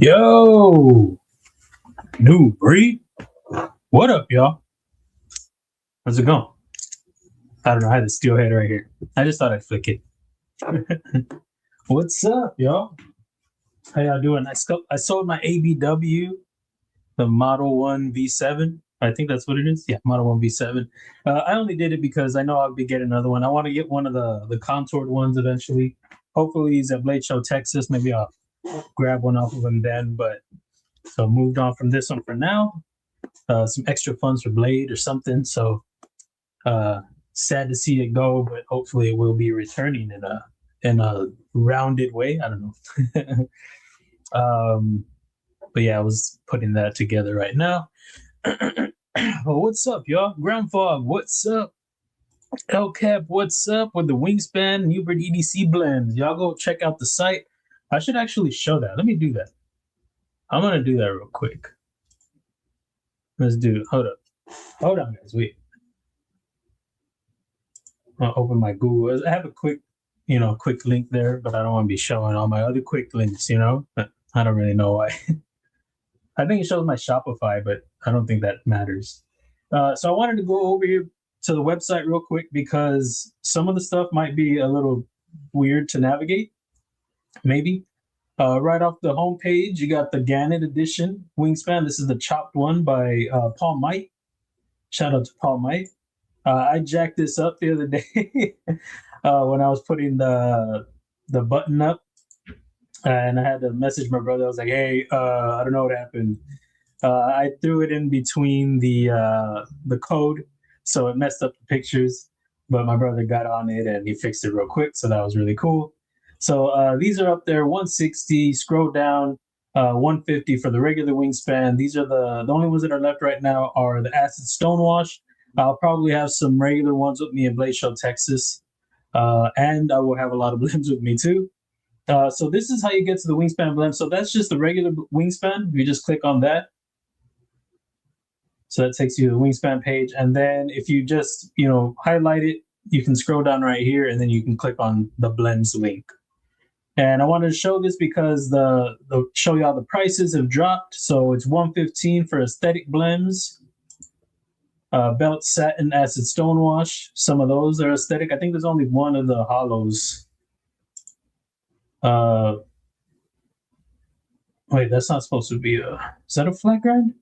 Yo, new Breed. What up, y'all? How's it going? I don't know. I had the Steelhead right here. I just thought I'd flick it. What's up, y'all? How y'all doing? I sold my ABW, the Model 1 V7. I think that's what it is. Yeah, Model 1 V7. I only did it because I know I'll be getting another one. I want to get one of the contoured ones eventually. Hopefully he's at Blade Show, Texas. Maybe I'll grab one off of him then. But so moved on from this one for now. Some extra funds for Blade or something. So sad to see it go, but hopefully it will be returning in a rounded way. I don't know. But yeah, I was putting that together right now. Well, what's up, y'all? Ground Fog, what's up? El Cap, what's up with the Wingspan New Breed EDC blends? Y'all go check out the site. I should actually show that. Let me do that. I'm gonna do that real quick. Let's do it. Hold on, guys. Wait. I'll open my Google. I have a quick link there, but I don't want to be showing all my other quick links, But I don't really know why. I think it shows my Shopify, but I don't think that matters. So I wanted to go over here to the website real quick because some of the stuff might be a little weird to navigate. Maybe. Right off the homepage, you got the Gannett edition Wingspan. This is the chopped one by Paul Might. Shout out to Paul Might. I jacked this up the other day when I was putting the button up, and I had to message my brother. I was like, "Hey, I don't know what happened. I threw it in between the code, so it messed up the pictures. But my brother got on it and he fixed it real quick, so that was really cool. So these are up there, 160. Scroll down, 150 for the regular Wingspan. These are the only ones that are left right now are the Acid Stonewash. I'll probably have some regular ones with me in Blade Show, Texas. And I will have a lot of blends with me too. So this is how you get to the Wingspan blend. So that's just the regular Wingspan. You just click on that. So that takes you to the Wingspan page. And then if you just, highlight it, you can scroll down right here and then you can click on the blends link. And I wanted to show this because the show y'all the prices have dropped. So it's $115 for aesthetic blends. Belt Satin Acid Stonewash. Some of those are aesthetic. I think there's only one of the hollows. Wait, that's not supposed to be is that a flat grind?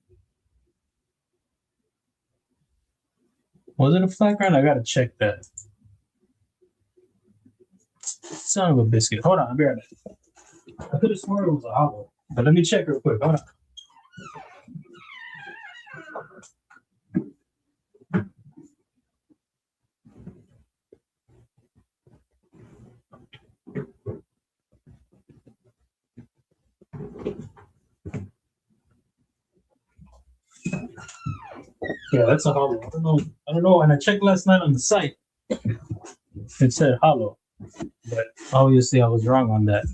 Was it a flat grind? I gotta check that. Son of a biscuit. Hold on, I'll be right back. I could have sworn it was a hollow. But let me check real quick. Hold on. Yeah, that's a hollow. I don't know. And I checked last night on the site. It said hollow, but obviously I was wrong on that.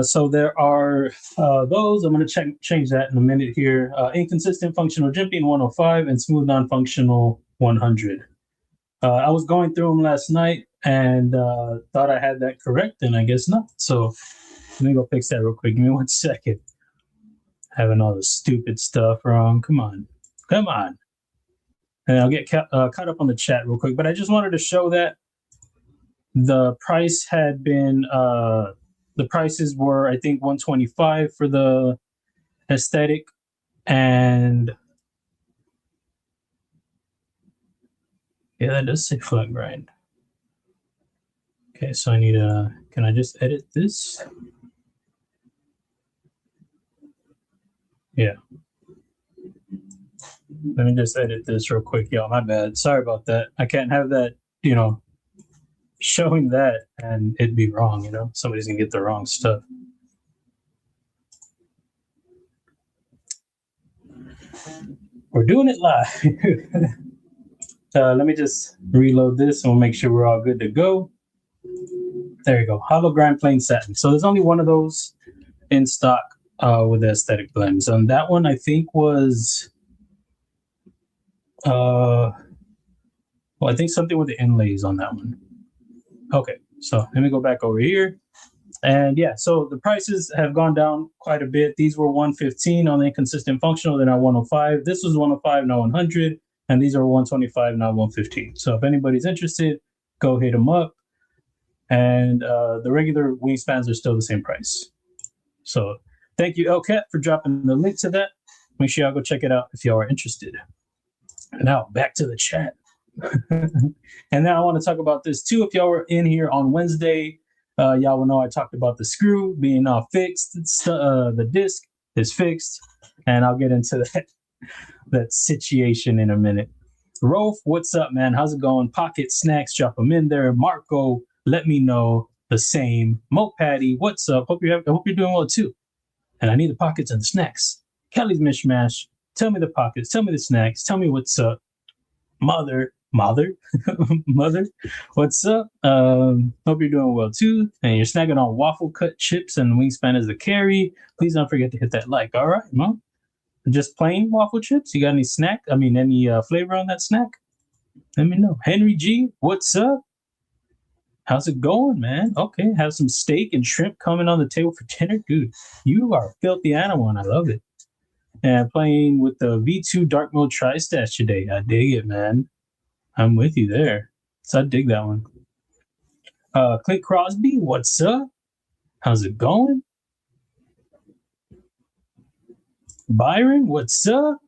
So there are those. I'm going to change that in a minute here. Inconsistent functional jimping 105 and smooth non-functional 100. I was going through them last night and thought I had that correct, and I guess not. So let me go fix that real quick. Give me 1 second. Having all the stupid stuff wrong. Come on. And I'll get caught up on the chat real quick. But I just wanted to show that the price had been, the prices were, I think, $125 for the aesthetic. And yeah, that does say flat grind. Okay, so I need can I just edit this? Yeah. Let me just edit this real quick, y'all. My bad. Sorry about that. I can't have that, showing that and it'd be wrong, Somebody's gonna get the wrong stuff. We're doing it live. Let me just reload this and we'll make sure we're all good to go. There you go. Hollow grind plain satin. So there's only one of those in stock with the aesthetic blends. And that one I think was well, I think something with the inlays on that one. Okay, so let me go back over here. And yeah, so the prices have gone down quite a bit. These were 115 on the inconsistent functional, they're now 105. This was 105, now 100, and these are 125, now 115. So if anybody's interested, go hit them up. And the regular wingspans are still the same price. So thank you, LCAT, for dropping the link to that. Make sure y'all go check it out if y'all are interested. Now back to the chat. And now I want to talk about this too. If y'all were in here on Wednesday, y'all will know I talked about the screw being fixed. The disc is fixed, and I'll get into that situation in a minute. Rolf, what's up, man? How's it going? Pocket Snacks, drop them in there. Marco, let me know the same. Mo Patty, what's up? Hope you're doing well too. And I need the pockets and the snacks. Kelly's Mishmash, tell me the pockets, tell me the snacks, tell me what's up. Mother, what's up? Hope you're doing well too. And you're snagging on waffle cut chips and wingspan as the carry. Please don't forget to hit that like. All right, Mom. Just plain waffle chips? You got any snack? I mean, any flavor on that snack? Let me know. Henry G, what's up? How's it going, man? Okay, have some steak and shrimp coming on the table for dinner. Dude, you are a filthy animal, and I love it. And playing with the V2 Dark Mode Tri-Stash today. I dig it, man. I'm with you there. So I dig that one. Clint Crosby, what's up? How's it going? Byron, what's up?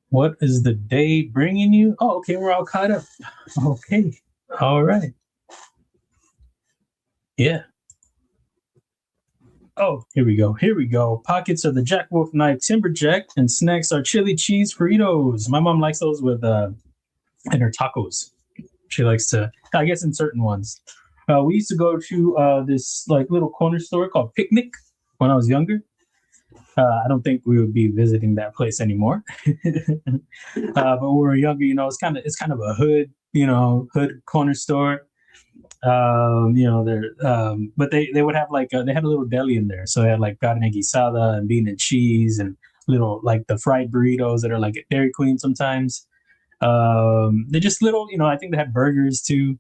What is the day bringing you? Oh, okay, we're all caught up. Okay, all right. Yeah. Oh, here we go. Pockets are the Jack Wolf Knife Timberjack, and snacks are chili cheese Fritos. My mom likes those with in her tacos. She likes to, I guess, in certain ones. We used to go to this like little corner store called Picnic when I was younger. I don't think we would be visiting that place anymore. But when we were younger, you know, it's kind of a hood corner store. But they would have like they had a little deli in there, so they had like carne guisada and bean and cheese and little like the fried burritos that are like at Dairy Queen sometimes. They're just little, I think they had burgers too.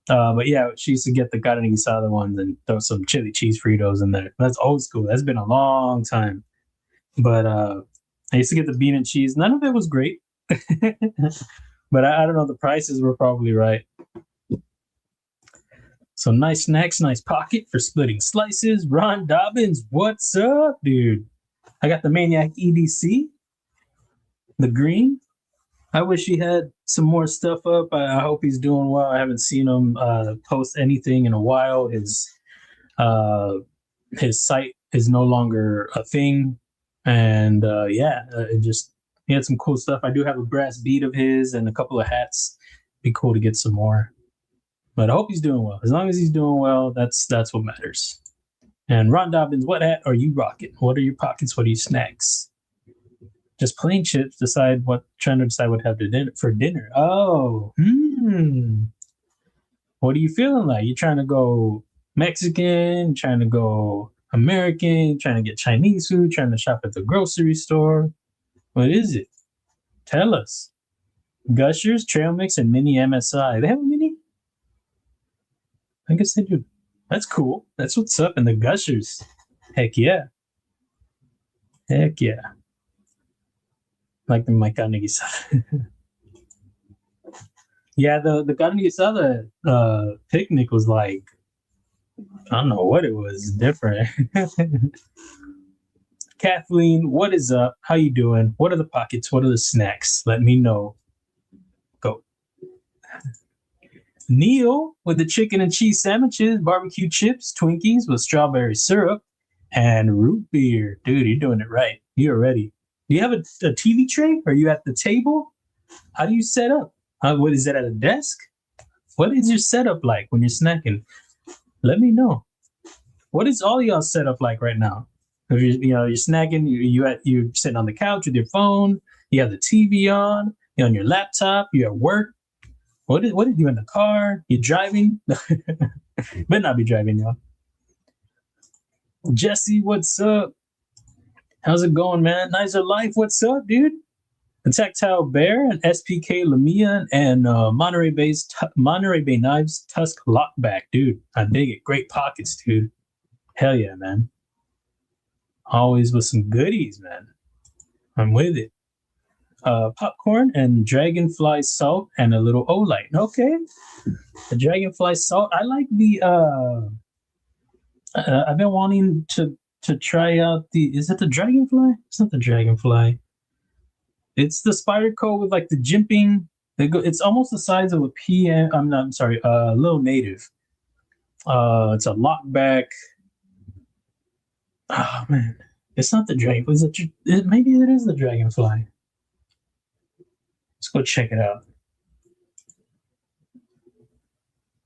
But yeah, she used to get the carne guisada ones and throw some chili cheese Fritos in there. That's old school. That's been a long time. But I used to get the bean and cheese. None of it was great, but I don't know. The prices were probably right. So nice snacks, nice pocket for splitting slices. Ron Dobbins, what's up, dude? I got the Maniac EDC, the green. I wish he had some more stuff up. I hope he's doing well. I haven't seen him post anything in a while. His site is no longer a thing, and he had some cool stuff. I do have a brass bead of his and a couple of hats. Be cool to get some more. But I hope he's doing well. As long as he's doing well, that's what matters. And Ron Dobbins, what hat are you rocking? What are your pockets? What are your snacks? Just plain chips. Trying to decide what to have for dinner. Oh, What are you feeling like? You trying to go Mexican? Trying to go American? Trying to get Chinese food? Trying to shop at the grocery store? What is it? Tell us. Gushers, Trail Mix, and Mini MSI. They have a mini? I guess they do. That's cool. That's what's up in the Gushers. Heck yeah. Like the my carne guisada. Yeah, the carne guisada picnic was like, I don't know what it was. Different. Kathleen, what is up? How you doing? What are the pockets? What are the snacks? Let me know. Go. Neil with the chicken and cheese sandwiches, barbecue chips, Twinkies with strawberry syrup, and root beer. Dude, you're doing it right. You're ready. Do you have a TV tray? Are you at the table? How do you set up? What is it, at a desk? What is your setup like when you're snacking? Let me know. What is all y'all setup like right now? If you're snacking, you're sitting on the couch with your phone. You have the TV on. You're on your laptop. You're at work. What are you in the car? You driving? Better not be driving, y'all. Jesse, what's up? How's it going, man? Nicer Life, what's up, dude? a Tactile Bear, an SPK Lamia, and Monterey Bay Knives Tusk Lockback. Dude, I dig it. Great pockets, dude. Hell yeah, man. Always with some goodies, man. I'm with it. Popcorn and Dragonfly Salt and a little O-Light. Okay. The Dragonfly Salt. I like the... I've been wanting to try out the... Is it the Dragonfly? It's not the Dragonfly. It's the Spyderco with like the jimping. It's almost the size of a PM. I'm sorry, a little native. It's a lockback. Oh man, it's not the dragon. Maybe it is the Dragonfly. Let's go check it out.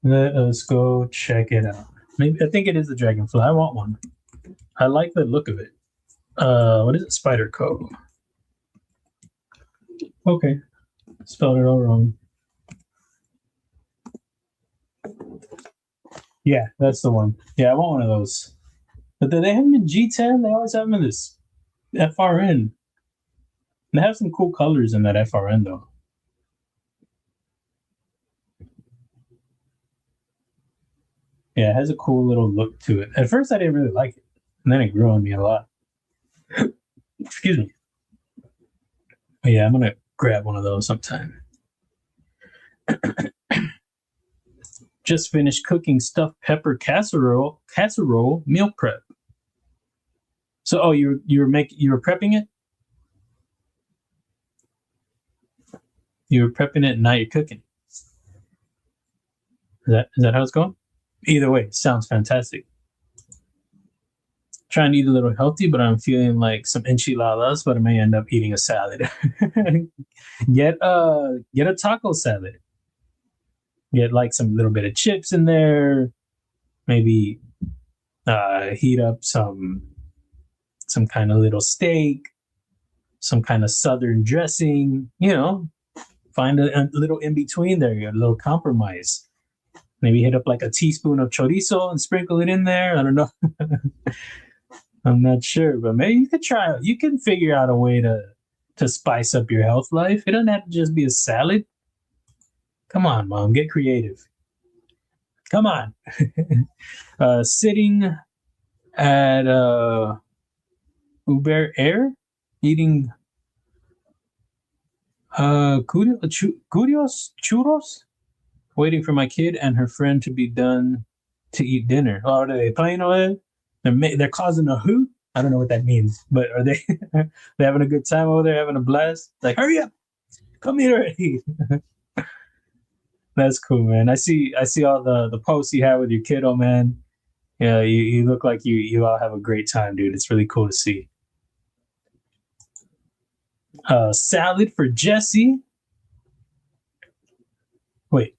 Let us go check it out. Maybe I think it is the Dragonfly. I want one. I like the look of it. What is it? Spyderco. Okay, spelled it all wrong. Yeah, that's the one. Yeah, I want one of those. But they have them in G10. They always have them in this FRN. They have some cool colors in that FRN though. Yeah, it has a cool little look to it. At first, I didn't really like it, and then it grew on me a lot. Excuse me. But yeah, I'm gonna grab one of those sometime. Just finished cooking stuffed pepper casserole meal prep. So, oh, you were prepping it. You were prepping it, and now you're cooking. Is that how it's going? Either way, sounds fantastic. Trying to eat a little healthy, but I'm feeling like some enchiladas, but I may end up eating a salad. Get a taco salad. Get like some little bit of chips in there. Maybe heat up some kind of little steak, some kind of southern dressing. You know, find a little in between there, a little compromise. Maybe hit up like a teaspoon of chorizo and sprinkle it in there. I don't know. I'm not sure, but maybe you could try it. You can figure out a way to spice up your health life. It doesn't have to just be a salad. Come on, Mom, get creative. Come on. Sitting at Uber Air, eating churros, waiting for my kid and her friend to be done to eat dinner. Oh, are they playing over there? They're causing a hoot. I don't know what that means, but are they they having a good time over there, having a blast? Like, hurry up, come here already. That's cool, man. I see all the posts you have with your kiddo, man. Yeah, you look like you all have a great time, dude. It's really cool to see. Salad for Jesse. Wait.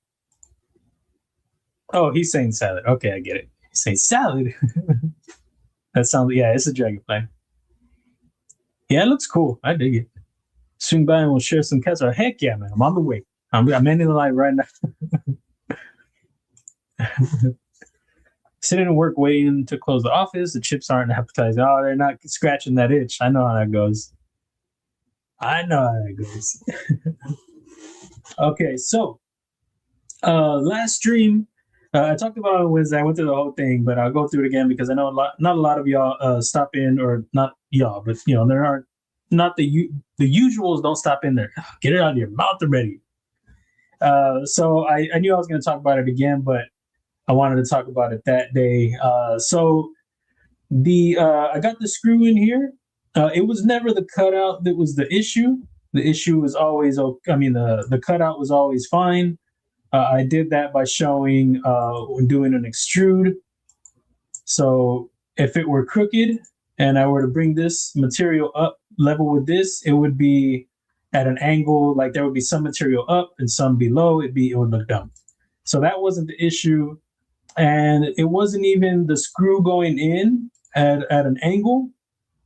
Oh, he's saying salad. Okay, I get it. He's saying salad. That sounds, yeah, it's a dragonfly. Yeah, it looks cool. I dig it. Swing by and we'll share some cats. Heck yeah, man. I'm on the way. I'm ending the live right now. Sitting at work waiting to close the office. The chips aren't appetizing. Oh, they're not scratching that itch. I know how that goes. Okay, so last stream, I talked about it on Wednesday. I went through the whole thing, but I'll go through it again because I know not a lot of y'all stop in, or not y'all, but you know, there are not the usuals don't stop in there. Get it out of your mouth already. So I knew I was going to talk about it again, but I wanted to talk about it that day. So I got the screw in here. It was never the cutout that was the issue. The issue was always, the cutout was always fine. I did that by showing doing an extrude. So if it were crooked and I were to bring this material up level with this, it would be at an angle, like there would be some material up and some below. It would look dumb. So that wasn't the issue. And it wasn't even the screw going in at an angle.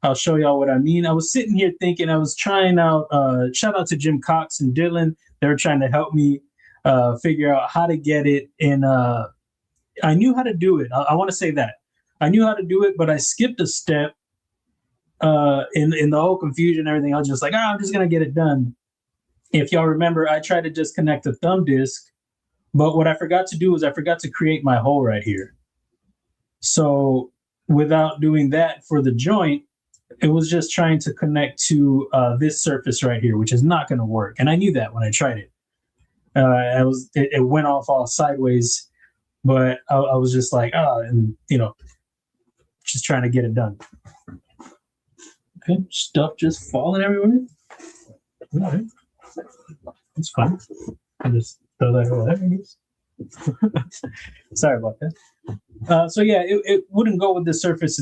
I'll show y'all what I mean. I was sitting here thinking, I was trying out, shout out to Jim Cox and Dylan. They were trying to help me figure out how to get it in. I knew how to do it. I want to say that. I knew how to do it, but I skipped a step in the whole confusion and everything. I was just like, I'm just going to get it done. if y'all remember, I tried to just connect the thumb disk, but what I forgot to do is I forgot to create my hole right here. So without doing that for the joint, it was just trying to connect to this surface right here, which is not going to work. And I knew that when I tried it. It went off all sideways, but I was just like, and just trying to get it done. Okay, stuff just falling everywhere. All right, that's fine. I just throw that over there, I guess. Sorry about that. So yeah, it wouldn't go with the surface.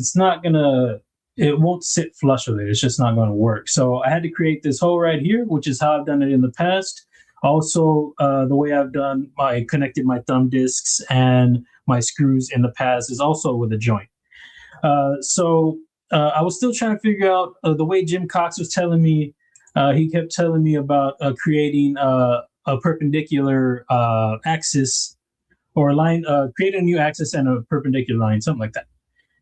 It won't sit flush with it. It's just not going to work. So I had to create this hole right here, which is how I've done it in the past. Also, the way I connected my thumb discs and my screws in the past is also with a joint. So I was still trying to figure out the way Jim Cox was telling me. He kept telling me about creating a perpendicular axis or a line, create a new axis and a perpendicular line, something like that.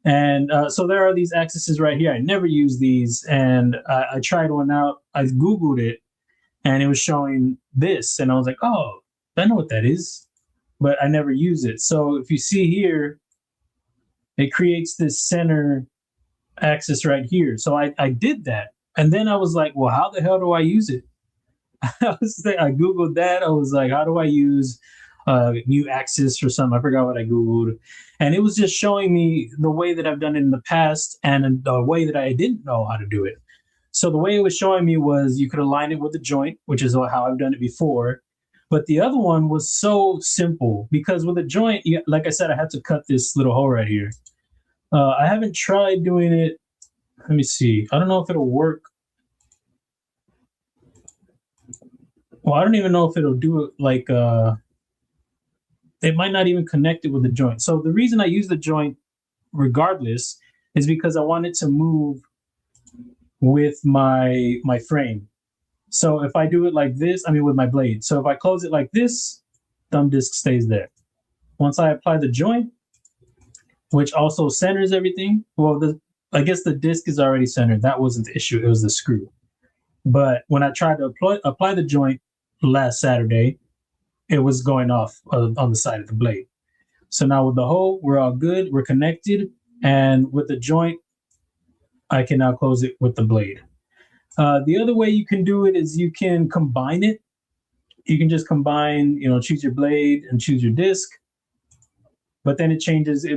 And so there are these axes right here. I never use these, and I tried one out. I Googled it, and it was showing this, and I was like, oh, I know what that is, but I never use it. So if you see here, it creates this center axis right here. So I did that, and then I was like, well, how the hell do I use it? I Googled that. I was like, how do I use new axis or something? I forgot what I Googled. And it was just showing me the way that I've done it in the past and the way that I didn't know how to do it. So the way it was showing me was you could align it with a joint, which is how I've done it before. But the other one was so simple because with a joint, like I said, I had to cut this little hole right here. I haven't tried doing it. Let me see. I don't know if it'll work. Well, I don't even know if it'll do it like it might not even connect it with the joint. So the reason I use the joint regardless is because I want it to move with my frame. So if I do it like this, with my blade. So if I close it like this, thumb disk stays there. Once I apply the joint, which also centers everything, well, I guess the disc is already centered. That wasn't the issue. It was the screw. But when I tried to apply the joint last Saturday, it was going off on the side of the blade. So now with the hole, we're all good. We're connected. And with the joint, I can now close it with the blade. The other way you can do it is you can combine it. You can just combine, choose your blade and choose your disc. But then it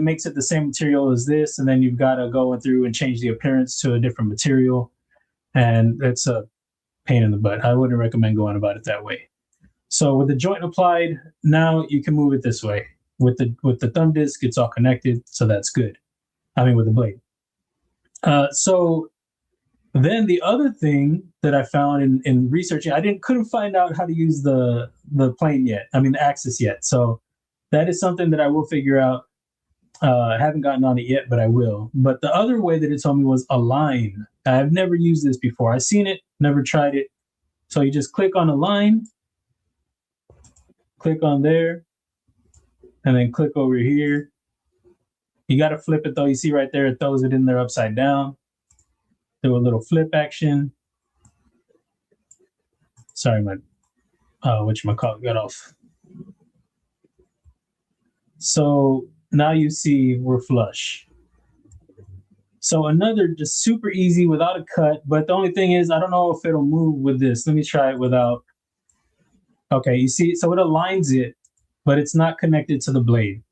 makes it the same material as this. And then you've got to go through and change the appearance to a different material. And it's a pain in the butt. I wouldn't recommend going about it that way. So with the joint applied, now you can move it this way. With the thumb disk, it's all connected, so that's good. With the blade. So then the other thing that I found in researching, couldn't find out how to use the plane yet. The axis yet. So that is something that I will figure out. I haven't gotten on it yet, but I will. But the other way that it told me was align. I've never used this before. I've seen it, never tried it. So you just click on align, click on there, and then click over here. You got to flip it though. You see right there, it throws it in there upside down. Do a little flip action. Sorry, my whatchamacallit got off. So now you see we're flush. So another just super easy without a cut, but the only thing is I don't know if it'll move with this. Let me try it without. Okay, you see, so it aligns it, but it's not connected to the blade.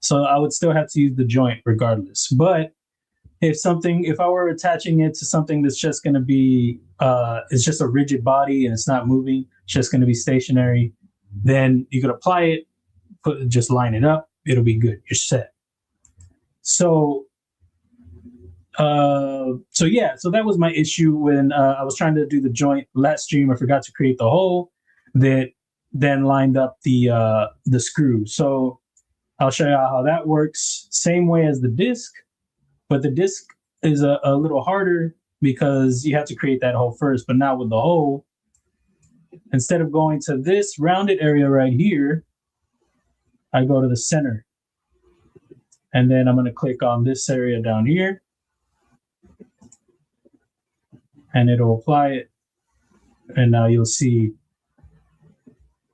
So I would still have to use the joint regardless. But if I were attaching it to something that's just going to be, it's just a rigid body and it's not moving, it's just going to be stationary, then you could apply it, just line it up, it'll be good. You're set. So that was my issue when I was trying to do the joint last stream. I forgot to create the hole that then lined up the screw. So I'll show you how that works. Same way as the disc, but the disc is a little harder because you have to create that hole first. But now with the hole, instead of going to this rounded area right here, I go to the center. And then I'm going to click on this area down here. And it'll apply it. And now you'll see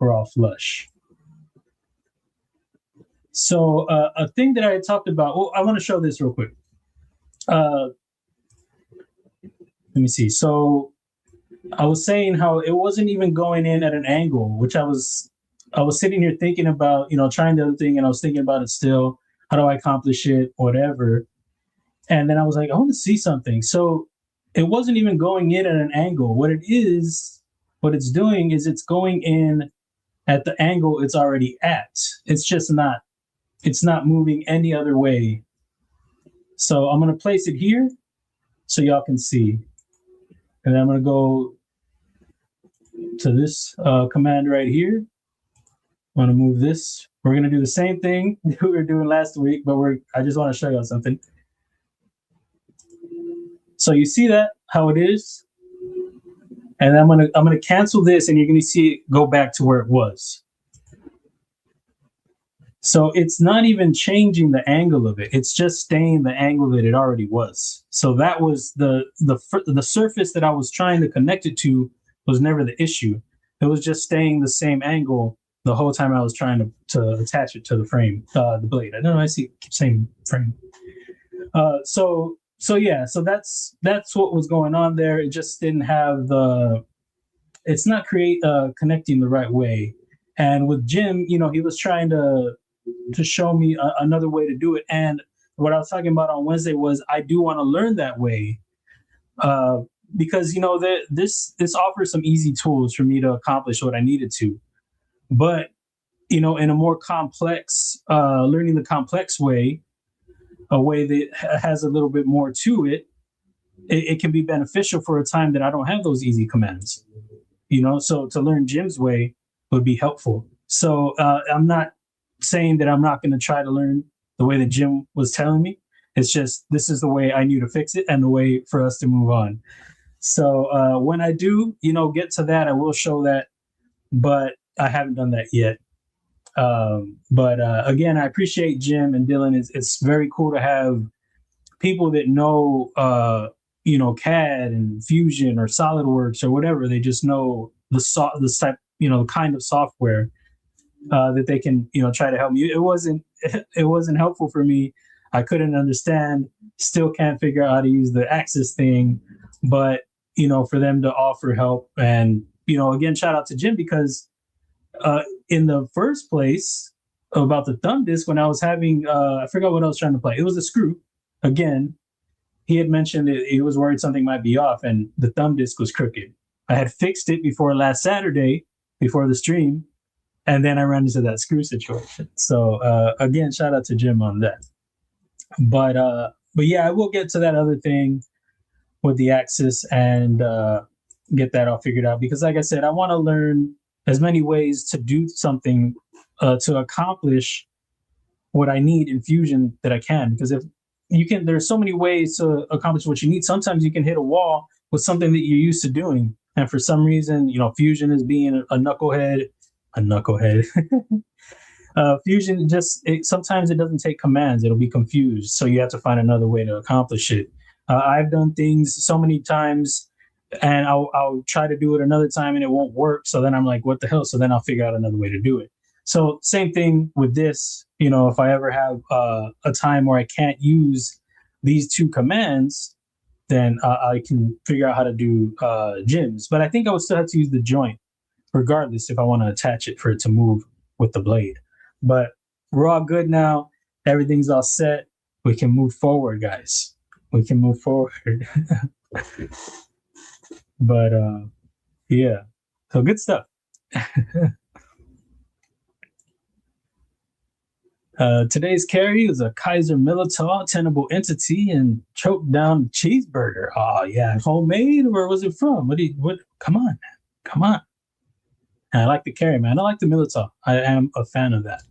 raw flush. So a thing that I had talked about, well, I want to show this real quick. Let me see. So I was saying how it wasn't even going in at an angle, which I was sitting here thinking about, trying the other thing, and I was thinking about it still. How do I accomplish it? Whatever. And then I was like, I want to see something. So it wasn't even going in at an angle. What it's doing is it's going in at the angle it's already at. It's not moving any other way. So I'm going to place it here so y'all can see. And then I'm going to go to this command right here. I'm going to move this. We're going to do the same thing we were doing last week, but I just want to show y'all something. So you see that, how it is? And I'm gonna cancel this, and you're gonna see it go back to where it was. So it's not even changing the angle of it. It's just staying the angle that it already was. So that was the surface that I was trying to connect it to was never the issue. It was just staying the same angle the whole time I was trying to attach it to the frame, the blade. I don't know. I keep saying frame. So that's what was going on there. It just didn't have it's not connecting the right way. And with Jim, he was trying to show me another way to do it. And what I was talking about on Wednesday was I do want to learn that way, because this offers some easy tools for me to accomplish what I needed to. But in a more complex, learning the complex way, a way that has a little bit more to it, it can be beneficial for a time that I don't have those easy commands. So to learn Jim's way would be helpful. So I'm not saying that I'm not going to try to learn the way that Jim was telling me. It's just this is the way I knew to fix it and the way for us to move on. So when I do, get to that, I will show that, but I haven't done that yet. But again, I appreciate Jim and Dylan. It's very cool to have people that know, CAD and Fusion or SolidWorks or whatever. They just know the type, the kind of software that they can, try to help me. It wasn't helpful for me. I couldn't understand. Still can't figure out how to use the axis thing. But for them to offer help, and again, shout out to Jim, because in the first place about the thumb disc, when I was having, I forgot what I was trying to play. It was a screw. Again, he had mentioned that he was worried something might be off, and the thumb disc was crooked. I had fixed it before last Saturday, before the stream, and then I ran into that screw situation. So again, shout out to Jim on that. But yeah, I will get to that other thing with the axis and get that all figured out, because like I said, I want to learn as many ways to do something to accomplish what I need in Fusion that I can. Because if you can, there's so many ways to accomplish what you need. Sometimes you can hit a wall with something that you're used to doing, and for some reason, Fusion is being a knucklehead. Fusion sometimes it doesn't take commands; it'll be confused. So you have to find another way to accomplish it. I've done things so many times, and I'll try to do it another time and it won't work. So then I'm like, what the hell? So then I'll figure out another way to do it. So same thing with this, if I ever have a time where I can't use these two commands, then I can figure out how to do Jim's. But I think I would still have to use the joint regardless if I want to attach it for it to move with the blade. But we're all good now. Everything's all set. We can move forward, guys. We can move forward. But yeah, so good stuff. Today's carry is a Kizer Militao tenable entity and choked down cheeseburger. Oh yeah, homemade, or was it from? What? Come on, man. Come on. And I like the carry, man. I like the Militao. I am a fan of that.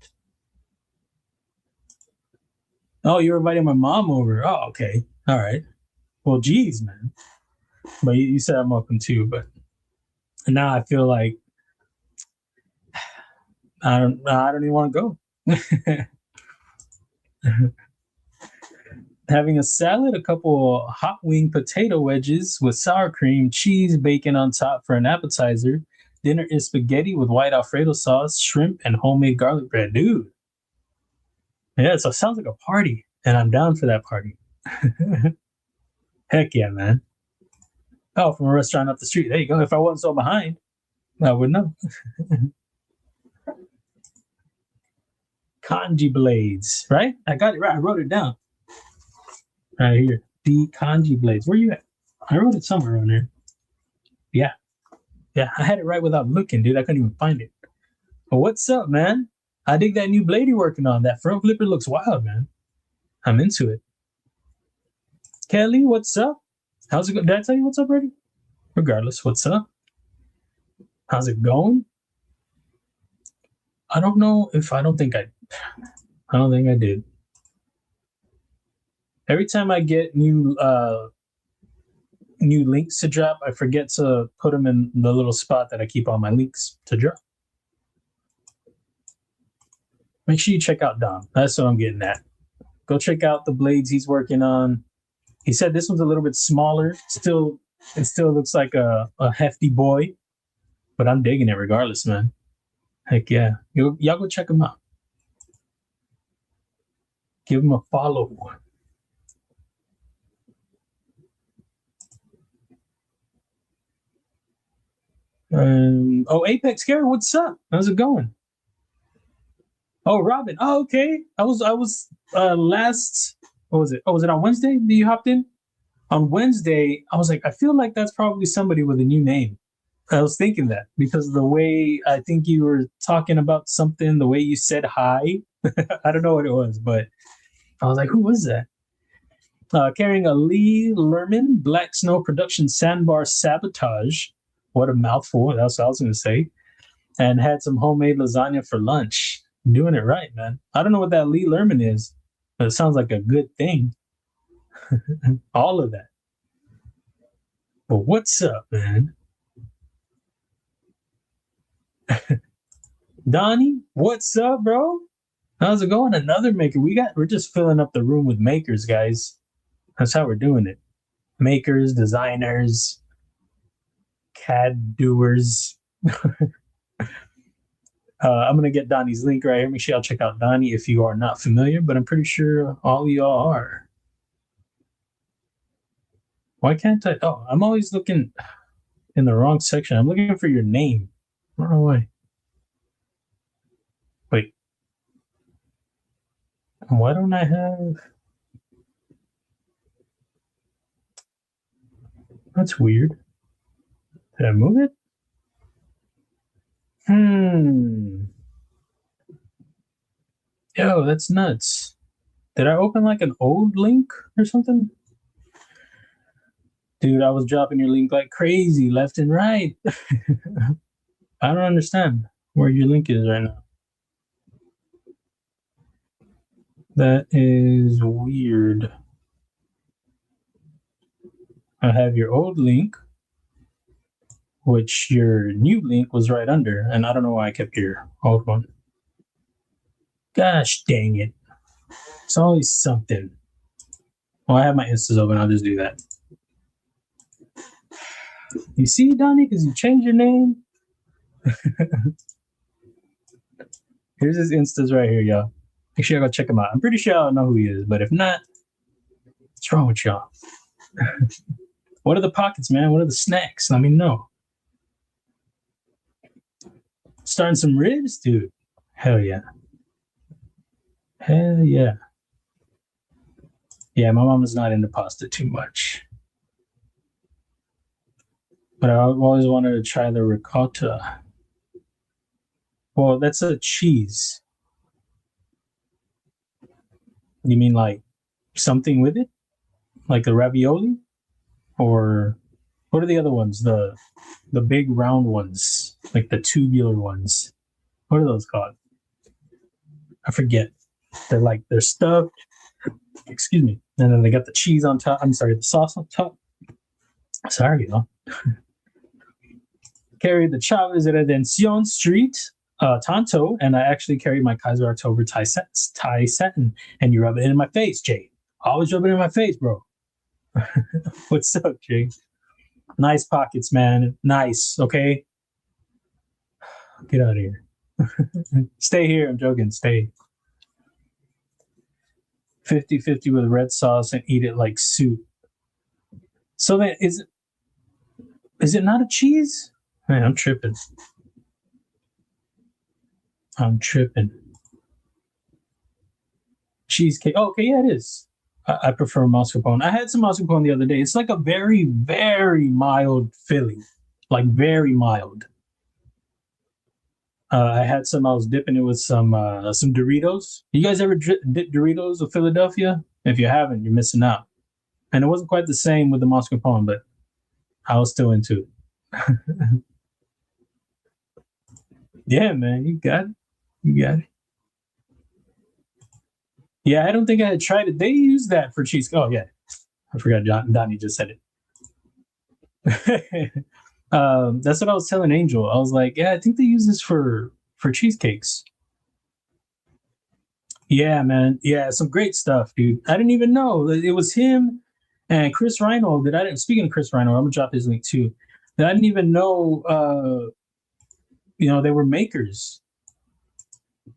Oh, you're inviting my mom over. Oh, okay. All right. Well, geez, man. But you said I'm welcome too, but now I feel like I don't even want to go. Having a salad, a couple hot wing potato wedges with sour cream, cheese, bacon on top for an appetizer Dinner is spaghetti with white Alfredo sauce, shrimp, and homemade garlic bread. Dude. Yeah, so it sounds like a party, and I'm down for that party. Heck yeah, man. Oh, from a restaurant up the street. There you go. If I wasn't so behind, I would know. Kanji blades, right? I got it right. I wrote it down. Right here. The kanji blades. Where you at? I wrote it somewhere on there. Yeah. Yeah, I had it right without looking, dude. I couldn't even find it. But what's up, man? I dig that new blade you're working on. That front flipper looks wild, man. I'm into it. Kelly, what's up? How's it going? Did I tell you what's up already? Regardless, what's up? How's it going? I don't know if I don't think I did. Every time I get new links to drop, I forget to put them in the little spot that I keep all my links to drop. Make sure you check out Dom. That's what I'm getting at. Go check out the blades he's working on. He said this one's a little bit smaller. It still looks like a hefty boy, but I'm digging it regardless, man. Heck yeah. Y'all go check him out. Give him a follow. Apex Care, what's up? How's it going? Oh, Robin. Oh, okay. I was last, what was it? Oh, was it on Wednesday that you hopped in? On Wednesday, I was like, I feel like that's probably somebody with a new name. I was thinking that because the way I think you were talking about something, the way you said hi, I don't know what it was, but I was like, who was that? Carrying a Lee Lerman Black Snow Production Sandbar Sabotage. What a mouthful. That's what I was going to say. And had some homemade lasagna for lunch. Doing it right, man. I don't know what that Lee Lerman is, but it sounds like a good thing. All of that. But what's up, man? Donnie, what's up, bro? How's it going? Another maker. We're just filling up the room with makers, guys. That's how we're doing it. Makers, designers, CAD doers. I'm going to get Donnie's link right here. Make sure y'all check out Donnie if you are not familiar, but I'm pretty sure all of y'all are. Why can't I? Oh, I'm always looking in the wrong section. I'm looking for your name. I don't know why. Wait. Why don't I have... That's weird. Did I move it? Yo, that's nuts. Did I open like an old link or something? Dude, I was dropping your link like crazy, left and right. I don't understand where your link is right now. That is weird. I have your old link, which your new link was right under, and I don't know why I kept your old one. Gosh dang it. It's always something. Well, I have my Instas open. I'll just do that. You see, Donnie, because you changed your name? Here's his Instas right here, y'all. Make sure y'all go check him out. I'm pretty sure y'all know who he is, but if not, what's wrong with y'all? What are the pockets, man? What are the snacks? Let me know. Starting some ribs, dude. Hell yeah. Hell yeah. Yeah, my mom is not into pasta too much. But I always wanted to try the ricotta. Well, that's a cheese. You mean like something with it? Like the ravioli? Or what are the other ones? The big round ones, like the tubular ones. What are those called? I forget. They're stuffed. Excuse me. And then they got the cheese on top. I'm sorry, the sauce on top. Sorry, y'all. Carried the Chavez Redención Street Tanto, and I actually carried my Kizer October tie satin, and you rub it in my face, Jay. Always rub it in my face, bro. What's up, Jay? Nice pockets, man. Nice, okay? Get out of here. Stay here. I'm joking. Stay. 50-50 with red sauce and eat it like soup. So then is it not a cheese? Man, I'm tripping. I'm tripping. Cheesecake. Oh, okay, yeah, it is. I prefer mascarpone. I had some mascarpone the other day. It's like a very, very mild filling. Like very mild. I had some. I was dipping it with some Doritos. You guys ever dip Doritos of Philadelphia? If you haven't, you're missing out. And it wasn't quite the same with the mascarpone, but I was still into it. Yeah, man, you got it. You got it. Yeah, I don't think I had tried it. They use that for cheese. Oh yeah, I forgot. Donnie just said it. That's what I was telling Angel. I was like, yeah, I think they use this for cheesecakes. Yeah, man. Yeah, some great stuff, dude. I didn't even know it was him and Chris Reinhold. That I didn't. Speaking of Chris Reinhold, I'm gonna drop his link too. That I didn't even know. They were makers,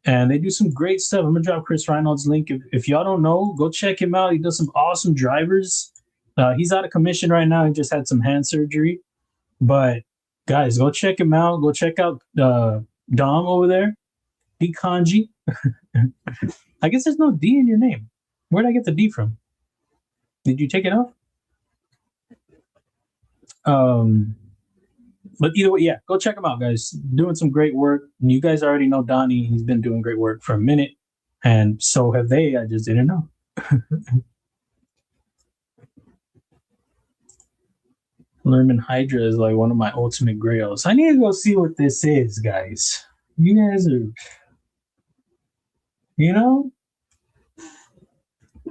and they do some great stuff. I'm gonna drop Chris Reinhold's link. If y'all don't know, go check him out. He does some awesome drivers. He's out of commission right now. He just had some hand surgery. But guys, go check him out. Go check out Dom over there. D Kanji. I guess there's no D in your name. Where'd I get the D from? Did you take it off? But either way, yeah, go check him out, guys. Doing some great work. And you guys already know Donnie. He's been doing great work for a minute. And so have they. I just didn't know. Lerman Hydra is like one of my ultimate grails. I need to go see what this is, guys. You guys are,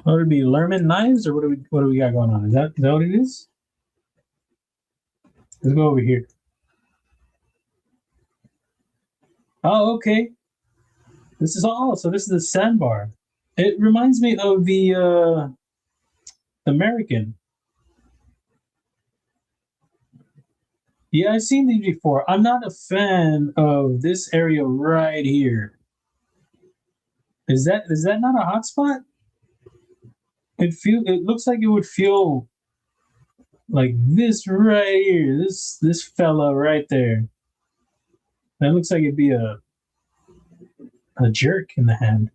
what would it be, Lerman knives, or what do we got going on? Is that what it is? Let's go over here. Oh, okay. This is so this is the sandbar. It reminds me of the American. Yeah, I've seen these before. I'm not a fan of this area right here. Is that not a hotspot? It looks like it would feel like this right here. This fella right there. That looks like it'd be a jerk in the hand.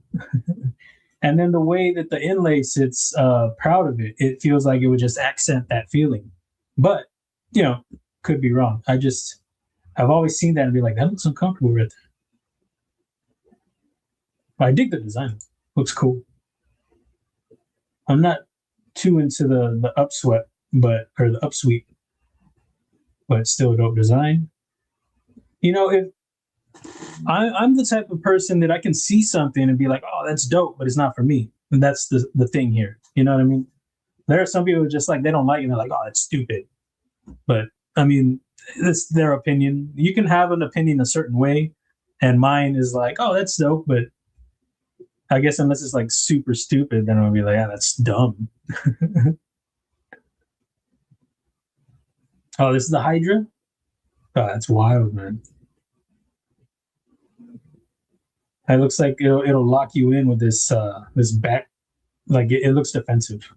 And then the way that the inlay sits proud of it, it feels like it would just accent that feeling. But, could be wrong. I've always seen that and be like, that looks uncomfortable right there. But I dig the design. Looks cool. I'm not too into the upsweep, or the upsweep, but still a dope design. If I'm the type of person that I can see something and be like, oh, that's dope, but it's not for me. And that's the thing here. You know what I mean? There are some people who just like, they don't like it and they're like, oh, that's stupid. But I mean, it's their opinion. You can have an opinion a certain way, and mine is like, oh, that's dope, but I guess unless it's like super stupid, then I'll be like, that's dumb. Oh, this is the Hydra? Oh, that's wild, man. It looks like it'll lock you in with this back, like it looks defensive.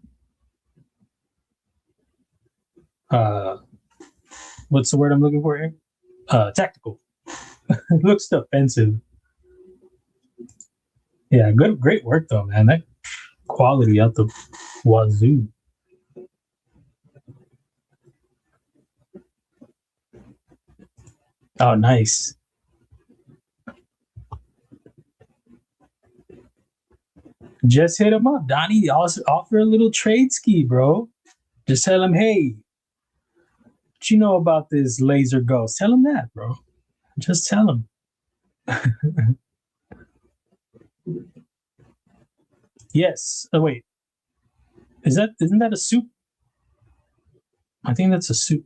What's the word I'm looking for here? Tactical. It looks defensive. Yeah, great work though, man. That quality out the wazoo. Oh, nice. Just hit him up, Donnie. Also offer a little trade ski, bro. Just tell him, hey, what you know about this laser ghost? Tell him that, bro. Just tell him. Yes. Oh wait. Isn't that a soup? I think that's a soup.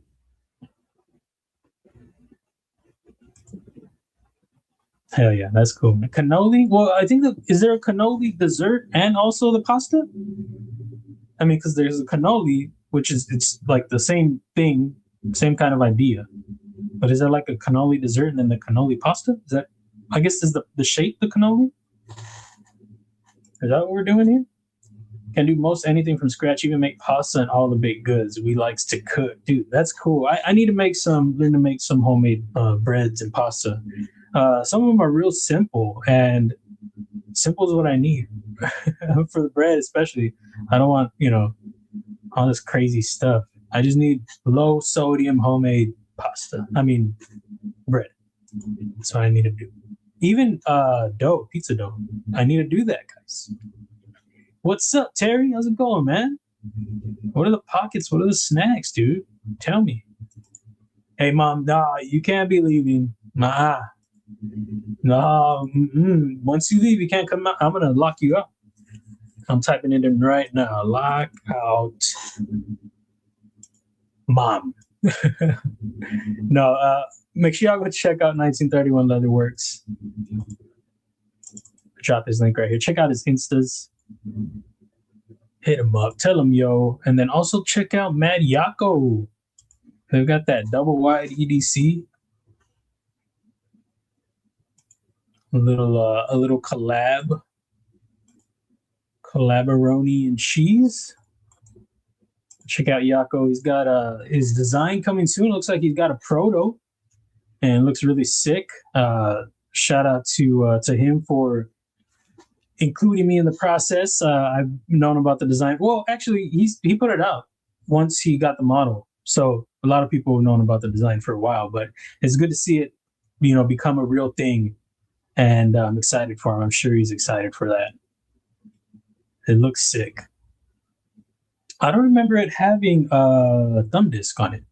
Hell yeah, that's cool. Cannoli? Well, I think is there a cannoli dessert and also the pasta? I mean, because there's a cannoli, which it's like the same thing, same kind of idea. But is that like a cannoli dessert and then the cannoli pasta? Is that, I guess, is the shape the cannoli? Is that what we're doing here? Can do most anything from scratch, even make pasta and all the baked goods. We likes to cook, dude. That's cool. I need to learn to make some homemade breads and pasta. Some of them are real simple, and simple is what I need for the bread, especially. I don't want all this crazy stuff. I just need low sodium homemade pasta. I mean, bread. That's what I need to do. Even dough, pizza dough. I need to do that, guys. What's up, Terry? How's it going, man? What are the pockets? What are the snacks, dude? Tell me. Hey, mom, nah, you can't be leaving. Nah. No. Once you leave, you can't come out. I'm going to lock you out. I'm typing it in right now. Lock out. Mom. No, make sure y'all go check out 1931 Leatherworks. Drop his link right here. Check out his Instas. Hit him up. Tell him, yo. And then also check out Mad Yako. They've got that double wide EDC. A little collab. Collaboroni and cheese. Check out Yako. He's got his design coming soon. Looks like he's got a proto. And it looks really sick. Shout out to him for including me in the process. I've known about the design. Well, actually, he put it out once he got the model. So a lot of people have known about the design for a while, but it's good to see it, become a real thing. And I'm excited for him. I'm sure he's excited for that. It looks sick. I don't remember it having a thumb disc on it.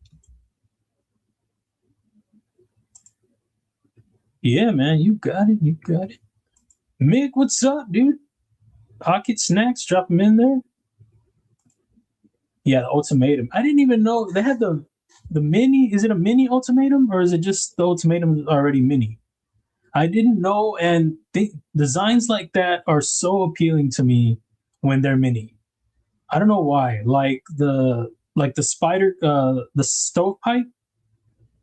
Yeah, man, you got it. You got it. Mick, what's up, dude? Pocket snacks, drop them in there. Yeah, the ultimatum. I didn't even know they had the mini. Is it a mini ultimatum or is it just the ultimatum already mini? I didn't know, and designs like that are so appealing to me when they're mini. I don't know why. Like the spider, the stovepipe.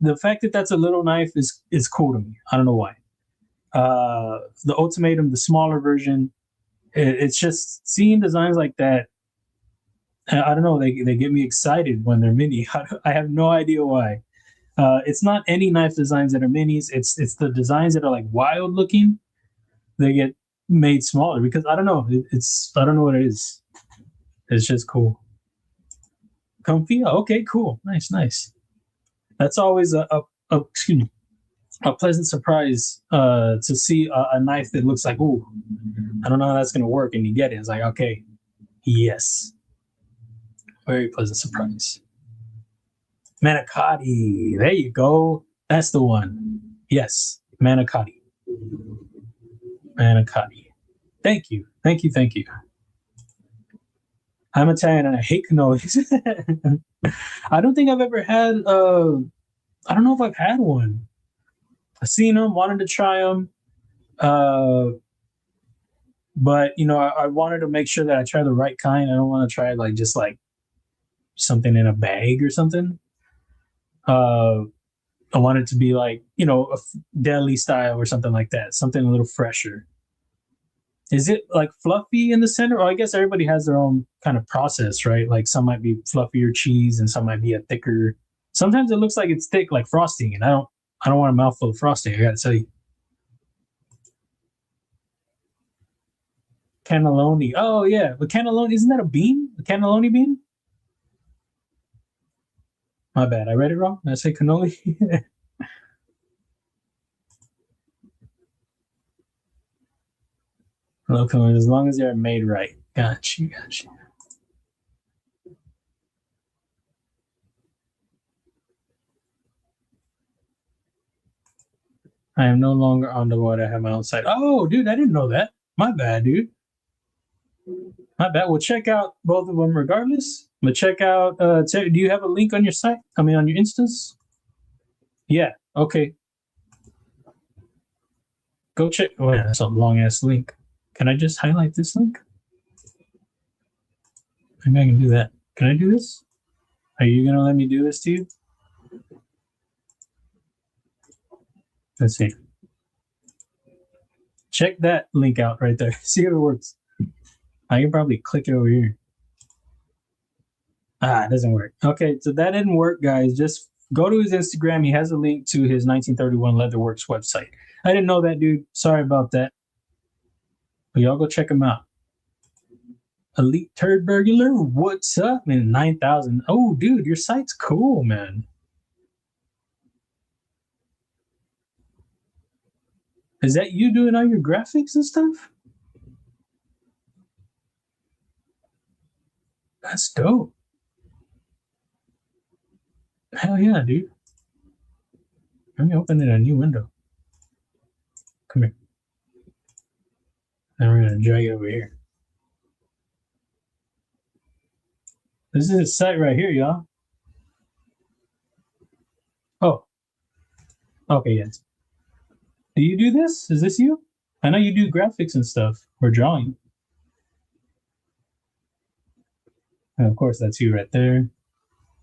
The fact that that's a little knife is cool to me. I don't know why. The ultimatum, the smaller version, it's just seeing designs like that. I don't know. They get me excited when they're mini. I have no idea why. It's not any knife designs that are minis. It's the designs that are like wild looking. They get made smaller because I don't know. I don't know what it is. It's just cool. Comfy. Okay, cool. Nice. That's always a pleasant surprise to see a knife that looks like, ooh, I don't know how that's going to work. And you get it. It's like, okay, yes. Very pleasant surprise. Manicotti. There you go. That's the one. Yes, Manicotti. Manicotti. Thank you. I'm Italian and I hate cannolis. I don't think I've ever had, I don't know if I've had one. I've seen them, wanted to try them. But, I wanted to make sure that I try the right kind. I don't want to try just something in a bag or something. I want it to be a deli style or something like that. Something a little fresher. Is it like fluffy in the center? Or I guess everybody has their own kind of process, right? Like some might be fluffier cheese and some might be a thicker. Sometimes it looks like it's thick, like frosting, and I don't want a mouthful of frosting. I gotta tell you. Cannelloni. Oh yeah, but cannelloni, isn't that a bean? A cannelloni bean? My bad. I read it wrong. Did I say cannoli? Local, as long as they're made right. Gotcha. I am no longer on the water. I have my own site. Oh, dude, I didn't know that. My bad, dude. My bad. We'll check out both of them regardless. But check out, do you have a link on your site? I mean, on your instance? Yeah. Okay. Go check. Oh, yeah, that's a long ass link. Can I just highlight this link? Maybe I can do that. Can I do this? Are you going to let me do this to you? Let's see. Check that link out right there. See if it works. I can probably click it over here. It doesn't work. Okay, so that didn't work, guys. Just go to his Instagram. He has a link to his 1931 Leatherworks website. I didn't know that, dude. Sorry about that. But y'all go check him out. Elite Turd Burglar, what's up, man? 9,000. Oh, dude, your site's cool, man. Is that you doing all your graphics and stuff? That's dope. Hell yeah, dude. Let me open in a new window. Come here. Now we're going to drag it over here. This is his site right here, y'all. Oh. Okay, yes. Do you do this? Is this you? I know you do graphics and stuff, or drawing. And of course, that's you right there.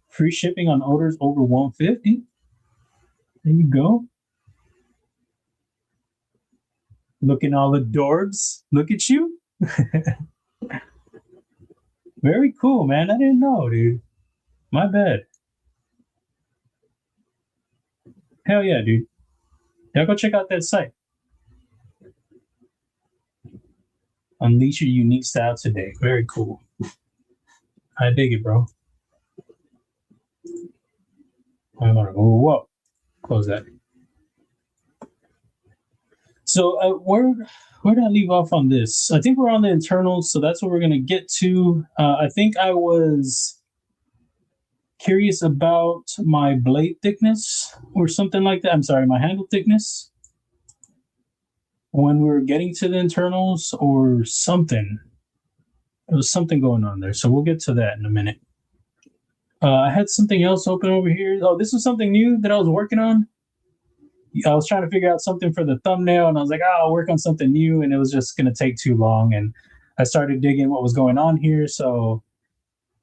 Free shipping on orders over 150. There you go. Looking all adorbs. Look at you. Very cool, man. I didn't know, dude. My bad. Hell yeah, dude. Y'all go check out that site. Unleash your unique style today. Very cool. I dig it, bro. I'm gonna go up. Close that. So where did I leave off on this? I think we're on the internals, so that's what we're gonna get to. I think I was curious about my blade thickness or something like that. I'm sorry, my handle thickness when we were getting to the internals or something. There was something going on there, so we'll get to that in a minute. I had something else open over here. Oh, this was something new that I was working on. I was trying to figure out something for the thumbnail, and I was like, I'll work on something new, and it was just going to take too long. And I started digging what was going on here, so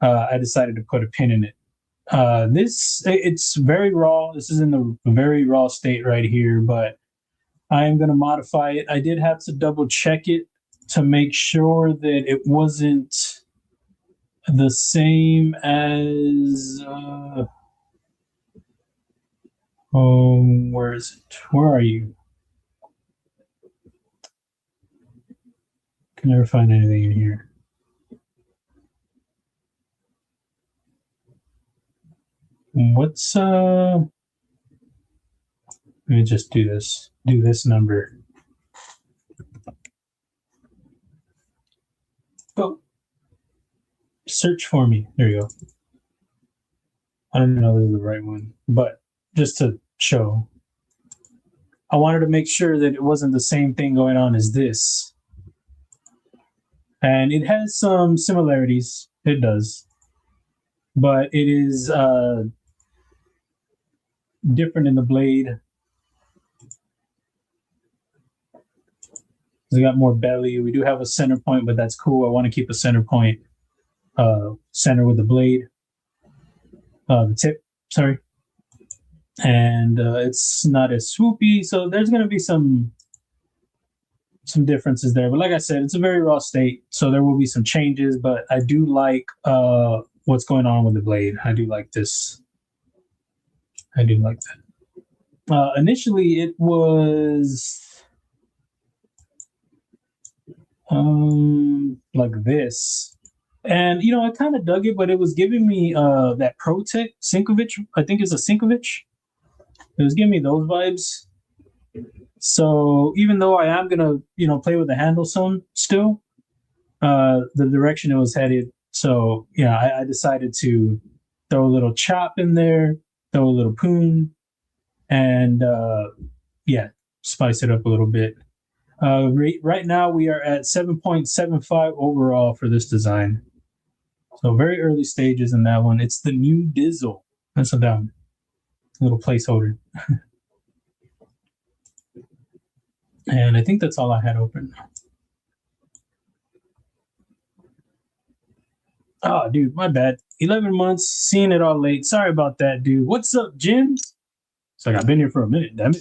I decided to put a pin in it. It's very raw. This is in the very raw state right here, but I am going to modify it. I did have to double check it to make sure that it wasn't the same as where is it? Where are you? Can never find anything in here. What's let me just do this number. Go. Search for me. There you go. I don't know if this is the right one, but just to show, I wanted to make sure that it wasn't the same thing going on as this. And it has some similarities. It does. But it is different in the blade. We got more belly. We do have a center point, but that's cool. I want to keep a center point center with the blade. The tip, sorry. And it's not as swoopy, so there's going to be some differences there. But like I said, it's a very raw state, so there will be some changes, but I do like what's going on with the blade. I do like this. I do like that. Initially, it was like this. And, you know, I kind of dug it, but it was giving me that ProTech Sinkovich. I think it's a Sinkovich. It was giving me those vibes. So even though I am going to, you know, play with the handle some still, the direction it was headed. So, yeah, I decided to throw a little chop in there, throw a little poon, and, yeah, spice it up a little bit. Right now, we are at 7.75 overall for this design. So very early stages in that one. It's the new Dizzle. That's a down. Little placeholder. And I think that's all I had open. Oh, dude, my bad. 11 months, seeing it all late. Sorry about that, dude. What's up, Jim? It's like I've been here for a minute, damn it.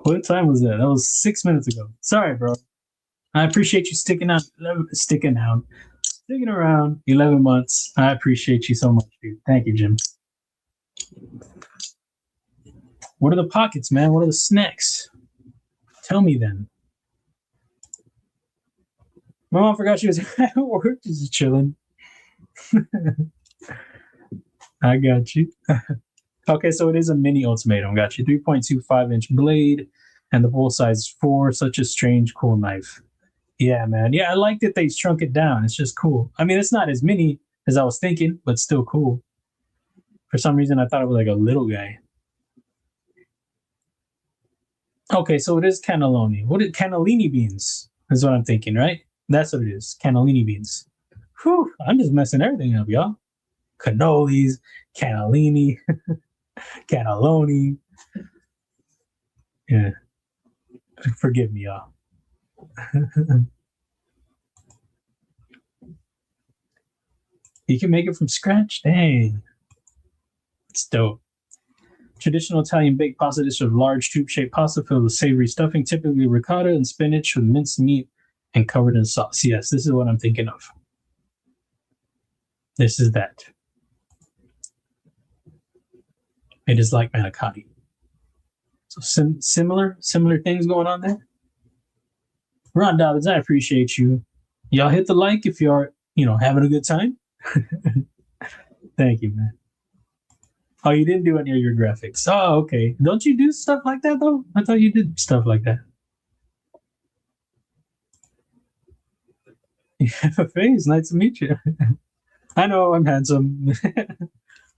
What time was that? That was 6 minutes ago. Sorry, bro. I appreciate you sticking around 11 months. I appreciate you so much, dude. Thank you, Jim. What are the pockets, man? What are the snacks? Tell me then. My mom forgot she was at work. She's just chilling. I got you. Okay, so it is a mini ultimatum. Got you. 3.25-inch blade and the full size 4. Such a strange, cool knife. Yeah, man. Yeah, I like that they shrunk it down. It's just cool. I mean, it's not as mini as I was thinking, but still cool. For some reason, I thought it was like a little guy. Okay, so it is cannelloni. What is cannellini beans? Is what I'm thinking, right? That's what it is. Cannellini beans. Whew, I'm just messing everything up, y'all. Cannolis, cannellini, cannelloni. Yeah. Forgive me, y'all. You can make it from scratch? Dang. It's dope. Traditional Italian baked pasta dish of large tube-shaped pasta filled with savory stuffing, typically ricotta and spinach with minced meat and covered in sauce. Yes, this is what I'm thinking of. This is that. It is like manicotti. So similar things going on there. Ron Dobbins, I appreciate you. Y'all hit the like if you are, having a good time. Thank you, man. Oh, you didn't do any of your graphics. Oh, okay. Don't you do stuff like that, though? I thought you did stuff like that. You have a face. Nice to meet you. I know I'm handsome.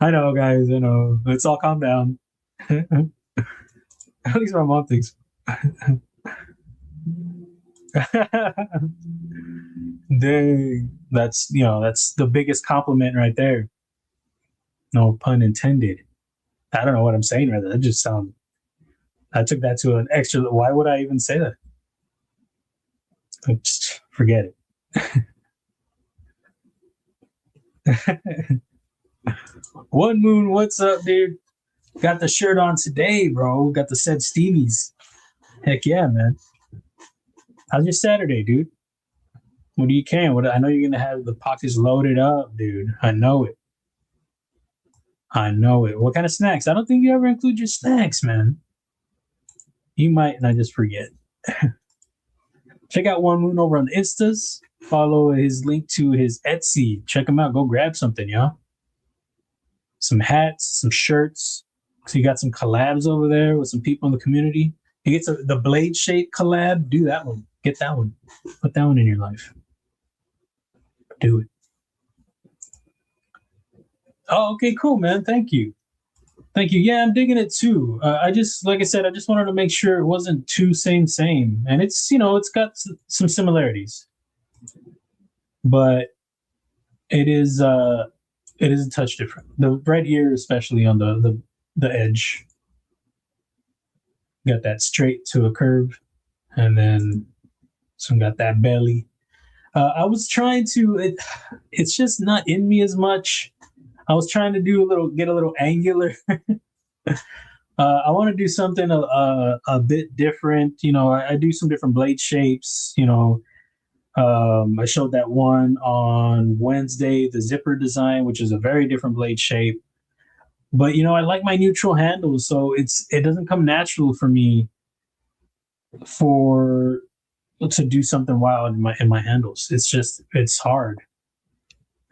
I know, guys. I know. Let's all calm down. At least my mom thinks. Dang. That's the biggest compliment right there. No pun intended. I don't know what I'm saying right there. That just sounds. I took that to an extra. Why would I even say that? Just forget it. One Moon, what's up, dude? Got the shirt on today, bro. Got the said Stevies. Heck yeah, man. How's your Saturday, dude? What do you can? I know you're gonna have the pockets loaded up, dude. I know it. What kind of snacks? I don't think you ever include your snacks, man. You might, and I just forget. Check out One Moon over on the Instas. Follow his link to his Etsy. Check him out. Go grab something, y'all. Some hats, some shirts. So you got some collabs over there with some people in the community. You get the blade shape collab. Do that one. Get that one. Put that one in your life. Do it. Oh, okay, cool, man. Thank you. Yeah, I'm digging it too. Like I said, I just wanted to make sure it wasn't too same. And it's, it's got some similarities, but it is a touch different. The right ear, especially on the edge, got that straight to a curve, and then some got that belly. I was trying to. It's just not in me as much. I was trying to get a little angular. I want to do something a bit different. I do some different blade shapes. I showed that one on Wednesday, the zipper design, which is a very different blade shape. But I like my neutral handles, so it doesn't come natural for me to do something wild in my handles. It's hard.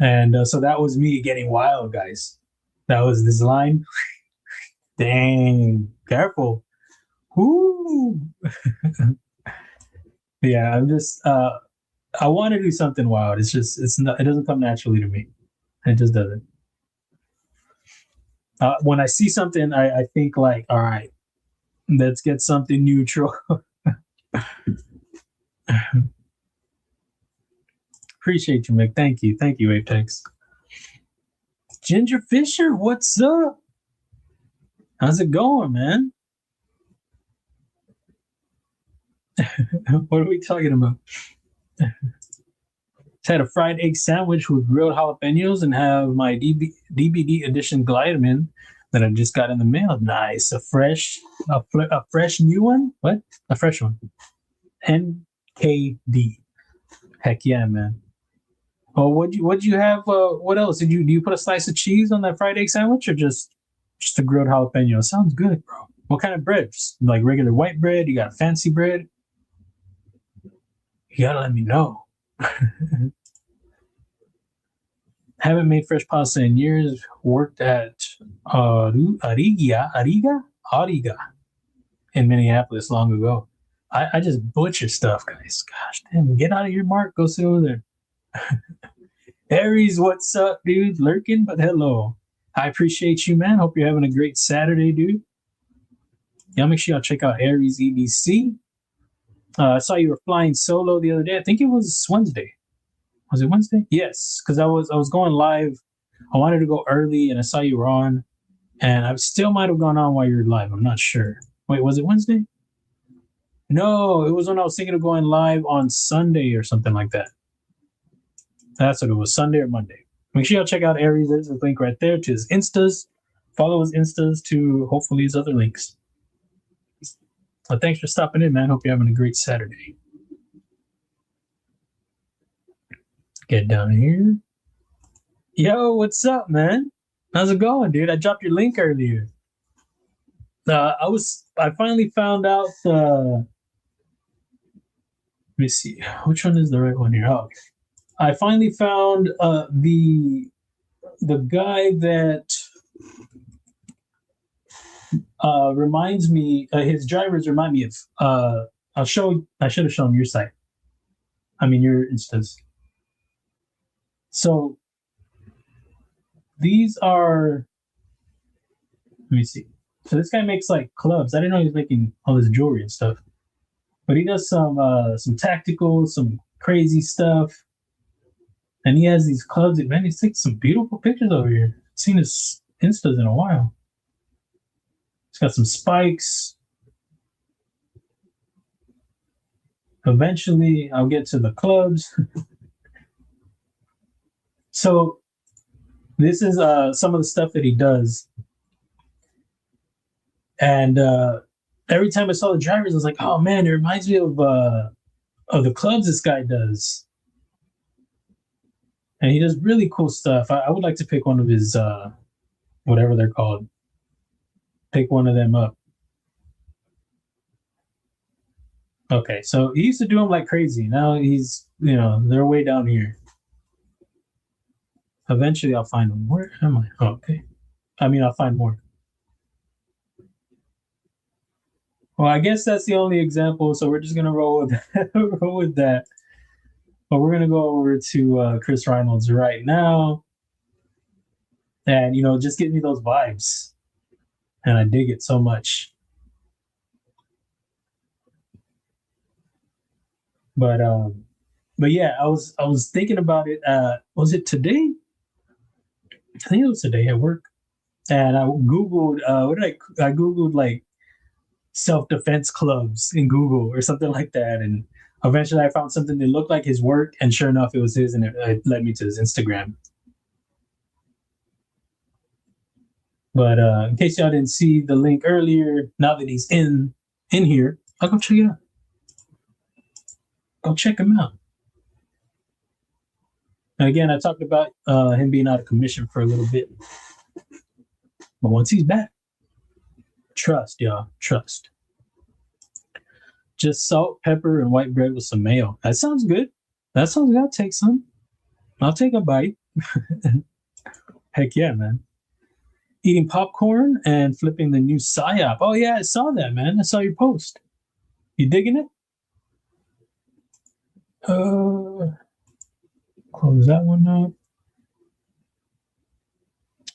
And so that was me getting wild, guys. That was this line. Dang, careful. Whoo. Yeah, I'm just I want to do something wild. It doesn't come naturally to me. It just doesn't. When I see something, I think like, all right, let's get something neutral. Appreciate you, Mick. Thank you, Apex. Ginger Fisher, what's up? How's it going, man? What are we talking about? Had a fried egg sandwich with grilled jalapenos and have my DBD edition Gliderman that I just got in the mail. Nice, a fresh new one. What? A fresh one. NKD. Heck yeah, man. Oh, what'd you have? What else do you put a slice of cheese on that fried egg sandwich, or just a grilled jalapeno? Sounds good, bro. What kind of bread? Just like regular white bread? You got fancy bread? You gotta let me know. Haven't made fresh pasta in years. Worked at Ariga in Minneapolis long ago. I just butcher stuff, guys. Gosh damn, get out of here, Mark. Go sit over there. Aries, what's up, dude? Lurking, but hello. I appreciate you, man. Hope you're having a great Saturday, dude. Yeah, make sure y'all check out Aries EDC. I saw you were flying solo the other day. I think it was Wednesday. Was it Wednesday? Yes, because I was going live. I wanted to go early, and I saw you were on, and I still might have gone on while you were live. I'm not sure. Wait, was it Wednesday? No, it was when I was thinking of going live on Sunday or something like that. That's what it was, Sunday or Monday. Make sure y'all check out Aries. There's a link right there to his Instas. Follow his Instas to hopefully his other links. Well, thanks for stopping in, man. Hope you're having a great Saturday. Get down here. Yo, what's up, man? How's it going, dude? I dropped your link earlier. I finally found out. Let me see. Which one is the right one here? Oh, okay. I finally found the guy that reminds me. His drivers remind me of. I should have shown your site. I mean your Instas. So these are. Let me see. So this guy makes like clubs. I didn't know he was making all this jewelry and stuff, but he does some tactical, some crazy stuff. And he has these clubs. Man, he's taking some beautiful pictures over here. I've seen his Instas in a while. He's got some spikes. Eventually, I'll get to the clubs. So this is some of the stuff that he does. And every time I saw the drivers, I was like, oh, man, it reminds me of the clubs this guy does. And he does really cool stuff. I would like to pick one of his, whatever they're called. Pick one of them up. Okay, so he used to do them like crazy. Now he's, they're way down here. Eventually I'll find them. Where am I? Oh, okay. I'll find more. Well, I guess that's the only example, so we're just going to roll with that. But we're going to go over to Chris Reynolds right now. And, just give me those vibes. And I dig it so much. But yeah, I was thinking about it. Was it today? I think it was today at work. And I Googled, I Googled like self-defense clubs in Google or something like that. And eventually I found something that looked like his work, and sure enough, it was his, and it led me to his Instagram. But in case y'all didn't see the link earlier, now that he's in here, I'll go check it out. Go check him out. And again, I talked about him being out of commission for a little bit. But once he's back, trust, y'all. Trust. Just salt, pepper, and white bread with some mayo. That sounds good. That sounds good. I'll take some. I'll take a bite. Heck yeah, man. Eating popcorn and flipping the new PSYOP. Oh, yeah, I saw that, man. I saw your post. You digging it? Close that one up.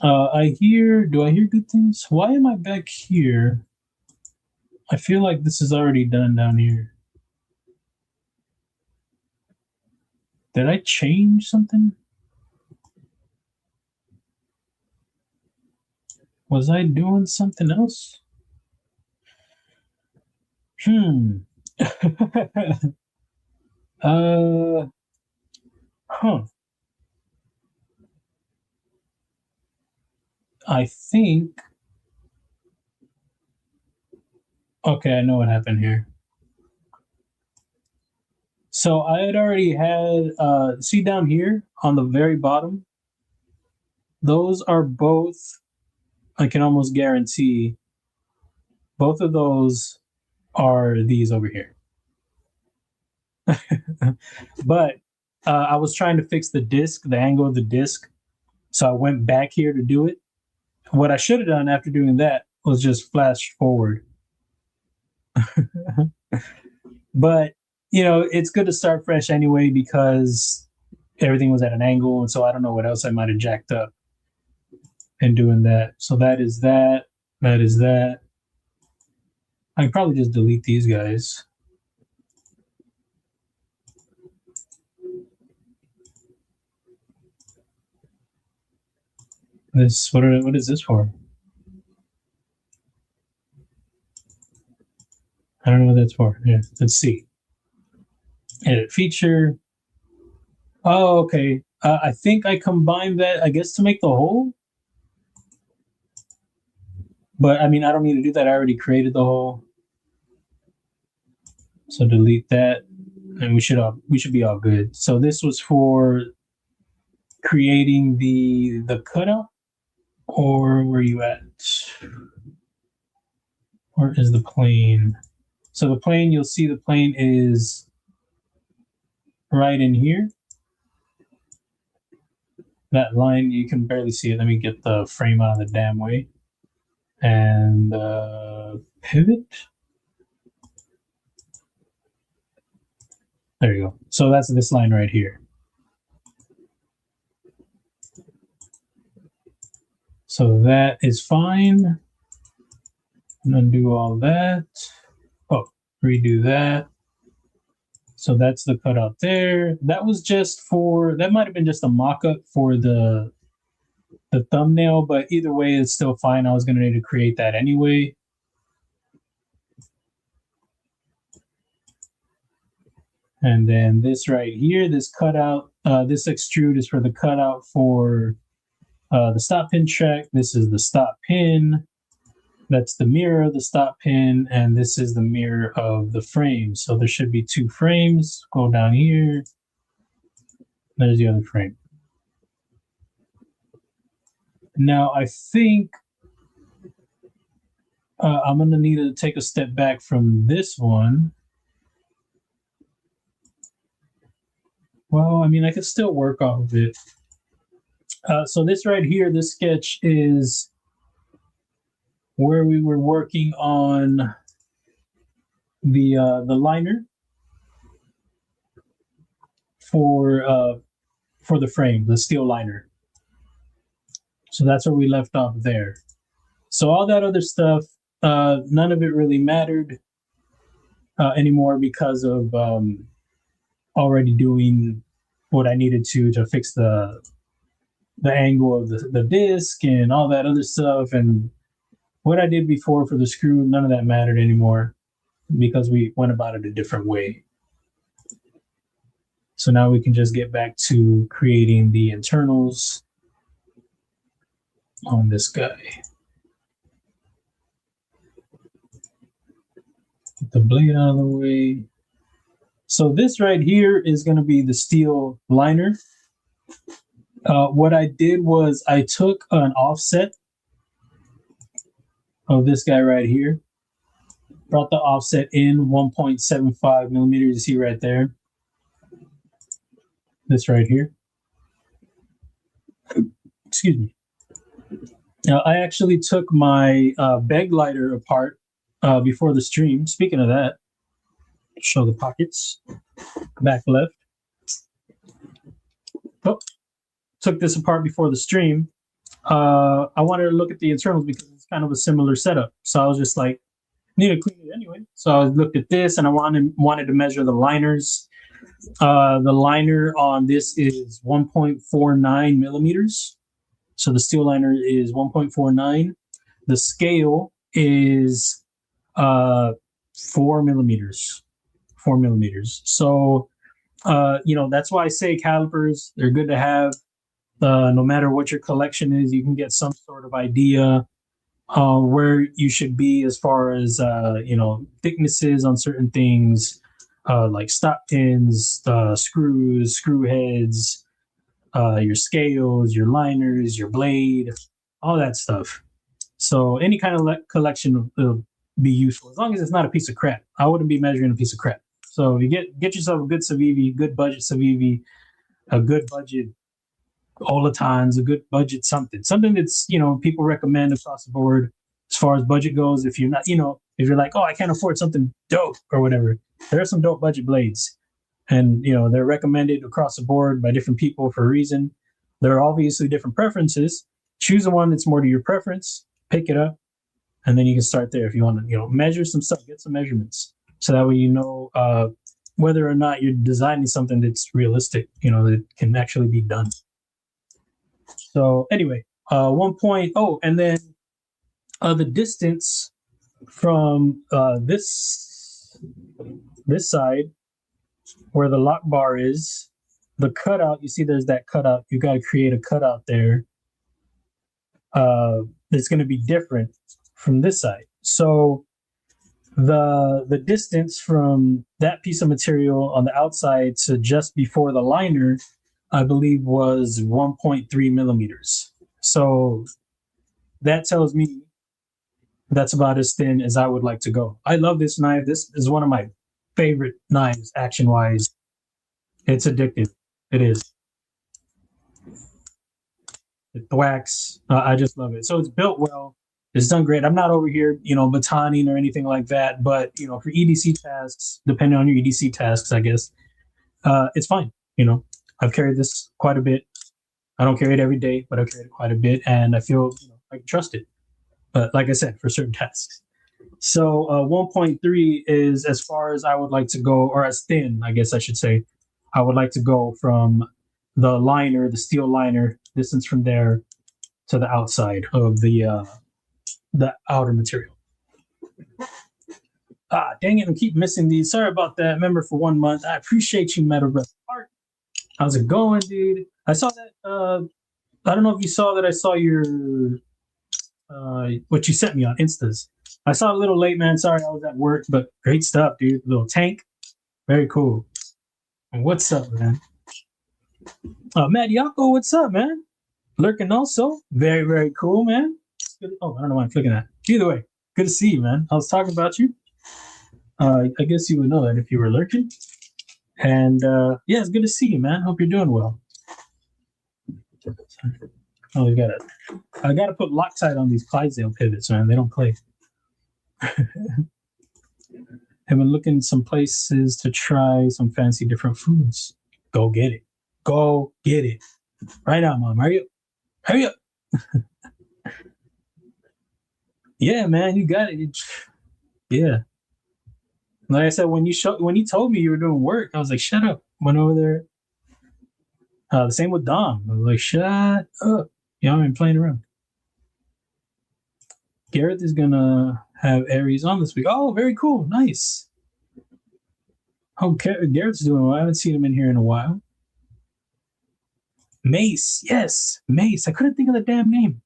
Do I hear good things? Why am I back here? I feel like this is already done down here. Did I change something? Was I doing something else? I think Okay, I know what happened here. So I had already had, see down here on the very bottom, those are both, I can almost guarantee, both of those are these over here. But I was trying to fix the disc, the angle of the disc. So I went back here to do it. What I should have done after doing that was just flash forward. But, you know, it's good to start fresh anyway because everything was at an angle. And so I don't know what else I might have jacked up in doing that. So that is that. That is that. I can probably just delete these guys. This, what is this for? I don't know what that's for. Yeah, let's see. Edit feature. Oh, okay. I think I combined that, I guess, to make the hole. But I mean, I don't need to do that. I already created the hole. So delete that, and we should be all good. So this was for creating the cutout, or where are you at? Where is the plane? So the plane, you'll see the plane is right in here. That line, you can barely see it. Let me get the frame out of the damn way. And pivot. There you go. So that's this line right here. So that is fine. And undo all that. Oh, redo that. So that's the cutout there. That was just for, that might have been just a mock-up for the thumbnail, but either way, it's still fine. I was going to need to create that anyway. And then this right here, this cutout, this extrude is for the cutout for the stop pin track. This is the stop pin. That's the mirror of the stop pin, and this is the mirror of the frame. So there should be two frames. Go down here. There's the other frame. Now I think I'm gonna need to take a step back from this one. Well, I mean, I could still work off of it. So this right here, this sketch is where we were working on the liner for the frame, the steel liner. So that's where we left off there. So all that other stuff, none of it really mattered anymore because of already doing what I needed to fix the angle of the disc and all that other stuff. And what I did before for the screw, none of that mattered anymore because we went about it a different way. So now we can just get back to creating the internals on this guy. Get the blade out of the way. So this right here is going to be the steel liner. What I did was I took an offset of this guy right here, brought the offset in 1.75 millimeters, you see right there. This right here. Excuse me. Now, I actually took my bag lighter apart before the stream. Speaking of that, show the pockets. Back left. Oh, took this apart before the stream. I wanted to look at the internals because it's kind of a similar setup. So I was just like, need to clean it anyway. So I looked at this and I wanted to measure the liners. The liner on this is 1.49 millimeters. So the steel liner is 1.49. The scale is 4 millimeters. 4 millimeters. So, you know, that's why I say calipers, they're good to have. No matter what your collection is, you can get some sort of idea where you should be as far as thicknesses on certain things, like stop pins, screws, screw heads, your scales, your liners, your blade, all that stuff. So any kind of collection will be useful as long as it's not a piece of crap. I wouldn't be measuring a piece of crap. So you get yourself a good Civivi, good budget Civivi, a good budget Olatons, a good budget something that's people recommend across the board as far as budget goes. If you're not, if you're like, oh, I can't afford something dope or whatever, there are some dope budget blades, and they're recommended across the board by different people for a reason. There are obviously different preferences. Choose the one that's more to your preference, pick it up, and then you can start there. If you want to measure some stuff, get some measurements, so that way whether or not you're designing something that's realistic, that can actually be done. So anyway, 1.0, and then the distance from this side where the lock bar is, the cutout, you see there's that cutout. You got to create a cutout there. It's going to be different from this side. So the distance from that piece of material on the outside to just before the liner, I believe, was 1.3 millimeters. So that tells me that's about as thin as I would like to go. I love this knife. This is one of my favorite knives, action-wise. It's addictive. It is. It thwacks. I just love it. So it's built well. It's done great. I'm not over here, batoning or anything like that. But, for EDC tasks, depending on your EDC tasks, I guess, it's fine. I've carried this quite a bit. I don't carry it every day, but I've carried it quite a bit, and I feel I can trust it. But like I said, for certain tasks. So 1.3 is as far as I would like to go, or as thin, I guess I should say. I would like to go from the liner, the steel liner, distance from there to the outside of the outer material. Dang it, I keep missing these. Sorry about that. Member for 1 month. I appreciate you, Metal Breath Art. How's it going, dude? I saw that. I don't know if you saw that. I saw your what you sent me on Instas. I saw it a little late, man. Sorry, I was at work, but great stuff, dude. Little tank, very cool. And what's up, man? Matt Yako, what's up, man? Lurking also, very, very cool, man. Good. Oh, I don't know why I'm clicking that. Either way, good to see you, man. I was talking about you. I guess you would know that if you were lurking. And yeah, it's good to see you, man. Hope you're doing well. Oh, I gotta put Loctite on these Clydesdale pivots, man. They don't play. I've been looking some places to try some fancy different foods. Go get it. Go get it. Right now, Mom. Hurry up. Hurry up. Yeah, man, you got it. Yeah. Like I said, when you told me you were doing work, I was like, shut up. Went over there. The same with Dom. I was like, shut up. Y'all ain't playing around. Gareth is gonna have Aries on this week. Oh, very cool. Nice. Okay, Garrett's doing well. I haven't seen him in here in a while. Mace. Yes, Mace. I couldn't think of the damn name.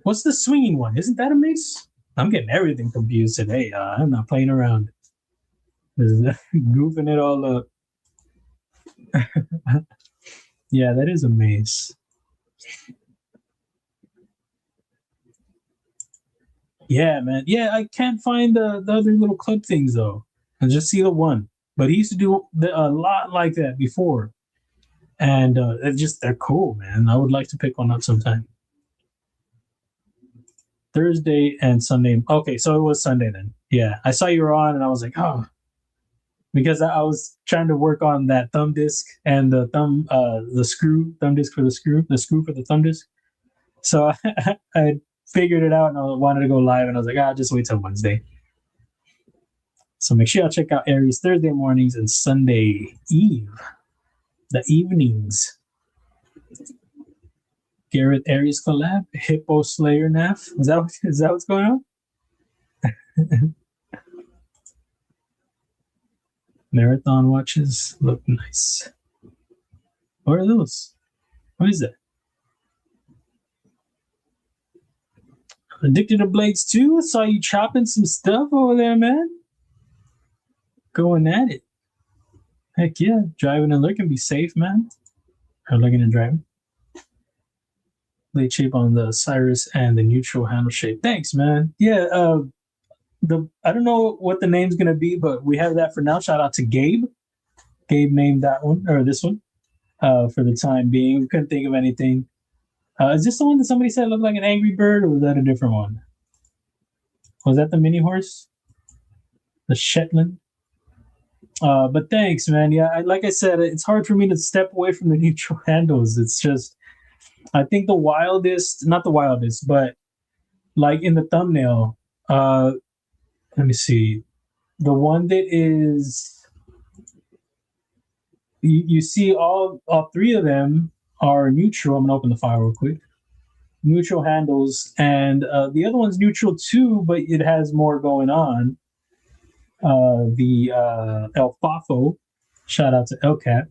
What's the swinging one? Isn't that a mace? I'm getting everything confused today. I'm not playing around. Goofing it all up. Yeah, that is a mace. Yeah, man. Yeah, I can't find the other little club things, though. I just see the one. But he used to do a lot like that before. And they're cool, man. I would like to pick one up sometime. Thursday and Sunday. Okay, so it was Sunday then. Yeah, I saw you were on, and I was like, oh, because I was trying to work on that thumb disc and the thumb disc for the screw for the thumb disc. So I figured it out, and I wanted to go live, and I was like, just wait till Wednesday. So make sure y'all check out Aries Thursday mornings and Sunday the evenings. Garrett Aries collab, Hippo Slayer knaf. Is that what's going on? Marathon watches look nice. What are those? What is that? Addicted to blades too. I saw you chopping some stuff over there, man. Going at it. Heck yeah. Driving and looking, be safe, man. Or looking and driving. Blade shape on the Cyrus and the neutral handle shape. Thanks, man. Yeah, I don't know what the name's gonna be, but we have that for now. Shout out to Gabe. Gabe named that one, or this one, for the time being. We couldn't think of anything. Is this the one that somebody said looked like an angry bird, or was that a different one? Was that the mini horse? The Shetland? But thanks, man. Yeah, like I said, it's hard for me to step away from the neutral handles. It's just, I think the wildest, not the wildest, but like in the thumbnail, let me see. The one that is, you see all three of them are neutral. I'm gonna open the file real quick. Neutral handles, and the other one's neutral too, but it has more going on. The El Fafo, shout out to El Cat.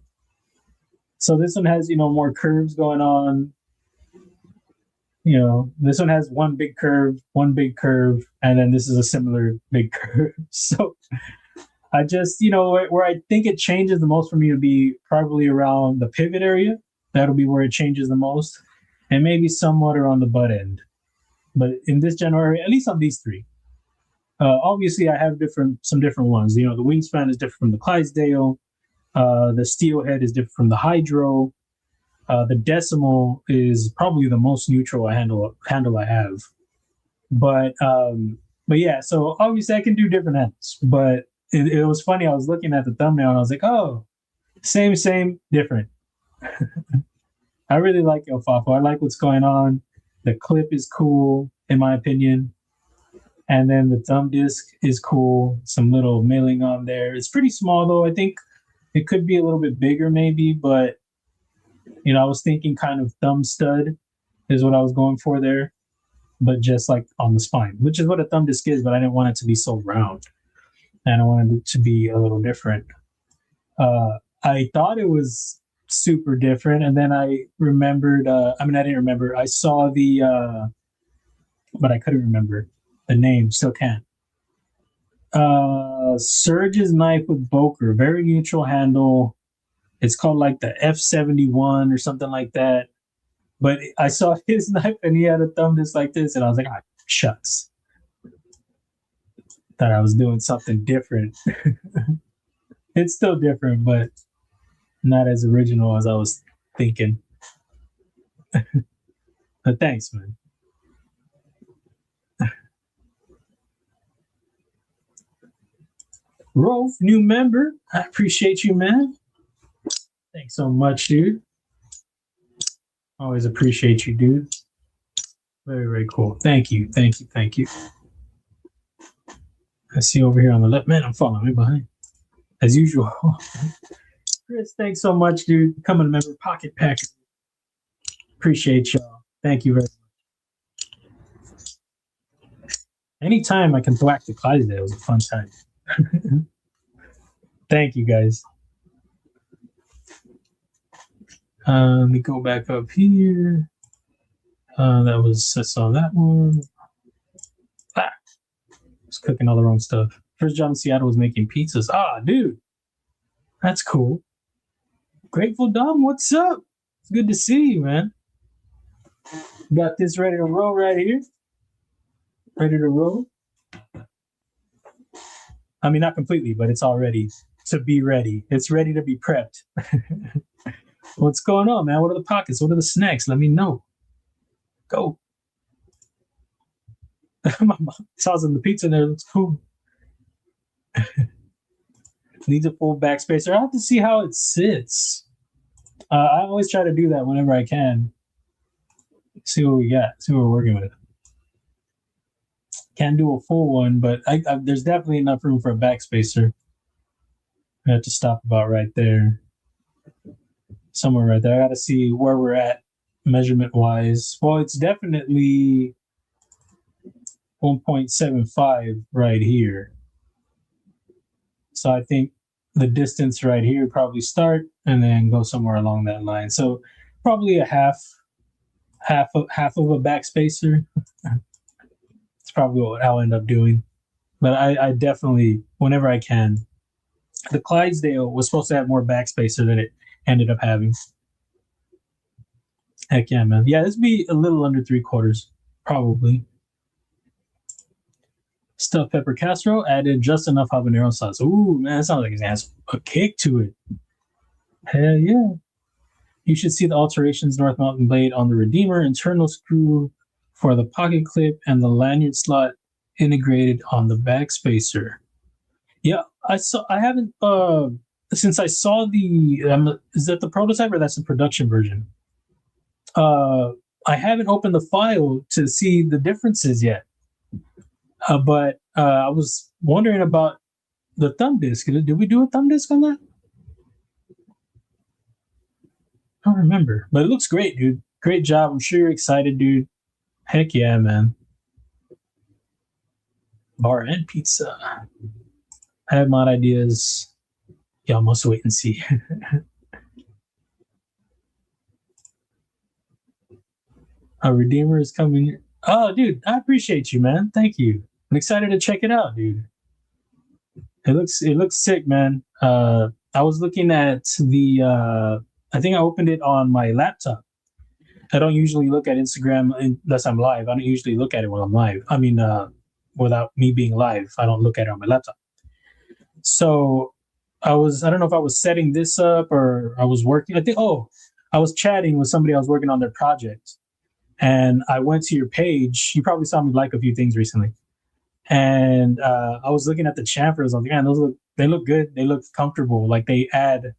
So this one has, more curves going on. This one has one big curve, and then this is a similar big curve. So I just, where I think it changes the most for me would be probably around the pivot area. That'll be where it changes the most, and maybe somewhat around the butt end. But in this general area, at least on these three. Obviously, I have some different ones. The wingspan is different from the Clydesdale. The Steelhead is different from the Hydro. The Decimal is probably the most neutral handle I have. But yeah, so obviously I can do different handles. But it was funny. I was looking at the thumbnail and I was like, oh, same, different. I really like El Fafo. I like what's going on. The clip is cool, in my opinion. And then the thumb disc is cool. Some little milling on there. It's pretty small, though. I think it could be a little bit bigger, maybe. But, I was thinking kind of thumb stud is what I was going for there. But just like on the spine, which is what a thumb disc is. But I didn't want it to be so round. And I wanted it to be a little different. I thought it was super different. And then I remembered. I didn't remember. I saw but I couldn't remember the name. Still can't. Surge's knife with Boker, very neutral handle. It's called like the F71 or something like that. But I saw his knife and he had a thumb just like this, and I was like, shucks. Thought I was doing something different. It's still different, but not as original as I was thinking. But thanks, man. Rolf, new member. I appreciate you, man. Thanks so much, dude. Always appreciate you, dude. Very, very cool. Thank you. I see over here on the left. Man, I'm following me behind. As usual. Chris, thanks so much, dude. Becoming a member. Pocket Pack. Appreciate y'all. Thank you very much. Anytime I can thwack the Clydesdale, it was a fun time. Thank you, guys. Let me go back up here. I saw that one. I was cooking all the wrong stuff. First job in Seattle was making pizzas. Dude. That's cool. Grateful Dom, what's up? It's good to see you, man. Got this ready to roll right here. Ready to roll. Not completely, but it's all ready to be ready. It's ready to be prepped. What's going on, man? What are the pockets? What are the snacks? Let me know. Go. My mom tossing the pizza in there. Looks cool. Needs a full backspacer. I have to see how it sits. I always try to do that whenever I can. See what we got. See what we're working with. Can't do a full one, but there's definitely enough room for a backspacer. I have to stop about right there. Somewhere right there. I got to see where we're at measurement-wise. Well, it's definitely 1.75 right here. So I think the distance right here would probably start and then go somewhere along that line. So probably a half of a backspacer. It's probably what I'll end up doing. But I definitely, whenever I can, the Clydesdale was supposed to have more backspacer than it ended up having. Heck yeah, man. Yeah, this would be a little under 3/4, probably. Stuffed pepper casserole, added just enough habanero sauce. Ooh, man, that sounds like it has a kick to it. Hell yeah. You should see the alterations North Mountain blade on the Redeemer, internal screw for the pocket clip, and the lanyard slot integrated on the backspacer. Yeah, I haven't since I saw the is that the prototype or that's the production version? I haven't opened the file to see the differences yet. But I was wondering about the thumb disk. Did we do a thumb disk on that? I don't remember, but it looks great, dude. Great job. I'm sure you're excited, dude. Heck yeah, man. Bar and pizza. I have mod ideas. Y'all must wait and see. A Redeemer is coming. Oh, dude, I appreciate you, man. Thank you. I'm excited to check it out, dude. It looks sick, man. I was looking at the I think I opened it on my laptop. I don't usually look at Instagram unless I'm live. I don't usually look at it when I'm live. I mean, without me being live, I don't look at it on my laptop. So I don't know if I was setting this up or I was working. I was chatting with somebody I was working on their project. And I went to your page. You probably saw me like a few things recently. And I was looking at the chamfers. I was like, man, they look good. They look comfortable. Like they add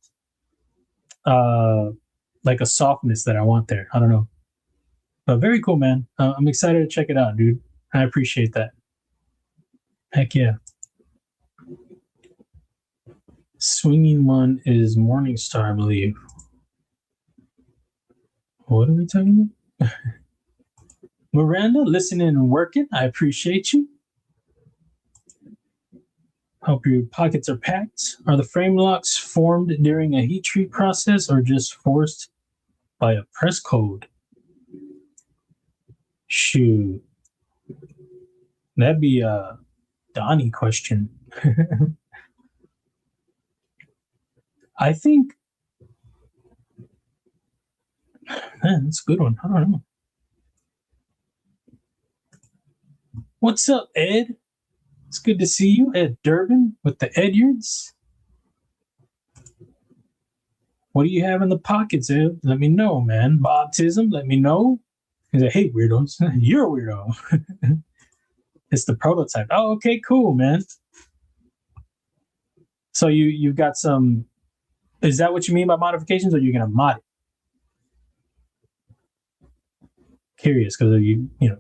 like a softness that I want there. I don't know. But very cool, man. I'm excited to check it out, dude. I appreciate that. Heck yeah. Swinging one is Morningstar, I believe. What are we talking about? Miranda, listening and working. I appreciate you. Hope your pockets are packed. Are the frame locks formed during a heat treat process or just forced by a press code? Shoot. That'd be a Donnie question. I think, man, that's a good one. I don't know. What's up, Ed? It's good to see you, Ed Durbin, with the Edyards. What do you have in the pockets, Ed? Let me know, man. Bobtism, let me know. He's like, hey, weirdos. You're a weirdo. It's the prototype. Oh, okay, cool, man. So you've got some. Is that what you mean by modifications, or you're gonna mod it? Curious, because you know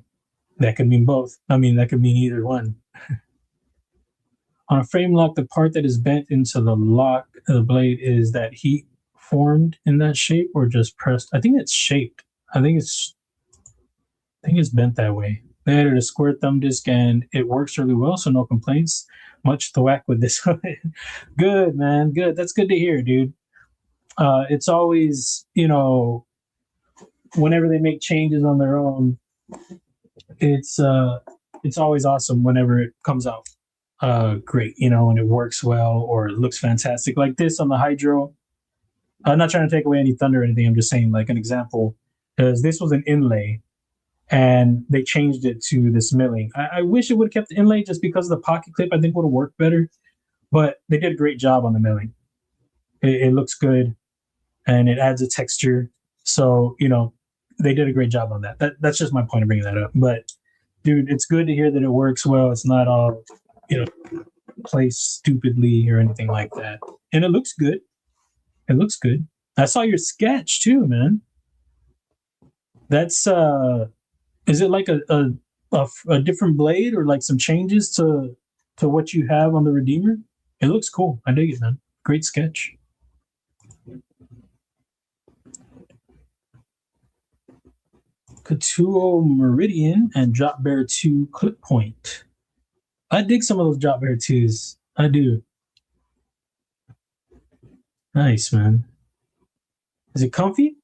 that could mean both. I mean, that could mean either one. On a frame lock, the part that is bent into the lock of the blade is that heat formed in that shape or just pressed. I think it's shaped. I think it's bent that way. They added a square thumb disc and it works really well, so no complaints. Much to whack with this one. Good, man. Good. That's good to hear, dude. It's always, whenever they make changes on their own, it's always awesome whenever it comes out great, and it works well or it looks fantastic. Like this on the Hydro. I'm not trying to take away any thunder or anything. I'm just saying like an example, because this was an inlay and they changed it to this milling. I wish it would have kept the inlay just because of the pocket clip. I think would have worked better, but they did a great job on the milling. It looks good and it adds a texture. So, they did a great job on that. That's just my point of bringing that up. But dude, it's good to hear that it works well. It's not all, placed stupidly or anything like that. And it looks good. It looks good. I saw your sketch too, man. That's is it like a different blade or like some changes to what you have on the Redeemer? It looks cool. I dig it, man. Great sketch. Katuo Meridian and Drop Bear 2 Clip Point. I dig some of those Drop Bear 2s. I do. Nice, man. Is it comfy?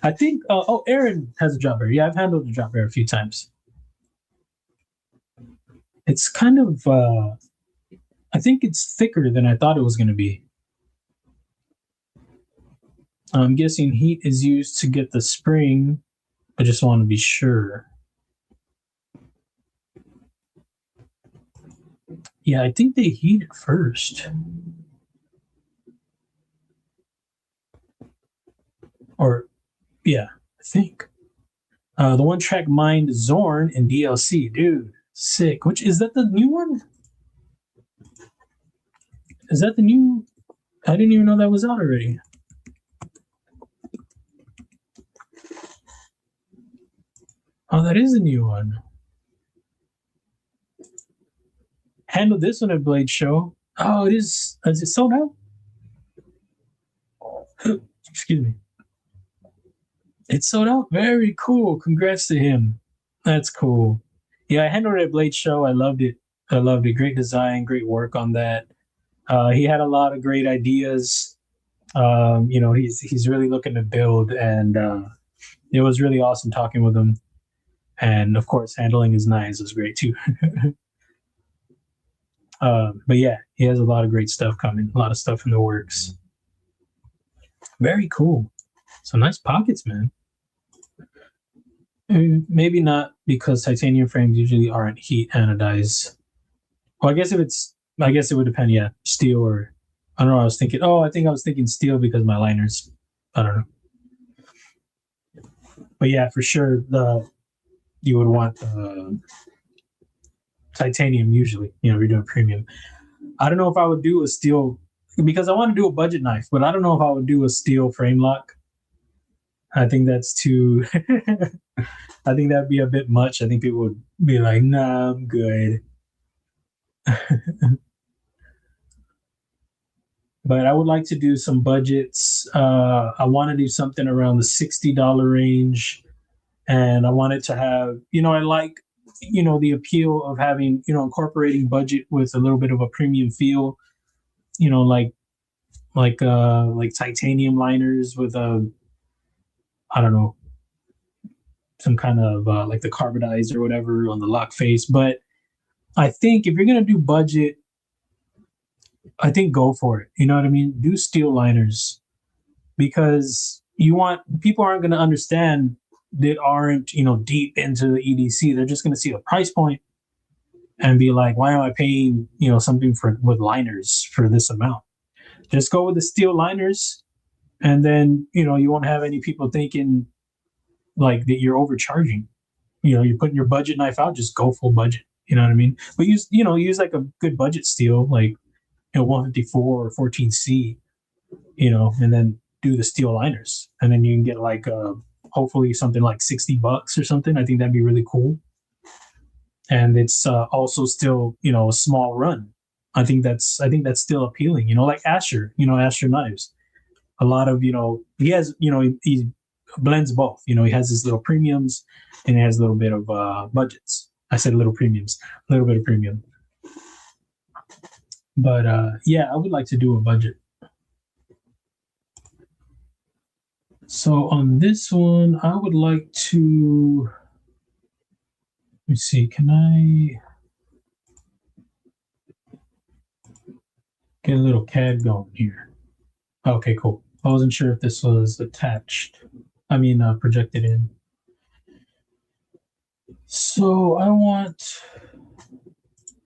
I think, Aaron has a Drop Bear. Yeah, I've handled the Drop Bear a few times. It's kind of, I think it's thicker than I thought it was going to be. I'm guessing heat is used to get the spring. I just want to be sure. Yeah, I think they heat it first. Or, yeah, I think. The one track mind Zorn in DLC, dude, sick. Which is that the new one? Is that the new? I didn't even know that was out already. Oh, that is a new one. Handle this one at Blade Show. Oh, it is. Is it sold out? Excuse me. It's sold out. Very cool. Congrats to him. That's cool. Yeah, I handled it at Blade Show. I loved it. I loved it. Great design, great work on that. He had a lot of great ideas. He's really looking to build, and it was really awesome talking with him. And of course, handling his knives was great too. But yeah, he has a lot of great stuff coming. A lot of stuff in the works. Very cool. So nice pockets, man. Maybe not, because titanium frames usually aren't heat anodized. Well, I guess it would depend. Yeah, steel, or I don't know. I think I was thinking steel because my liners. I don't know. But yeah, for sure, you would want titanium usually. If you're doing premium. I don't know if I would do a steel, because I want to do a budget knife, but I don't know if I would do a steel frame lock. I think that's too. I think that'd be a bit much. I think people would be like, "Nah, I'm good." But I would like to do some budgets. I want to do something around the $60 range, and I want it to have, I like, the appeal of having, incorporating budget with a little bit of a premium feel, like titanium liners with I don't know, some kind of like the carbonized or whatever on the lock face. But I think if you're gonna do budget, I think go for it. You know what I mean? Do steel liners, because people aren't gonna understand that aren't deep into the EDC. They're just gonna see the price point and be like, why am I paying something with liners for this amount? Just go with the steel liners, and then you won't have any people thinking like that you're overcharging. You're putting your budget knife out, just go full budget. You know what I mean? But use like a good budget steel, like 154 or 14C, and then do the steel liners, and then you can get like hopefully something like $60 or something. I think that'd be really cool. And it's also still a small run. I think that's still appealing. Like Asher, Asher knives. A lot of he has he blends both. He has his little premiums, and he has a little bit of budgets. I said little premiums, a little bit of premium. But yeah, I would like to do a budget. So on this one, I would like to. Let me see. Can I get a little CAD going here? Okay, cool. I wasn't sure if this was attached. Projected in. So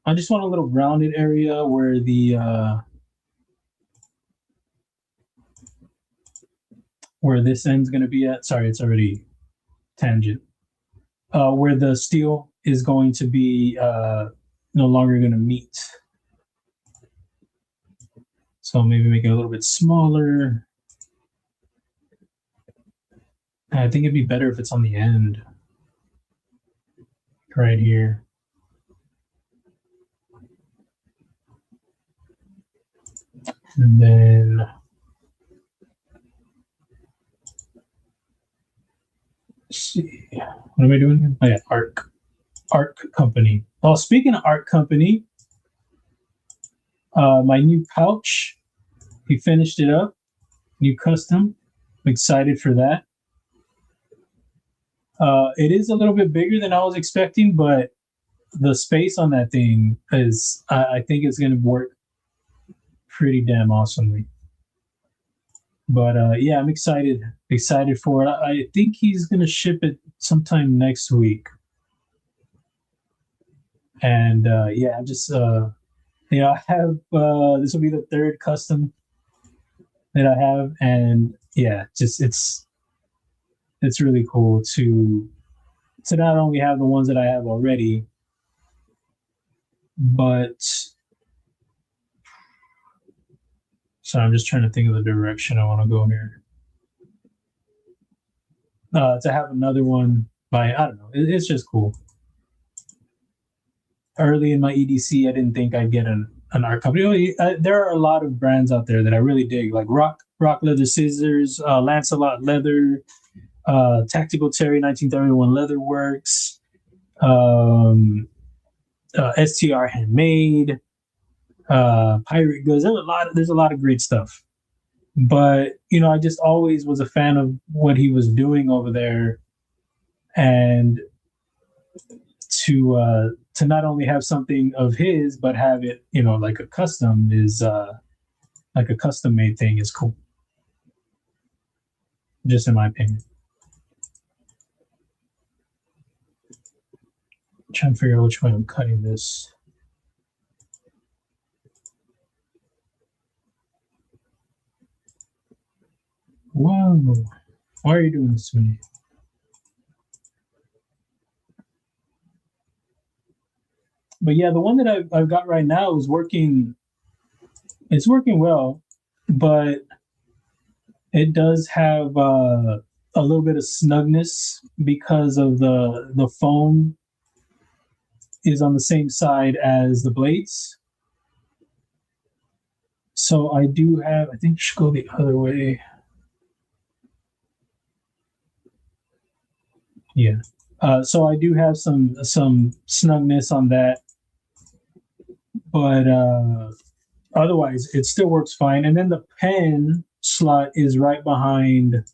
I just want a little rounded area where where this end's going to be at. Sorry, it's already tangent. Where the steel is going to be no longer going to meet. So maybe make it a little bit smaller. I think it'd be better if it's on the end. Right here. And then let's see. What am I doing here? Oh yeah, Arc Company. Well, speaking of Arc Company, my new pouch, he finished it up. New custom. I'm excited for that. It is a little bit bigger than I was expecting, but the space on that thing is, I think it's going to work pretty damn awesomely. But yeah, I'm excited for it. I think he's going to ship it sometime next week. And yeah, I'm just you know, I have this will be the third custom that I have, and yeah, just it's really cool to not only have the ones that I have already, but so I'm just trying to think of the direction I want to go here. To have another one by, I don't know, it's just cool. Early in my EDC, I didn't think I'd get an art company. There are a lot of brands out there that I really dig, like Rock Leather Scissors, Lancelot Leather, Tactical Terry 1931 Leather Works, STR Handmade, Pirate Goods. There's a lot of great stuff. But you know, I just always was a fan of what he was doing over there, and to not only have something of his, but have it, you know, like a custom is like a custom made thing is cool. Just in my opinion. I'm trying to figure out which way I'm cutting this. Whoa, why are you doing this to me? But yeah, the one that I've got right now is working. It's working well, but it does have a little bit of snugness because of the foam is on the same side as the blades. So I do have, I think it should go the other way. Yeah. So I do have some snugness on that, but otherwise it still works fine. And then the pen slot is right behind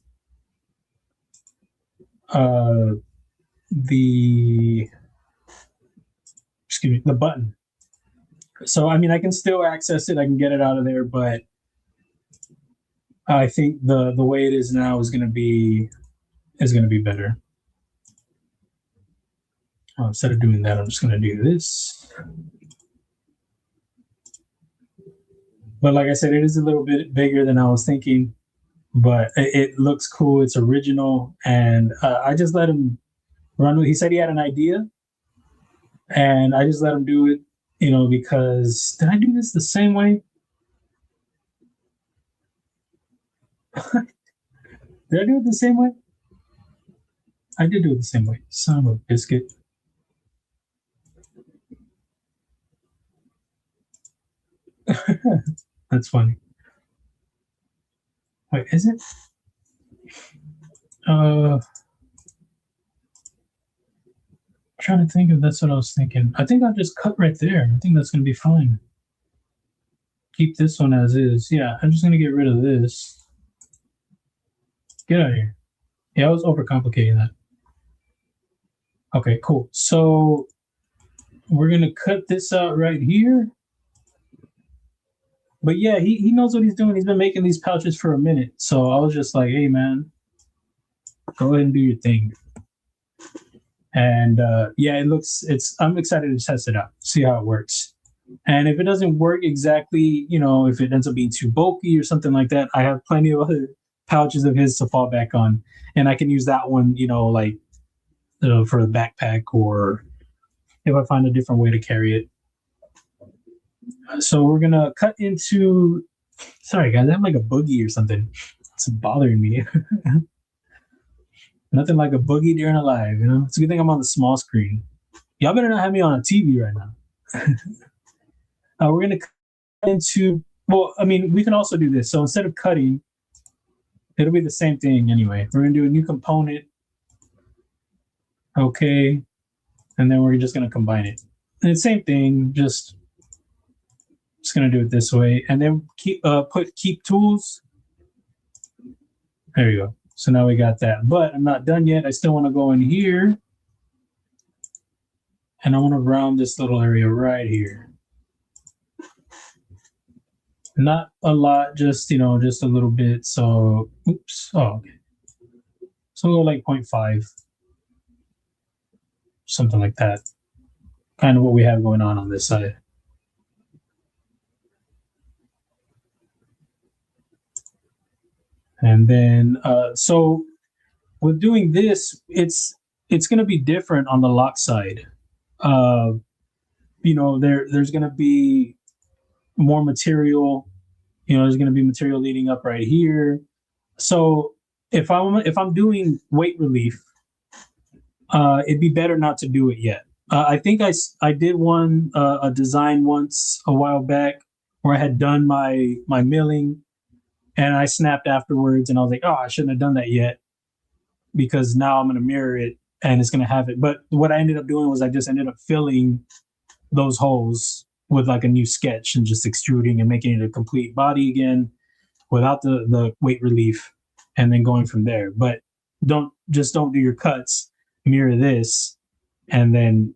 the button. So I mean, I can still access it, I can get it out of there, but I think the way it is now is going to be better. Instead of doing that, I'm just going to do this. But like I said, it is a little bit bigger than I was thinking, but it looks cool. It's original, and I just let him run with. He said he had an idea, and I just let him do it. You know, because did I do this the same way? Did I do it the same way? I did do it the same way. Son of a biscuit. That's funny. Wait, is it? Trying to think if that's what I was thinking. I think I'll just cut right there. I think that's going to be fine. Keep this one as is. Yeah, I'm just going to get rid of this. Get out of here. Yeah, I was overcomplicating that. Okay, cool. So we're going to cut this out right here. But yeah, he knows what he's doing. He's been making these pouches for a minute. So I was just like, hey, man, go ahead and do your thing. And yeah, I'm excited to test it out, see how it works. And if it doesn't work exactly, you know, if it ends up being too bulky or something like that, I have plenty of other pouches of his to fall back on. And I can use that one, you know, like for the backpack, or if I find a different way to carry it. So we're going to cut into, sorry guys, I have like a boogie or something. It's bothering me. Nothing like a boogie during a live, you know? It's a good thing I'm on the small screen. Y'all better not have me on a TV right now. We're going to cut into, well, I mean, we can also do this. So instead of cutting, it'll be the same thing anyway. We're going to do a new component. Okay. And then we're just going to combine it. And the same thing, just going to do it this way. And then keep tools. There you go. So now we got that, but I'm not done yet. I still want to go in here And I want to round this little area right here. Not a lot, just, just a little bit. So, oops. Oh, okay. So we'll go like 0.5, something like that. Kind of what we have going on this side. And then, so with doing this, it's going to be different on the lock side. There's going to be more material. There's going to be material leading up right here. So if I'm doing weight relief, it'd be better not to do it yet. I think I did a design once a while back where I had done my milling, and I snapped afterwards, and I was like, oh, I shouldn't have done that yet, because now I'm going to mirror it and it's going to have it. But what I ended up doing was I just ended up filling those holes with like a new sketch and just extruding and making it a complete body again without the weight relief, and then going from there. But don't do your cuts, mirror this, and then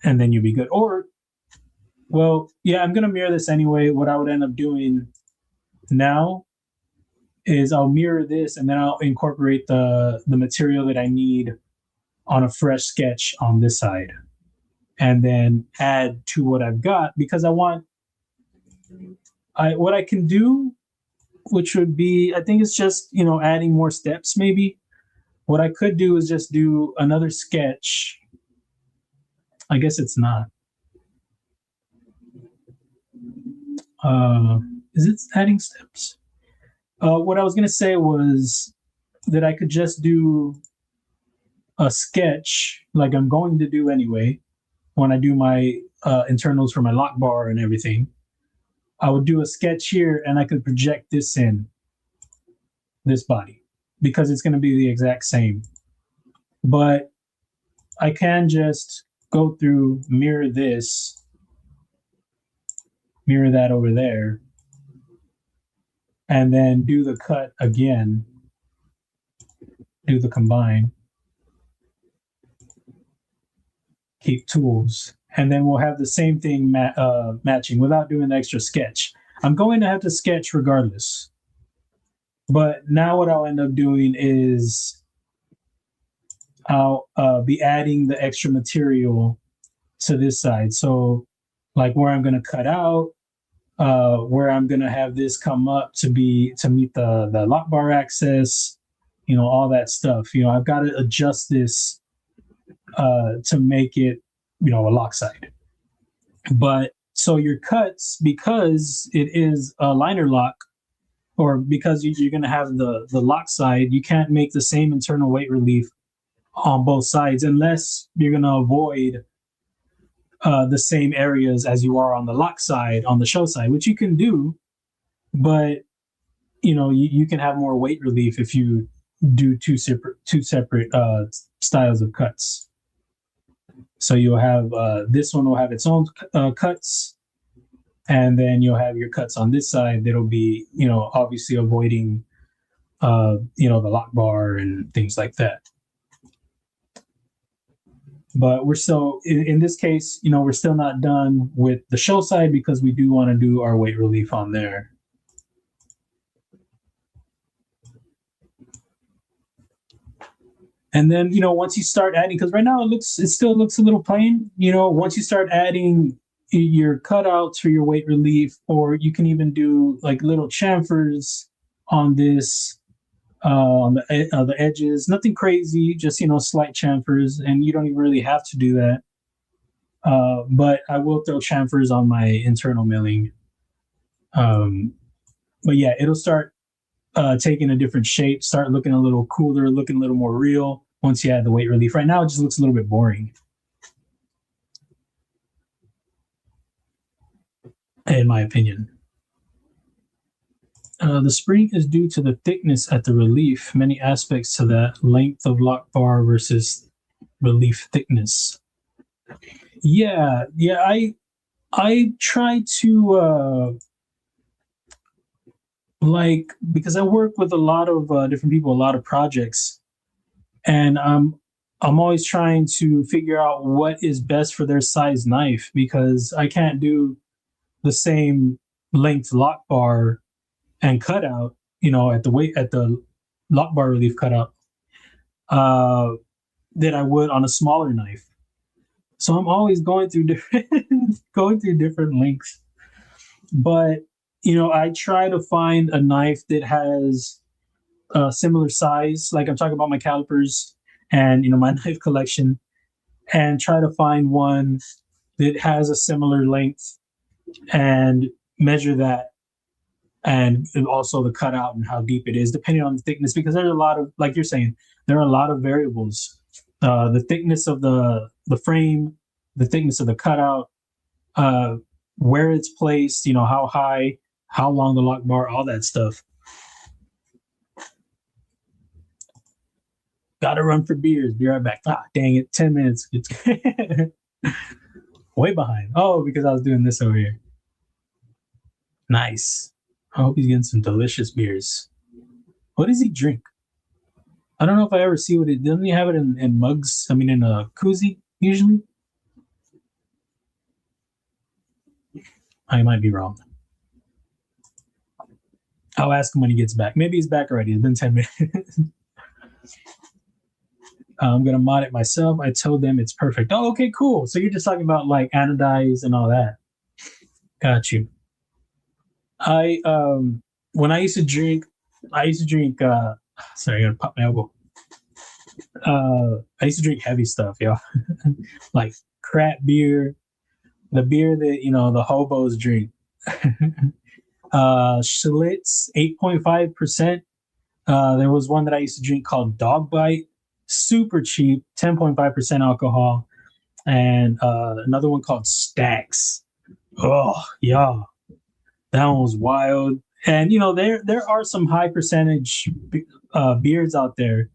you'll be good. Or, well, yeah, I'm going to mirror this anyway. What I would end up doing now is I'll mirror this, and then I'll incorporate the material that I need on a fresh sketch on this side, and then add to what I've got, because what I can do, which would be, I think it's just, adding more steps maybe. What I could do is just do another sketch. I guess it's not. Is it adding steps? What I was going to say was that I could just do a sketch like I'm going to do anyway when I do my internals for my lock bar and everything. I would do a sketch here, and I could project this in this body, because it's going to be the exact same. But I can just go through, mirror this, mirror that over there, and then do the cut again, do the combine, keep tools, and then we'll have the same thing matching without doing the extra sketch. I'm going to have to sketch regardless. But now what I'll end up doing is I'll be adding the extra material to this side. So like where I'm going to cut out, where I'm going to have this come up to meet the lock bar access, all that stuff. I've got to adjust this to make it, a lock side. But so your cuts, because it is a liner lock, or because you're going to have the lock side, you can't make the same internal weight relief on both sides unless you're going to avoid the same areas as you are on the lock side, on the show side, which you can do. But you can have more weight relief if you do two separate styles of cuts. So you'll have this one will have its own cuts, and then you'll have your cuts on this side that'll be, obviously avoiding the lock bar and things like that. But we're still, in this case, we're still not done with the show side, because we do want to do our weight relief on there. And then, once you start adding, because right now it still looks a little plain, once you start adding your cutouts for your weight relief, or you can even do like little chamfers on this, on the edges, nothing crazy, just, slight chamfers, and you don't even really have to do that. But I will throw chamfers on my internal milling. But yeah, it'll start taking a different shape, start looking a little cooler, looking a little more real once you add the weight relief. Right now, it just looks a little bit boring, in my opinion. The spring is due to the thickness at the relief. Many aspects to that: length of lock bar versus relief thickness. Yeah. I try to because I work with a lot of different people, a lot of projects, and I'm I'm always trying to figure out what is best for their size knife, because I can't do the same length lock bar and cutout, at the lock bar relief cutout, that I would on a smaller knife. So I'm always going through different lengths. But I try to find a knife that has a similar size. Like I'm talking about my calipers and my knife collection, and try to find one that has a similar length and measure that, and also the cutout and how deep it is, depending on the thickness, because there's a lot of, like you're saying, there are a lot of variables. The thickness of the frame, the thickness of the cutout, where it's placed, how high, how long the lock bar, all that stuff. Gotta run for beers. Be right back. Ah, dang it, 10 minutes. It's way behind. Oh, because I was doing this over here. Nice. I hope he's getting some delicious beers. What does he drink? I don't know if I ever see what it. Doesn't he have it in mugs? I mean, in a koozie usually. I might be wrong. I'll ask him when he gets back. Maybe he's back already. It's been 10 minutes. I'm gonna mod it myself. I told them it's perfect. Oh, okay, cool. So you're just talking about like anodize and all that. Got you. I when I used to drink. Sorry, I gotta pop my elbow. I used to drink heavy stuff, yo. Like crap beer, the beer that the hobos drink. Schlitz, 8.5%. There was one that I used to drink called Dog Bite, super cheap, 10.5% alcohol, and another one called Stacks. Oh yeah, that one was wild. And there are some high percentage beers out there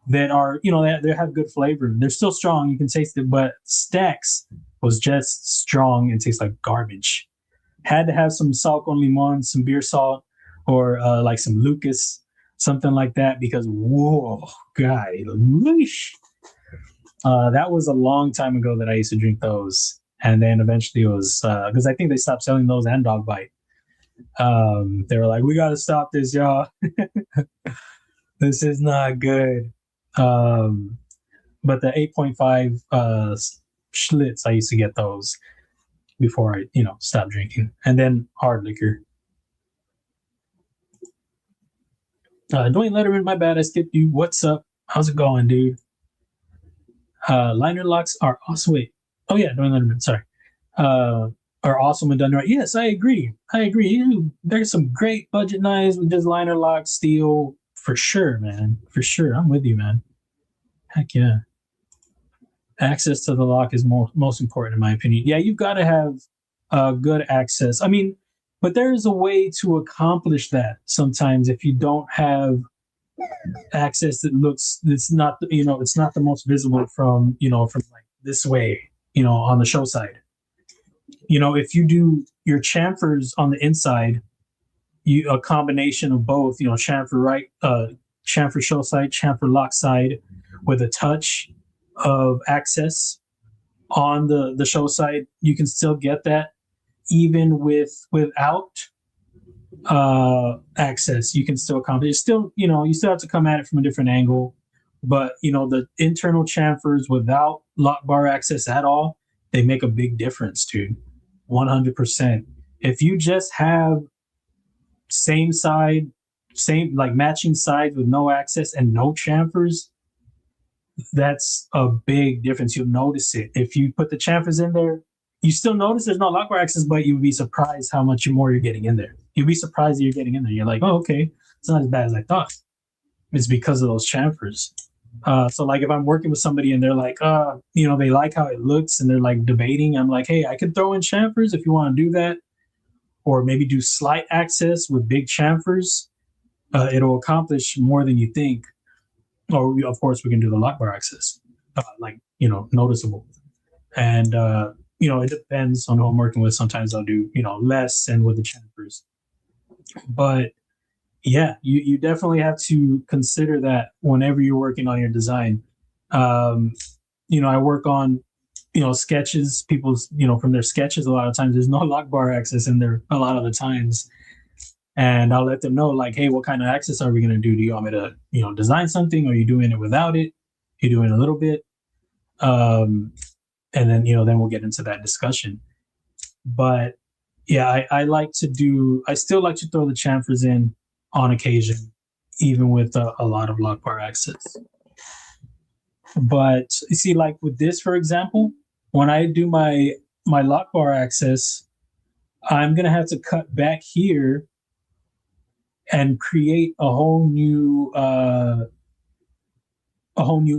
that are they have good flavor. They're still strong, you can taste it, but Stacks was just strong and tastes like garbage. Had to have some salt con limon, some beer salt, or like some Lucas, something like that, because whoa, God, that was a long time ago that I used to drink those, and then eventually it was because I think they stopped selling those and Dog Bite. They were like, we got to stop this, y'all. This is not good. But the 8.5 Schlitz, I used to get those before I stopped drinking, and then hard liquor. Dwayne Letterman, my bad, I skipped you. What's up? How's it going, dude? Liner locks are also oh yeah, Dwayne Letterman, sorry. Are awesome when done right. Yes, I agree. There's some great budget knives with just liner lock steel, for sure, man. For sure. I'm with you, man. Heck yeah. Access to the lock is most important in my opinion. Yeah, you've got to have good access. I mean, but there is a way to accomplish that sometimes if you don't have access that's not it's not the most visible from like this way, on the show side. If you do your chamfers on the inside, a combination of both, chamfer right, chamfer show side, chamfer lock side, with a touch of access on the show side, you can still get that even without access. You can still accomplish. It's still, you still have to come at it from a different angle, but the internal chamfers without lock bar access at all, they make a big difference, dude. 100%. If you just have same side, same like matching sides with no access and no chamfers, that's a big difference. You'll notice it. If you put the chamfers in there, you still notice there's no lock bar access, but you'll be surprised how much more you're getting in there. You'll be surprised that you're getting in there. You're like, oh, okay, it's not as bad as I thought. It's because of those chamfers. So like if I'm working with somebody and they're like, they like how it looks and they're like debating, I'm like, hey, I could throw in chamfers if you want to do that, or maybe do slight access with big chamfers. It'll accomplish more than you think. Or of course we can do the lock bar access, noticeable. And it depends on who I'm working with. Sometimes I'll do less and with the chamfers. But yeah, you definitely have to consider that whenever you're working on your design. You know, I work on, you know, sketches, people's, you know, from their sketches. A lot of times there's no lock bar access in there a lot of the times. And I'll let them know, like, hey, what kind of access are we going to do? Do you want me to, you know, design something? Are you doing it without it? You're doing a little bit. And then, you know, then we'll get into that discussion. But yeah, I like to do, I still like to throw the chamfers in on occasion, even with a lot of lock bar access. But you see, like with this, for example, when I do my lock bar access, I'm going to have to cut back here and create a whole new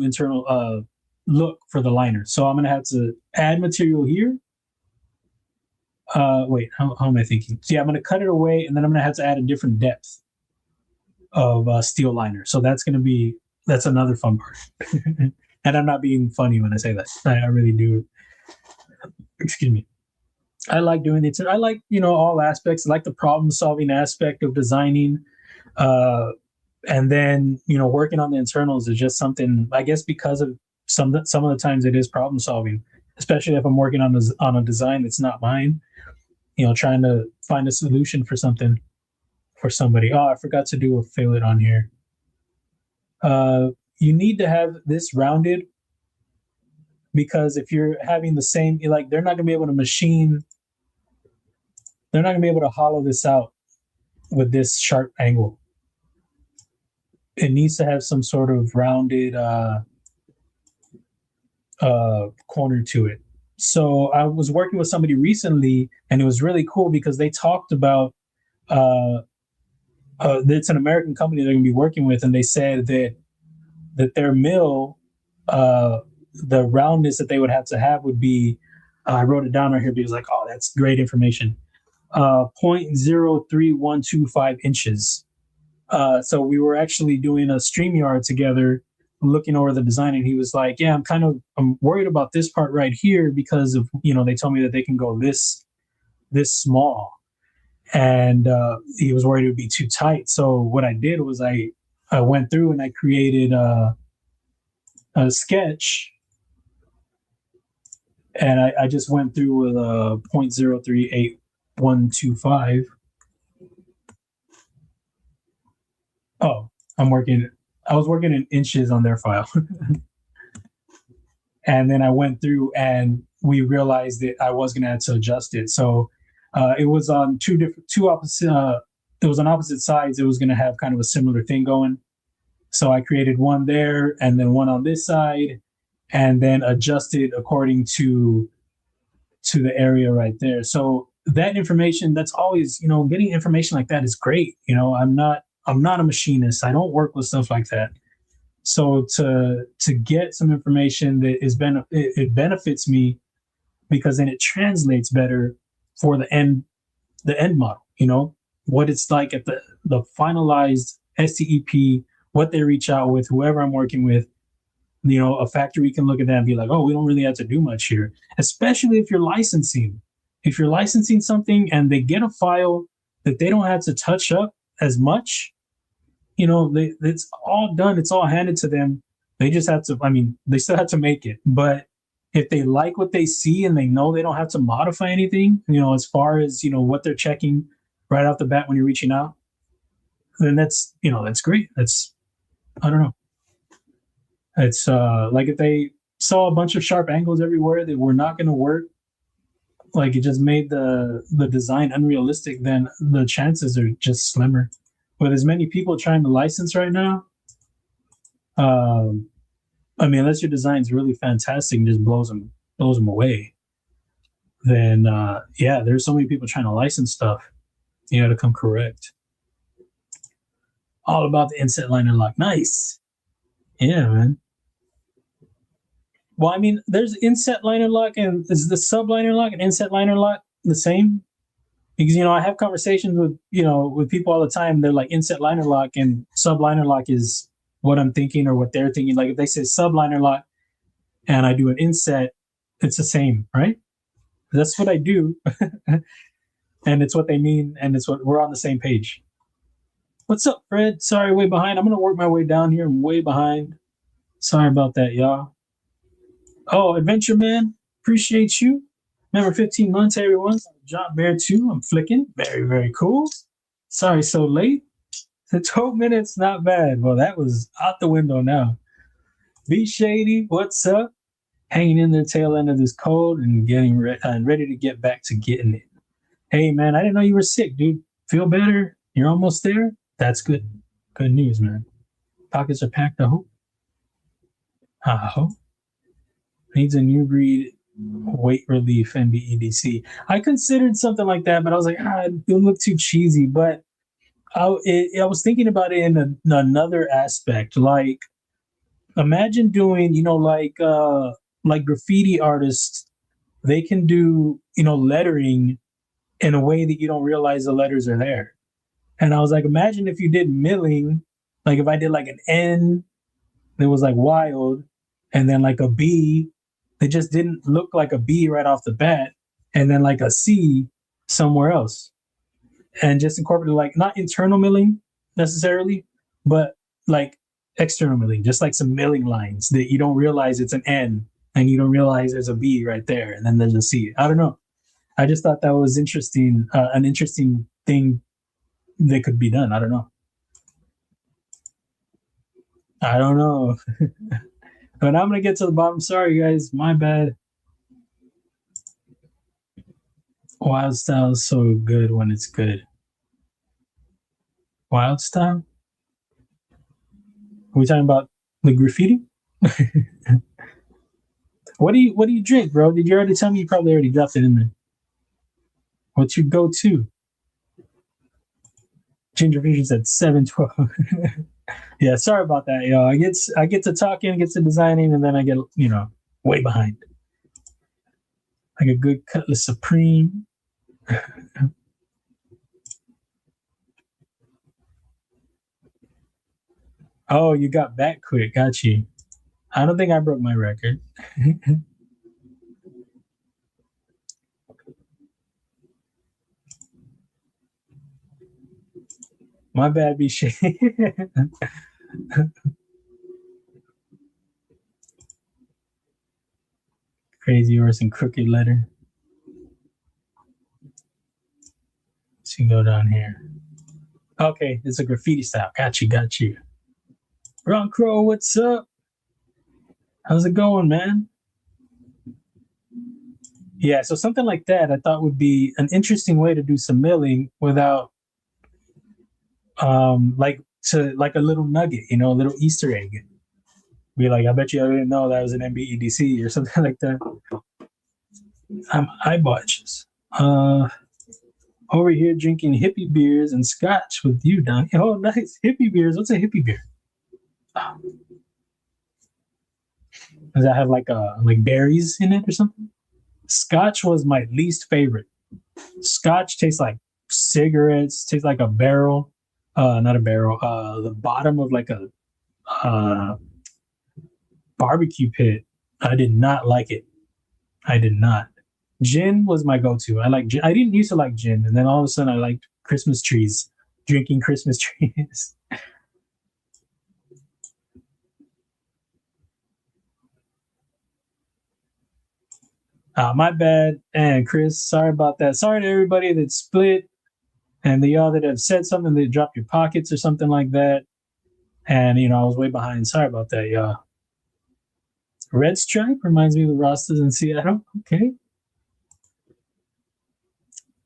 internal look for the liner. So I'm gonna have to add material here. Wait, how am I thinking? So yeah, I'm gonna cut it away, and then I'm gonna have to add a different depth of steel liner. So that's another fun part. And I'm not being funny when I say that. I really do. Excuse me. I like doing it. I like, you know, all aspects. I like the problem solving aspect of designing. And then, you know, working on the internals is just something, I guess, because of some of the times it is problem solving, especially if I'm working on a design that's not mine, you know, trying to find a solution for something for somebody. Oh, I forgot to do a fillet on here. You need to have this rounded, because if you're having the same, like, they're not going to be able to machine, they're not going to be able to hollow this out with this sharp angle. It needs to have some sort of rounded corner to it. So I was working with somebody recently, and it was really cool because they talked about it's an American company they're going to be working with, and they said that their mill, the roundness that they would have to have would be, I wrote it down right here because, like, oh, that's great information. 0.03125 inches. So we were actually doing a StreamYard together, looking over the design, and he was like, yeah, I'm worried about this part right here because of, you know, they told me that they can go this small, and he was worried it would be too tight. So what I did was I went through and I created a sketch, and I just went through with a 0.038125. Oh, I was working in inches on their file. And then I went through and we realized that I was going to have to adjust it. So it was on two opposite, it was on opposite sides. It was going to have kind of a similar thing going. So I created one there and then one on this side, and then adjusted according to the area right there. So that information, that's always, you know, getting information like that is great. You know, I'm not a machinist. I don't work with stuff like that. So to get some information that it benefits me, because then it translates better for the end model, you know, what it's like at the finalized STEP, what they reach out with, whoever I'm working with. You know, a factory can look at that and be like, oh, we don't really have to do much here, especially if you're licensing. If you're licensing something and they get a file that they don't have to touch up as much, you know, it's all done. It's all handed to them. They just have to, I mean, they still have to make it. But if they like what they see and they know they don't have to modify anything, you know, as far as, you know, what they're checking right off the bat when you're reaching out, then that's, you know, that's great. That's, I don't know. It's like if they saw a bunch of sharp angles everywhere that were not going to work, like it just made the design unrealistic, then the chances are just slimmer. With as many people trying to license right now, I mean, unless your design's really fantastic and just blows them away, then yeah, there's so many people trying to license stuff. You got to come correct. All about the inset liner lock. Nice. Yeah, man. Well, I mean, there's inset liner lock, and is the sub liner lock and inset liner lock the same? Because, you know, I have conversations with, you know, with people all the time. They're like, inset liner lock and sub liner lock is what I'm thinking or what they're thinking. Like if they say sub liner lock and I do an inset, it's the same, right? That's what I do. And it's what they mean. And it's what we're on the same page. What's up, Fred? Sorry, way behind. I'm going to work my way down here. I'm way behind. Sorry about that, y'all. Oh, Adventure Man, appreciate you. Remember 15 months, everyone. Job Bear 2, I'm flicking. Very, very cool. Sorry, so late. 12 minutes, not bad. Well, that was out the window now. Be Shady, what's up? Hanging in the tail end of this cold and getting ready to get back to getting it. Hey, man, I didn't know you were sick, dude. Feel better? You're almost there? That's good. Good news, man. Pockets are packed, I hope. I hope. Needs a new breed weight relief NBEDC. I considered something like that, but I was like, it would look too cheesy. But I was thinking about it in another aspect. Like, imagine doing, like graffiti artists, they can do, lettering in a way that you don't realize the letters are there. And I was like, imagine if you did milling, like if I did like an N that was like wild, and then like a B that just didn't look like a B right off the bat, and then like a C somewhere else. And just incorporate like not internal milling necessarily, but like external milling, just like some milling lines that you don't realize it's an N and you don't realize there's a B right there, and then there's a C. I don't know. I just thought that was interesting, an interesting thing that could be done. I don't know. But I'm gonna get to the bottom. Sorry, guys, my bad. Wild style is so good when it's good. Wild style? Are we talking about the graffiti? What do you drink, bro? Did you already tell me? You probably already dropped it in there. What's your go-to? Ginger Vision's at 712. Yeah, sorry about that, yo. I get to talking, get to designing, and then I get, way behind. Like a good Cutlass Supreme. Oh, you got back quick. Got you. I don't think I broke my record. My bad, be shit. Crazy horse and crooked letter. So you go down here. Okay, it's a graffiti style. Got you. Ron Crow, what's up? How's it going, man? Yeah, so something like that I thought would be an interesting way to do some milling without like a little nugget, a little Easter egg. Be like, I bet you I didn't know that was an MBEDC or something like that. I'm eyebatches. Over here drinking hippie beers and scotch with you, Donnie. Oh, nice. Hippie beers. What's a hippie beer? Oh. Does that have like berries in it or something? Scotch was my least favorite. Scotch tastes like cigarettes, tastes like a barrel. Not a barrel. The bottom of like a barbecue pit. I did not like it. I did not. Gin was my go-to. I like gin. I didn't used to like gin, and then all of a sudden I liked Christmas trees, drinking Christmas trees. My bad. And Chris, sorry about that. Sorry to everybody that split and the y'all that have said something that dropped your pockets or something like that. And, I was way behind. Sorry about that, y'all. Red Stripe reminds me of the Rastas in Seattle. Okay.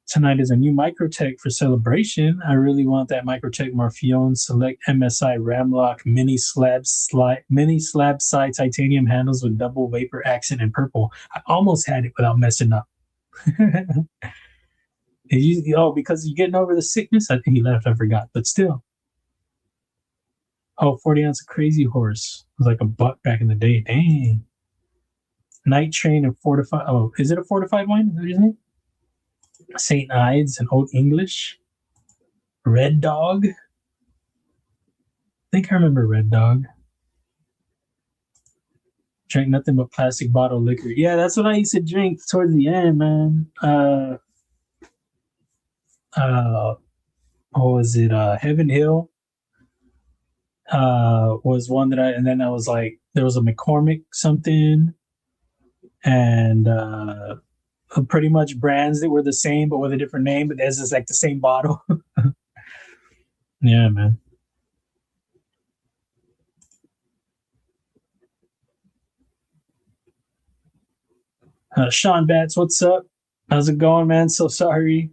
Tonight is a new Microtech for celebration. I really want that Microtech Morpheon Select MSI Ramlock mini slab side titanium handles with double vapor accent in purple. I almost had it without messing up. Because you're getting over the sickness? I think he left, I forgot. But still. 40 ounce of Crazy Horse. It was like $1 back in the day. Dang. Night Train and Fortified. Oh, is it a fortified wine? Is that his name? St. Ides and Old English. Red Dog. I think I remember Red Dog. Drank nothing but plastic bottle liquor. Yeah, that's what I used to drink towards the end, man. What was it? Heaven Hill. was one that and then I was like, there was a McCormick something, and pretty much brands that were the same but with a different name, but this is like the same bottle. Yeah, man. Sean Batts, what's up? How's it going, man? So sorry.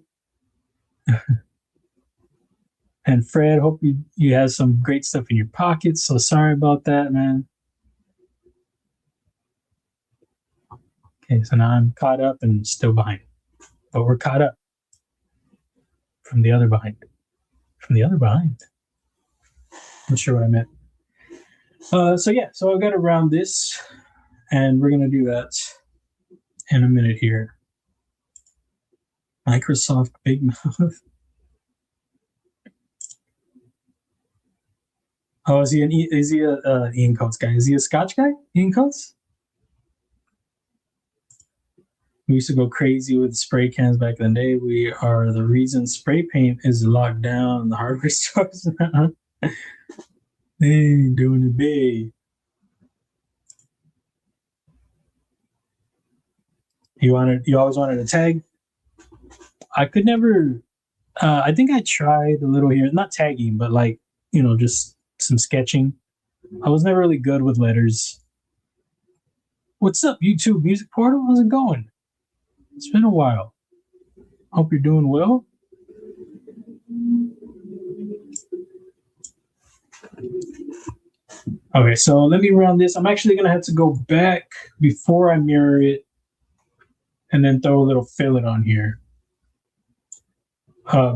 And Fred, hope you have some great stuff in your pockets. So sorry about that, man. Okay, so now I'm caught up and still behind. But we're caught up from the other behind. From the other behind. Not sure what I meant. So yeah, so I've got to round this, and we're gonna do that in a minute here. Microsoft Big Mouth. Oh, is he a Ian Coates guy? Is he a Scotch guy? Ian Coates? We used to go crazy with spray cans back in the day. We are the reason spray paint is locked down in the hardware stores. They ain't doing it big. You always wanted a tag? I could never. I think I tried a little here, not tagging, but like, just some sketching. I was never really good with letters. What's up, YouTube Music Portal? How's it going? It's been a while. Hope you're doing well. Okay, so let me run this. I'm actually going to have to go back before I mirror it and then throw a little fillet on here.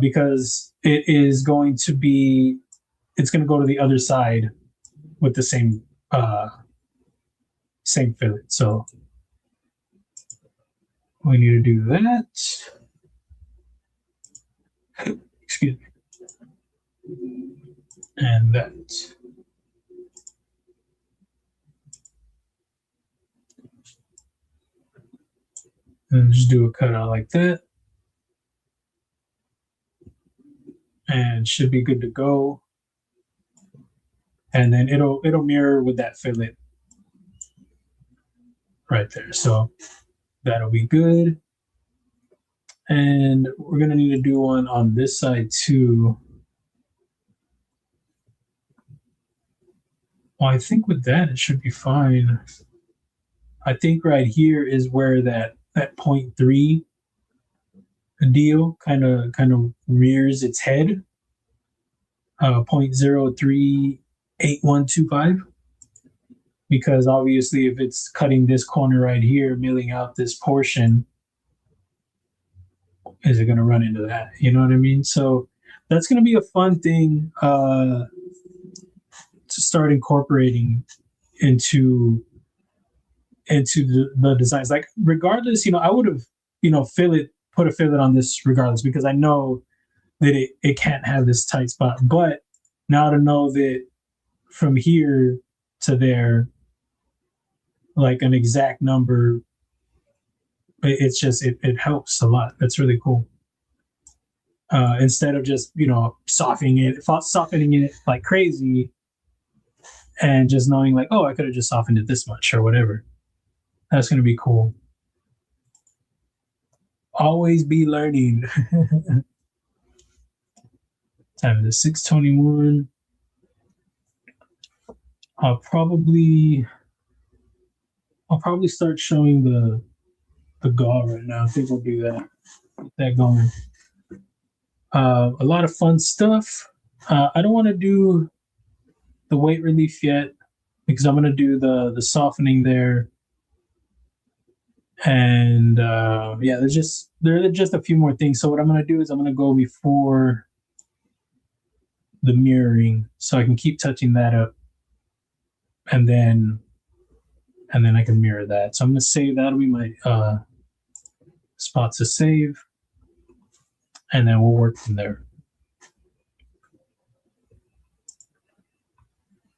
Because it is going to be, it's going to go to the other side with the same fillet. So we need to do that. Excuse me. And that. And just do a cutout like that. And should be good to go. And then it'll mirror with that fillet right there. So that'll be good. And we're gonna need to do one on this side too. Well, I think with that it should be fine. I think right here is where that 0.3 deal kind of rears its head. 0.038125. Because obviously if it's cutting this corner right here, milling out this portion, is it going to run into that? You know what I mean? So that's going to be a fun thing to start incorporating into the designs. Like regardless, I would have, put a fillet on this regardless, because I know that it can't have this tight spot. But now to know that from here to there, like an exact number, it's just it helps a lot. That's really cool. Instead of just softening it like crazy, and just knowing like, oh, I could have just softened it this much or whatever. That's gonna be cool. Always be learning. Time is 6:21. I'll probably start showing the gaw right now. I think we'll do that. Get that going. A lot of fun stuff. I don't want to do the weight relief yet because I'm going to do the softening there. And yeah, there are just a few more things. So what I'm going to do is I'm going to go before the mirroring so I can keep touching that up. And then I can mirror that. So I'm going to save. That'll be my spot to save. And then we'll work from there.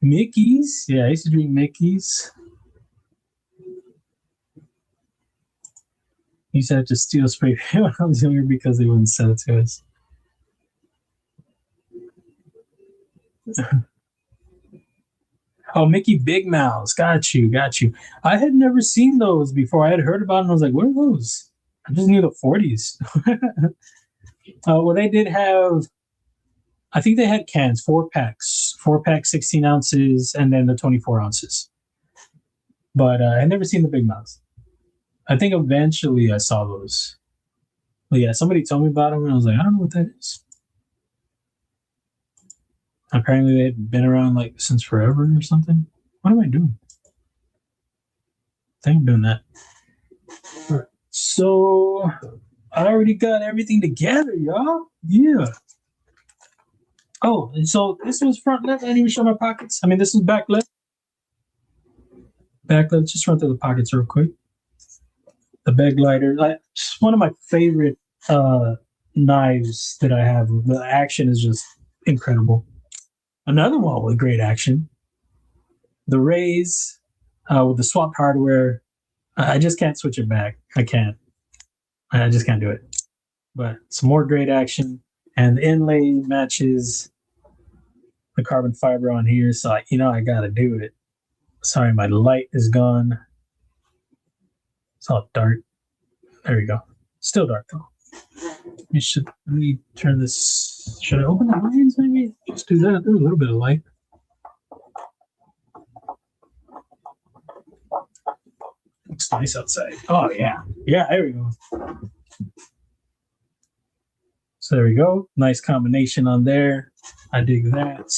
Mickey's? Yeah, I used to drink Mickey's. I used to have to steal spray paint when I was younger because they wouldn't sell it to us. Oh, Mickey Big Mouths. Got you, got you. I had never seen those before. I had heard about them. I was like, what are those? I just knew the 40s. Well, they did have, I think they had cans, 4 packs, 16 ounces, and then the 24 ounces. But I had never seen the Big Mouths. I think eventually I saw those. But yeah, somebody told me about them, and I was like, I don't know what that is. Apparently they've been around like since forever or something. What am I doing? I think I'm doing that. All right. So I already got everything together, y'all. Yeah. Oh, and so this was front left. I didn't even show my pockets. I mean, this is back left. Back left. Just run through the pockets real quick. The bag glider. It's one of my favorite knives that I have. The action is just incredible. Another one with great action. The Raze with the swapped hardware. I just can't switch it back. I can't. I just can't do it. But some more great action. And the inlay matches the carbon fiber on here. So, I got to do it. Sorry, my light is gone. It's all dark. There we go. Still dark, though. Let me turn this. Should I open the blinds, maybe? Just do that. There's a little bit of light. Looks nice outside. Oh, yeah. Yeah, there we go. So there we go. Nice combination on there. I dig that.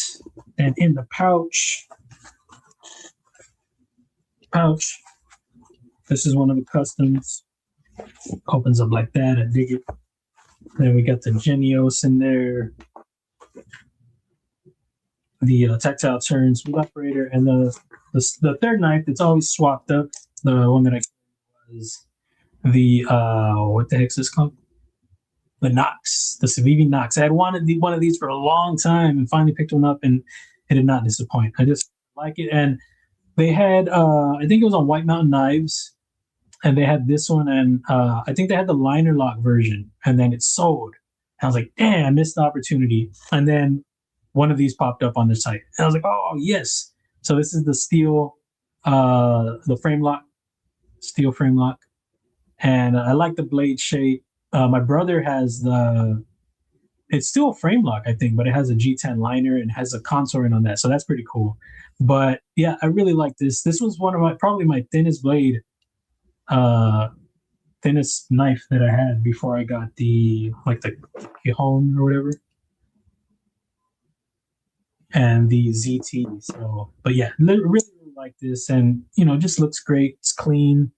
And in the pouch. This is one of the customs. Opens up like that. I dig it. Then we got the Genios in there. The tactile turn smooth operator, and the third knife that's always swapped up. The one that I was the what the heck is this called? The Knox, the Civivi Knox. I had wanted one of these for a long time, and finally picked one up, and it did not disappoint. I just like it, and they had I think it was on White Mountain Knives. And they had this one, and I think they had the liner lock version, and then it sold. And I was like, damn, I missed the opportunity. And then one of these popped up on the site. And I was like, oh, yes. So this is the steel, the frame lock, steel frame lock. And I like the blade shape. My brother has it's still a frame lock, I think, but it has a G10 liner and has a contouring on that. So that's pretty cool. But yeah, I really like this. This was probably my thinnest blade. Thinnest knife that I had before I got the Cajon or whatever, and the ZT. So, but yeah, really like this, and just looks great. It's clean.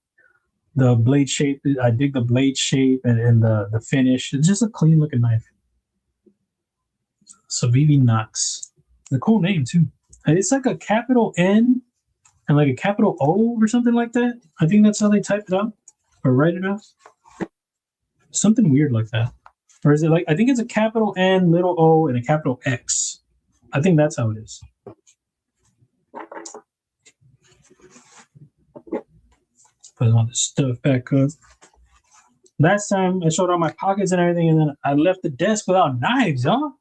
The blade shape, I dig the blade shape and the finish. It's just a clean looking knife. Civivi Knox, the cool name too. It's like a capital N and like a capital O or something like that. I think that's how they type it out or write it out. Something weird like that. Or is it I think it's a capital N, little O, and a capital X. I think that's how it is. Put all this stuff back up. Last time I showed all my pockets and everything, and then I left the desk without knives, y'all.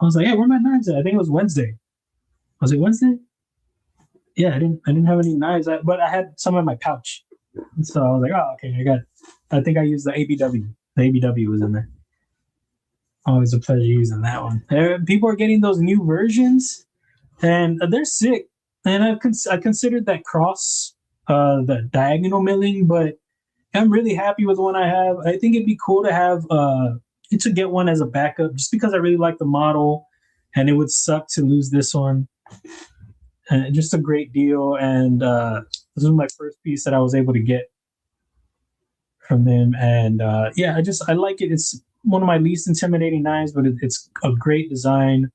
I was like, hey, where are my knives at? I think it was Wednesday. Was it Wednesday? Yeah, I didn't have any knives, but I had some in my pouch. So I was like, oh, okay, I think I used the ABW. The ABW was in there. Always a pleasure using that one. People are getting those new versions, and they're sick. And I considered that cross, the diagonal milling, but I'm really happy with the one I have. I think it'd be cool to have to get one as a backup, just because I really like the model, and it would suck to lose this one. And just a great deal, and this was my first piece that I was able to get from them, and yeah, I like it. It's one of my least intimidating knives, but it's a great design,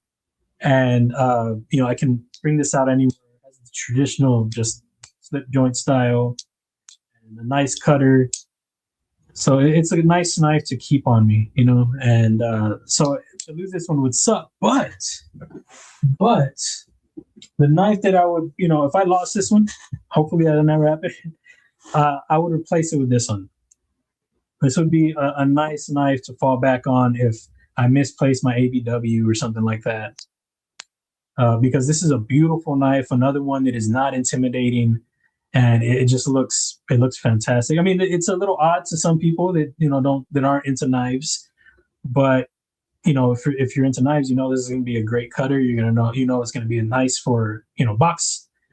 and I can bring this out anywhere. It has the traditional just slip joint style, and a nice cutter. So it's a nice knife to keep on me, and so to lose this one would suck, but the knife that I would, if I lost this one, hopefully that'll never happen, I would replace it with this one. This would be a nice knife to fall back on if I misplaced my ABW or something like that. because this is a beautiful knife, another one that is not intimidating, and it just looks fantastic. I mean, it's a little odd to some people that that aren't into knives, but if you're into knives, this is going to be a great cutter. You're going to know it's going to be nice for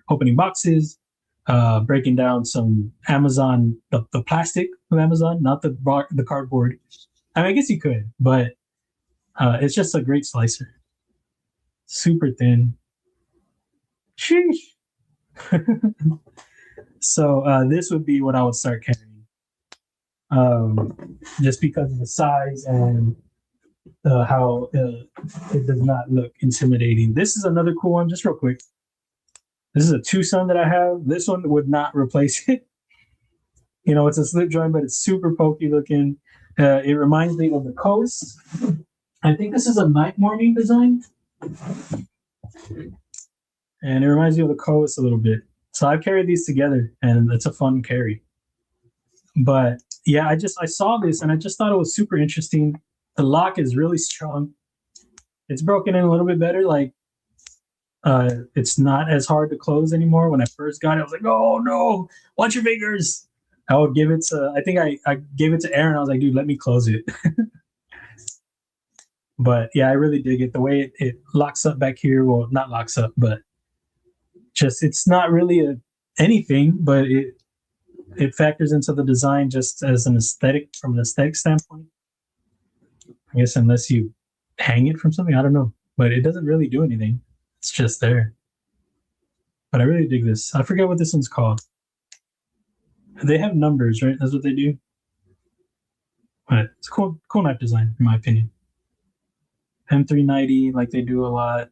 opening boxes, breaking down some Amazon, the plastic of Amazon, not the cardboard. I mean, I guess you could, but it's just a great slicer. Super thin. Sheesh. So this would be what I would start carrying, just because of the size and how it does not look intimidating. This is another cool one, just real quick. This is a Tucson that I have. This one would not replace it. It's a slip joint, but it's super pokey looking. It reminds me of the Coast. I think this is a night morning design. And it reminds me of the Coast a little bit. So I've carried these together, and it's a fun carry. But yeah, I saw this, and I just thought it was super interesting. The lock is really strong. It's broken in a little bit better. Like, it's not as hard to close anymore. When I first got it, I was like, oh no, watch your fingers. I would give it to, I think I gave it to Aaron. I was like, dude, let me close it. But yeah, I really dig it. The way it locks up back here. Well, not locks up, but just, it's not really anything, but it factors into the design just as an aesthetic, from an aesthetic standpoint. I guess unless you hang it from something, I don't know. But it doesn't really do anything. It's just there. But I really dig this. I forget what this one's called. They have numbers, right? That's what they do. But it's a cool knife design, in my opinion. M390, like they do a lot.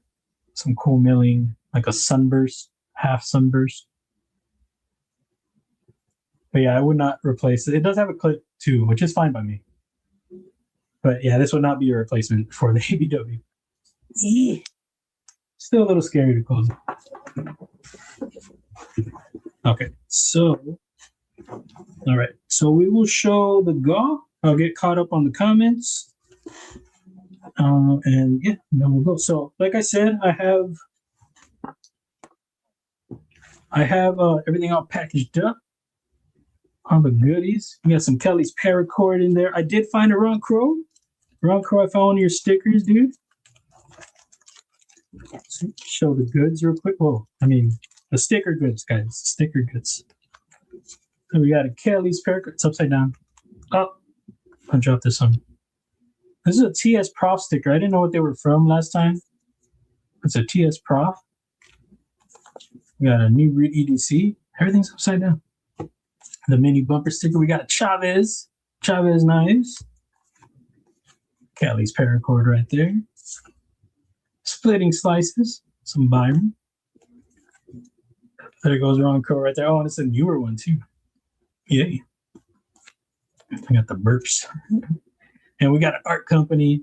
Some cool milling, like a sunburst, half sunburst. But yeah, I would not replace it. It does have a clip too, which is fine by me. But yeah, this would not be a replacement for the ABW. Still a little scary to close it. Okay, so, all right. So we will show the GAW. I'll get caught up on the comments. And yeah, then we'll go. So like I said, I have everything all packaged up. All the goodies. We got some Kelly's paracord in there. I did find a Ron Crow. Ron Crow, I found one of your stickers, dude. So show the goods real quick. Whoa, I mean the sticker goods, guys. Sticker goods. So we got a Kelly's paracord. It's upside down. Oh, I'll drop this one. This is a TS Prof sticker. I didn't know what they were from last time. It's a TS Prof. We got a new Breed EDC. Everything's upside down. The mini bumper sticker. We got a Chavez knives. Kelly's paracord right there. Splitting slices. Some Byron. There goes Ron Crow right there. Oh, and it's a newer one too. Yay. I got the burps. And we got an art company.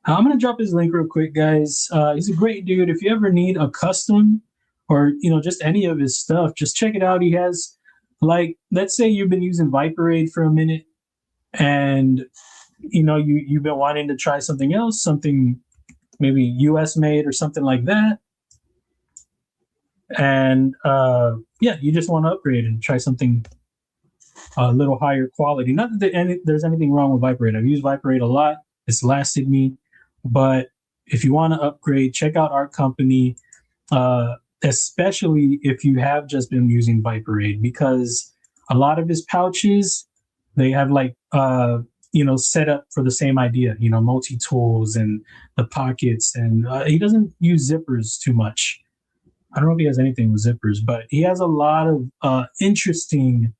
I'm going to drop his link real quick, guys. He's a great dude. If you ever need a custom or, just any of his stuff, just check it out. He has, like, let's say you've been using Viperade for a minute and, you've been wanting to try something else, something maybe US made or something like that. And, yeah, you just want to upgrade and try something a little higher quality. Not that there's anything wrong with Viperade. I've used Viperade a lot. It's lasted me. But if you want to upgrade, check out Art Company, especially if you have just been using Viperade, because a lot of his pouches, they have like, set up for the same idea, multi-tools and the pockets. And he doesn't use zippers too much. I don't know if he has anything with zippers, but he has a lot of interesting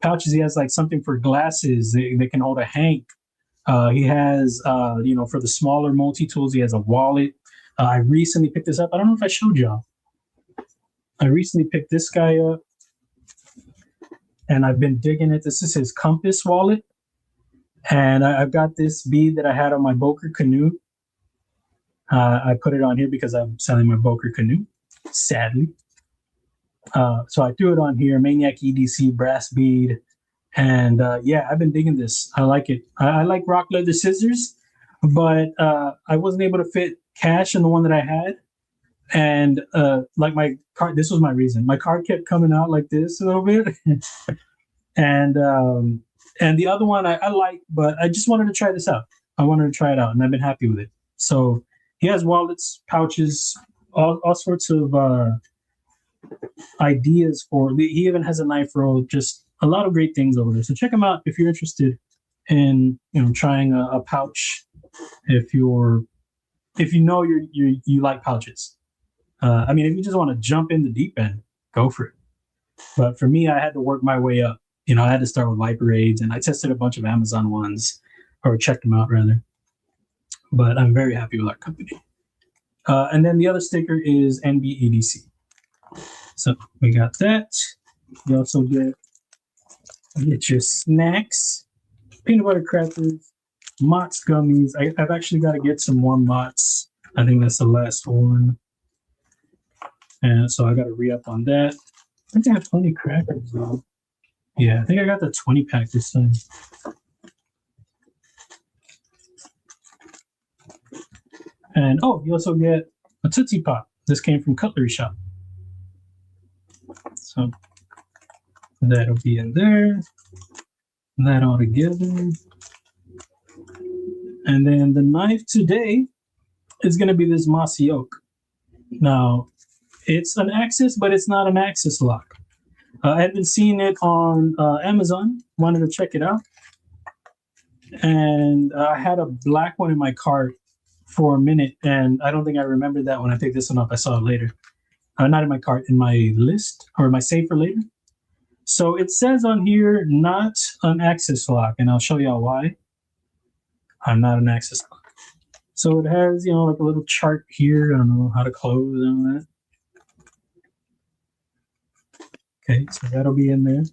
pouches. He has like something for glasses. They can hold a hank. He has, for the smaller multi-tools, he has a wallet. I recently picked this up. I don't know if I showed y'all. I recently picked this guy up, and I've been digging it. This is his compass wallet. And I've got this bead that I had on my Boker canoe. I put it on here because I'm selling my Boker canoe, sadly. So I threw it on here, Maniac EDC brass bead. And yeah, I've been digging this. I like it. I like rock leather scissors, but I wasn't able to fit cash in the one that I had. And like my card, this was my reason. My card kept coming out like this a little bit, and the other one I like, but I just wanted to try this out. I wanted to try it out, and I've been happy with it. So he has wallets, pouches, all sorts of ideas for. He even has a knife roll. Just a lot of great things over there. So check him out if you're interested in trying a pouch. If you know you like pouches. I mean, if you just want to jump in the deep end, go for it. But for me, I had to work my way up. I had to start with Viper Raids, and I tested a bunch of Amazon ones, or checked them out rather. But I'm very happy with our company. And then the other sticker is NB EDC. So we got that. You also get your snacks, peanut butter crackers, Mott's gummies. I've actually got to get some more Mott's. I think that's the last one. And so I got to re-up on that. I think I have 20 crackers though. Yeah, I think I got the 20 pack this time. And oh, you also get a Tootsie Pop. This came from Cutlery Shop. So that'll be in there. That all together. And then the knife today is going to be this Mossy Oak. Now, it's an Axis, but it's not an Axis lock. I had been seeing it on Amazon, wanted to check it out. And I had a black one in my cart for a minute, and I don't think I remembered that when I picked this one up. I saw it later. Not in my cart, in my list, or my save for later. So it says on here, not an Axis lock, and I'll show y'all why. I'm not an Axis lock. So it has, like a little chart here. I don't know how to close and all that. Okay, so that'll be in there.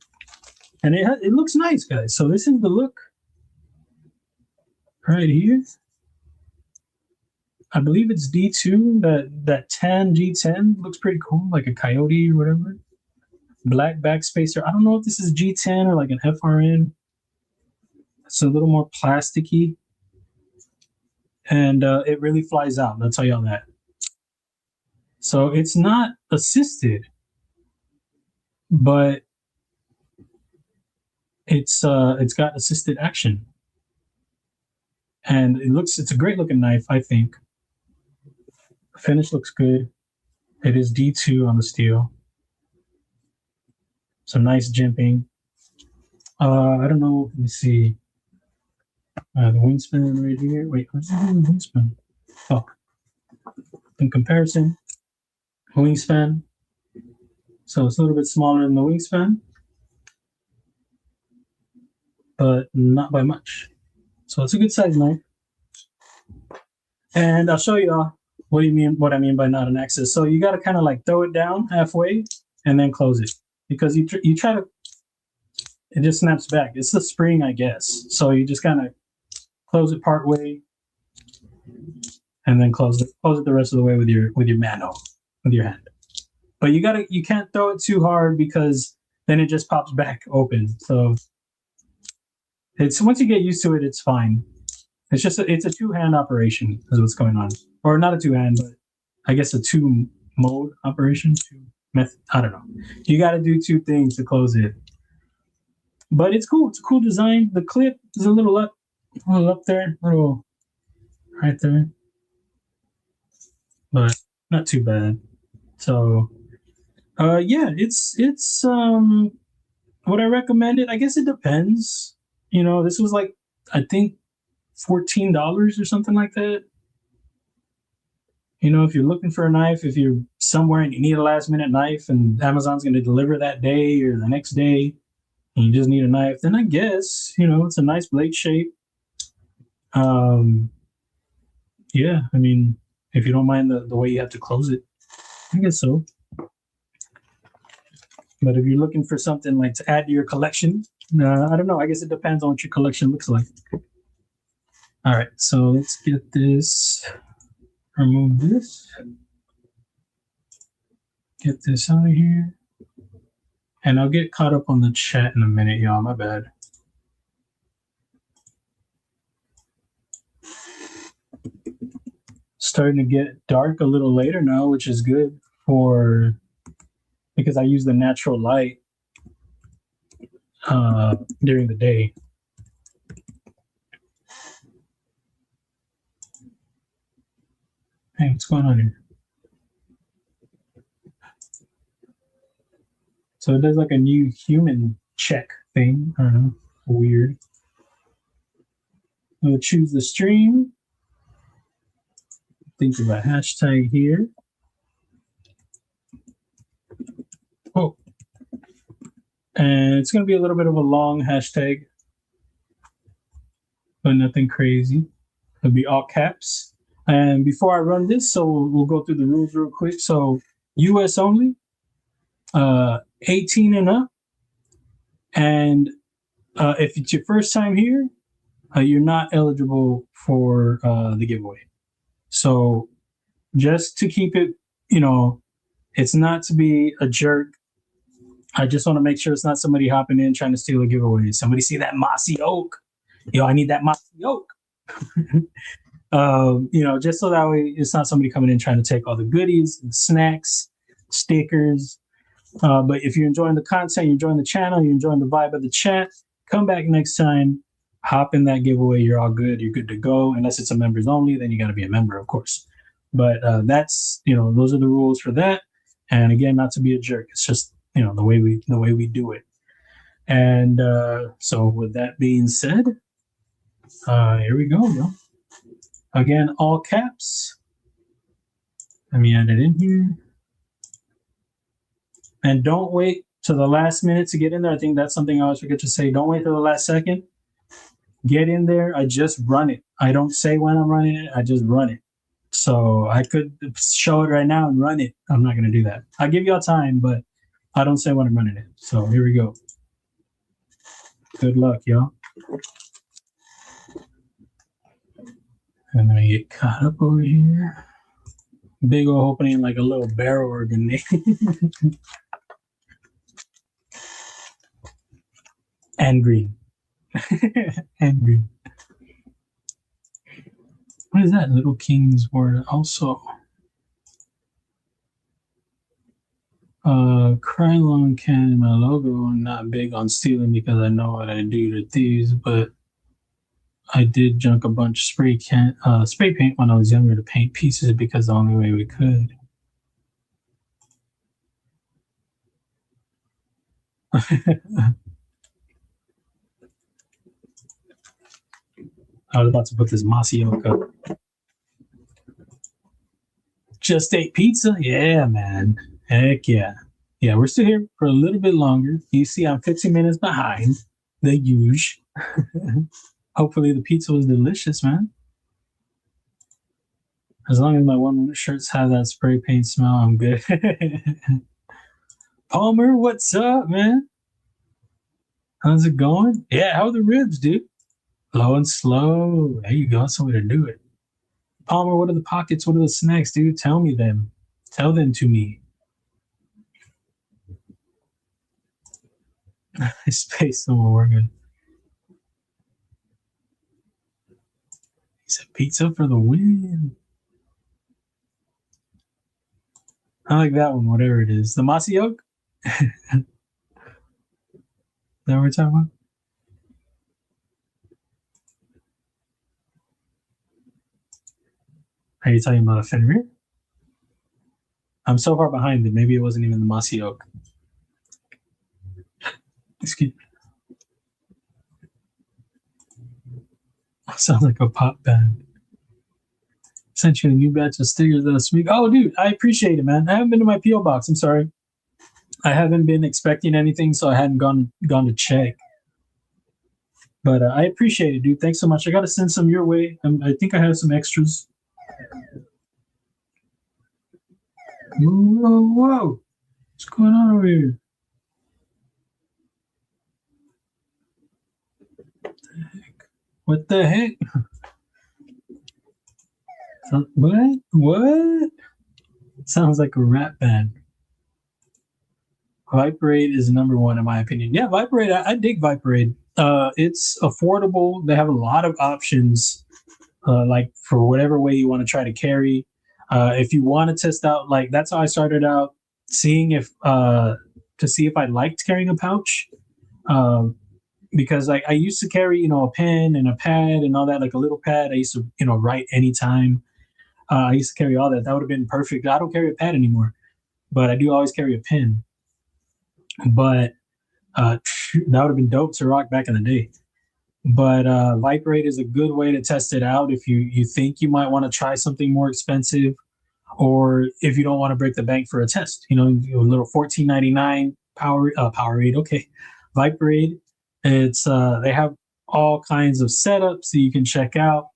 And it looks nice, guys. So this is the look right here. I believe it's D2. That tan G10 looks pretty cool, like a coyote or whatever. Black backspacer. I don't know if this is G10 or like an FRN. It's a little more plasticky. And it really flies out. I'll tell y'all that. So it's not assisted, but it's got assisted action. And it's a great looking knife, I think. The finish looks good. It is D2 on the steel. Some nice jimping. I don't know. Let me see. The wingspan right here. Wait, what's the wingspan? Oh, in comparison, wingspan. So it's a little bit smaller than the wingspan, but not by much. So it's a good size knife. And I'll show you what I mean by not an Axis. So you got to kind of like throw it down halfway and then close it, because you try to, it just snaps back. It's the spring, I guess. So you just kind of close it part way and then close it the rest of the way with your mano, with your hand. But you can't throw it too hard, because then it just pops back open. So once you get used to it, it's fine. It's a two-hand operation is what's going on. Or not a two-hand, but I guess a two-mode operation. I don't know. You got to do two things to close it. But it's cool. It's a cool design. The clip is a little up there, little right there. But not too bad. So, yeah, it's would I recommend it? I guess it depends. This was like, I think, $14 or something like that. If you're looking for a knife, if you're somewhere and you need a last minute knife and Amazon's going to deliver that day or the next day, and you just need a knife, then I guess, it's a nice blade shape. Yeah, I mean, if you don't mind the way you have to close it, I guess so. But if you're looking for something like to add to your collection, I don't know. I guess it depends on what your collection looks like. All right, so let's get this. Remove this. Get this out of here. And I'll get caught up on the chat in a minute, y'all. My bad. Starting to get dark a little later now, which is good because I use the natural light during the day. Hey, what's going on here? So it does like a new human check thing. I don't know. Weird. I'll choose the stream. Think of a hashtag here. Oh. And it's going to be a little bit of a long hashtag, but nothing crazy. It'll be all caps. And before I run this, so we'll go through the rules real quick. So US only, 18 and up. And if it's your first time here, you're not eligible for the giveaway. So just to keep it, it's not to be a jerk. I just want to make sure it's not somebody hopping in trying to steal a giveaway. Somebody see that mossy oak. I need that mossy oak. Just so that way it's not somebody coming in trying to take all the goodies, the snacks, stickers. But if you're enjoying the content, you're enjoying the channel, you're enjoying the vibe of the chat, come back next time, hop in that giveaway. You're all good. You're good to go. Unless it's a members only, then you got to be a member, of course. But that's, those are the rules for that. And again, not to be a jerk. It's just, the way we do it. And so with that being said, here we go, yo. Again, all caps. Let me add it in here. And don't wait to the last minute to get in there. I think that's something I always forget to say. Don't wait till the last second. Get in there. I just run it. I don't say when I'm running it. I just run it. So I could show it right now and run it. I'm not going to do that. I give y'all time, but I don't say when I'm running it. So here we go. Good luck, y'all. And let me get caught up over here. Big old opening like a little barrel or grenade. And green. And green. What is that? Little King's Word also. Krylon can my logo. I'm not big on stealing because I know what I do to thieves, but I did junk a bunch of spray paint when I was younger to paint pieces because the only way we could. I was about to put this mossy oak up. Just ate pizza? Yeah, man. Heck yeah. Yeah, we're still here for a little bit longer. You see, I'm 15 minutes behind the huge. Hopefully the pizza was delicious, man. As long as my one shirts have that spray paint smell, I'm good. Palmer, what's up, man? How's it going? Yeah, how are the ribs, dude? Low and slow. There you go. That's the way to do it. Palmer, what are the pockets? What are the snacks, dude? Tell me them. Tell them to me. I spaced some more. Good. He said pizza for the win. I like that one, whatever it is. The mossy oak? Is that what we're talking about? Are you talking about a Fenrir? I'm so far behind it. Maybe it wasn't even the mossy oak. Excuse me. Sounds like a pop band. Sent you a new batch of stickers last week. Oh, dude, I appreciate it, man. I haven't been to my P.O. box. I'm sorry. I haven't been expecting anything, so I hadn't gone to check. But I appreciate it, dude. Thanks so much. I got to send some your way. I think I have some extras. Whoa, whoa. What's going on over here? What the heck? What? Sounds like a rap band. Viperade is #1 in my opinion. Yeah, Viperade. I dig Viperade. It's affordable. They have a lot of options. like for whatever way you want to try to carry. If you want to test out, like that's how I started out, seeing if to see if I liked carrying a pouch. Because like I used to carry, a pen and a pad and all that, like a little pad. I used to, write anytime. I used to carry all that. That would have been perfect. I don't carry a pad anymore, but I do always carry a pen. But that would have been dope to rock back in the day. But Viper 8 is a good way to test it out if you think you might want to try something more expensive, or if you don't want to break the bank for a test. A little $14.99 Power 8. Okay, Viper 8. It's they have all kinds of setups that you can check out.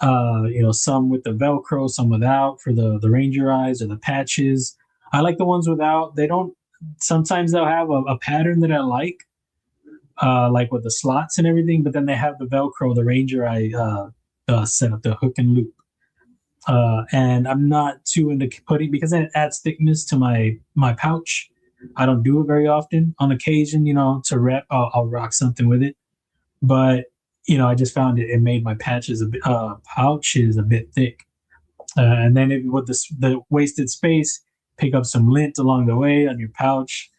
Some with the Velcro, some without for the Ranger eyes or the patches. I like the ones without. They don't. Sometimes they'll have a pattern that I like with the slots and everything, but then they have the Velcro, the Ranger eye setup, the hook and loop. And I'm not too into putting, because then it adds thickness to my pouch. I don't do it very often. On occasion, to rep, I'll rock something with it. But I just found it made my pouches a bit thick. And then with the wasted space, pick up some lint along the way on your pouch.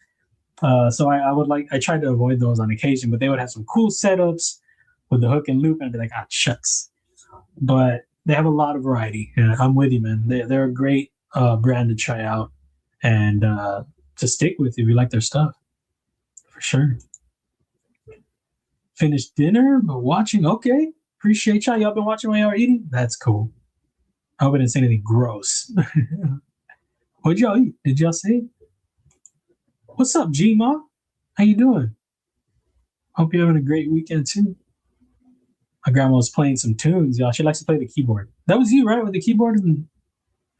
So I tried to avoid those on occasion, but they would have some cool setups with the hook and loop, and I'd be like, shucks. But they have a lot of variety. And I'm with you, man. They're a great brand to try out and to stick with if you like their stuff, for sure. Finished dinner, but watching. Okay, appreciate y'all. Y'all been watching while y'all are eating? That's cool. I hope I didn't say anything gross. What'd y'all eat? Did y'all say? What's up, G-Ma? How you doing? Hope you're having a great weekend, too. My grandma was playing some tunes, y'all. She likes to play the keyboard. That was you, right, with the keyboard? And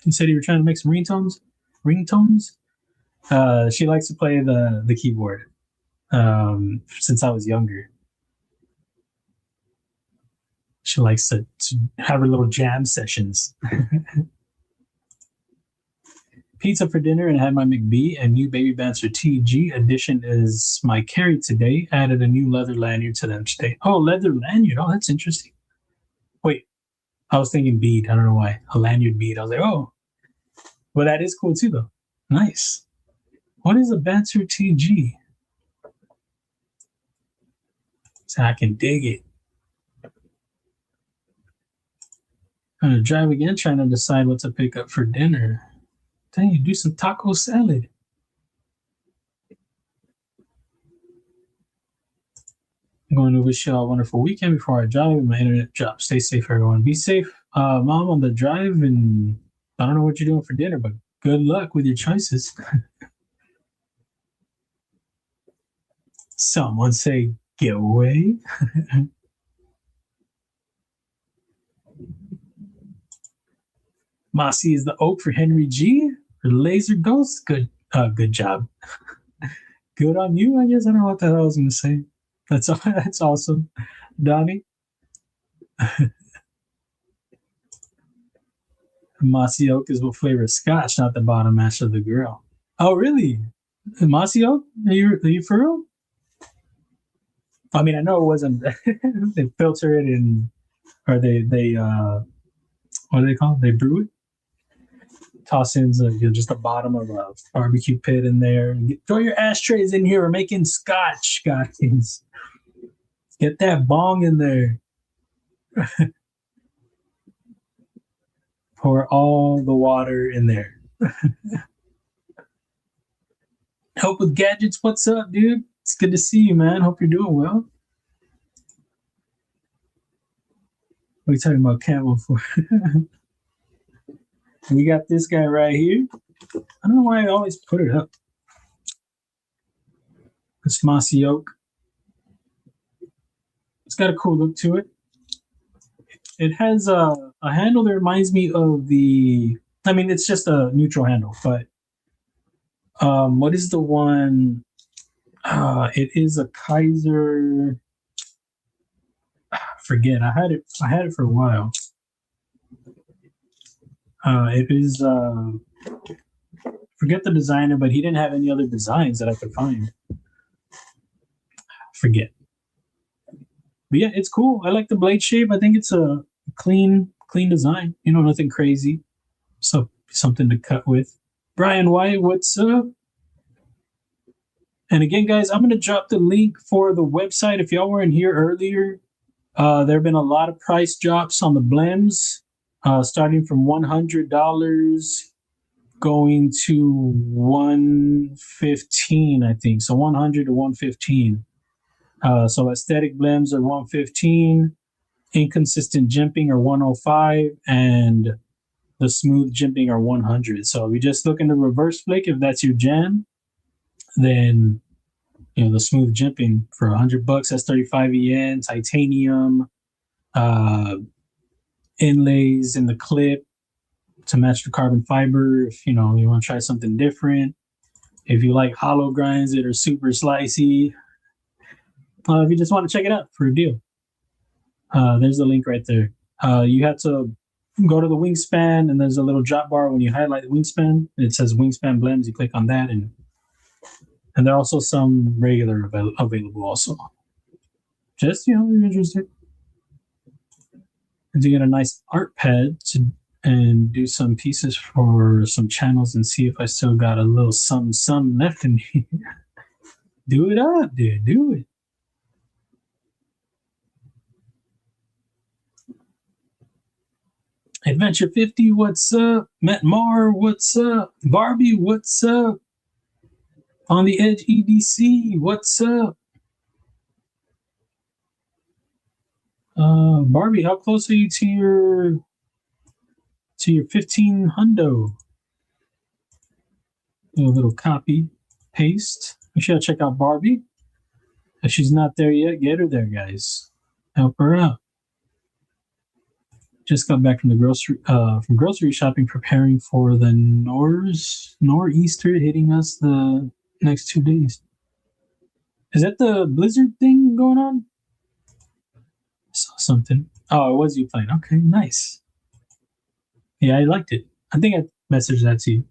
you said you were trying to make some ringtones? She likes to play the keyboard since I was younger. She likes to have her little jam sessions. Pizza for dinner, and I had my McB, and new Baby Bouncer TG addition is my carry today. Added a new leather lanyard to them today. Oh, leather lanyard. Oh, that's interesting. Wait, I was thinking bead. I don't know why. A lanyard bead. I was like, oh. Well, that is cool too, though. Nice. What is a Bouncer TG? So I can dig it. I'm going to drive again, trying to decide what to pick up for dinner. Dang, you do some taco salad. I'm going to wish you all a wonderful weekend before I drive. My internet drops. Stay safe, everyone. Be safe, Mom, on the drive. And I don't know what you're doing for dinner, but good luck with your choices. Someone say giveaway. Mossy is the oak for Henry G. For Laser Ghost. Good job. Good on you, I guess. I don't know what the hell I was going to say. That's awesome. Donnie. Mossy oak is what flavor of scotch, not the bottom mash of the grill. Oh, really? Mossy oak? Are you for real? I mean, I know it wasn't. They filter it in, or they what do they call it? They brew it. Toss in just the bottom of a barbecue pit in there. Throw your ashtrays in here. We're making scotch, guys. Get that bong in there. Pour all the water in there. Help with Gadgets, what's up, dude? It's good to see you, man. Hope you're doing well. What are you talking about camo for? We got this guy right here. I don't know why I always put it up. It's mossy oak. It's got a cool look to it. It has a handle that reminds me of the... I mean, it's just a neutral handle, but what is the one? It is a Kizer... forget. I had it for a while. It is forget the designer, but he didn't have any other designs that I could find. Forget. But yeah, it's cool. I like the blade shape. I think it's a clean design. You know, nothing crazy. So something to cut with. Brian White, what's up? And again, guys, I'm going to drop the link for the website. If y'all weren't here earlier, there have been a lot of price drops on the blems, starting from $100 going to $115, I think. So 100 to 115. So aesthetic blems are 115, inconsistent jimping are 105, and the smooth jimping are 100. So if you just looking to reverse flick, if that's your jam, then you know the smooth jimping for $100, that's 35 yen, titanium, inlays in the clip to match the carbon fiber. If you know you want to try something different, if you like hollow grinds that are super slicey, if you just want to check it out for a deal, there's the link right there. You have to go to the wingspan, and there's a little drop bar when you highlight the wingspan. It says wingspan blems. You click on that, and there are also some regular available also. Just, you know, if you're interested. And to get a nice art pad and do some pieces for some channels and see if I still got a little some left in me. Do it up, dude. Do it. Adventure 50, what's up? Matt Marr, what's up? Barbie, what's up? On the Edge EDC, what's up? Barbie, how close are you to your 15 hundo? Do a little copy, paste. Make sure to check out Barbie. If she's not there yet, get her there, guys. Help her out. Just got back from the grocery shopping, preparing for the nor'easter hitting us the next 2 days. Is that the blizzard thing going on? I saw something. Oh, it was you playing. Okay, nice. Yeah, I liked it. I think I messaged that to you.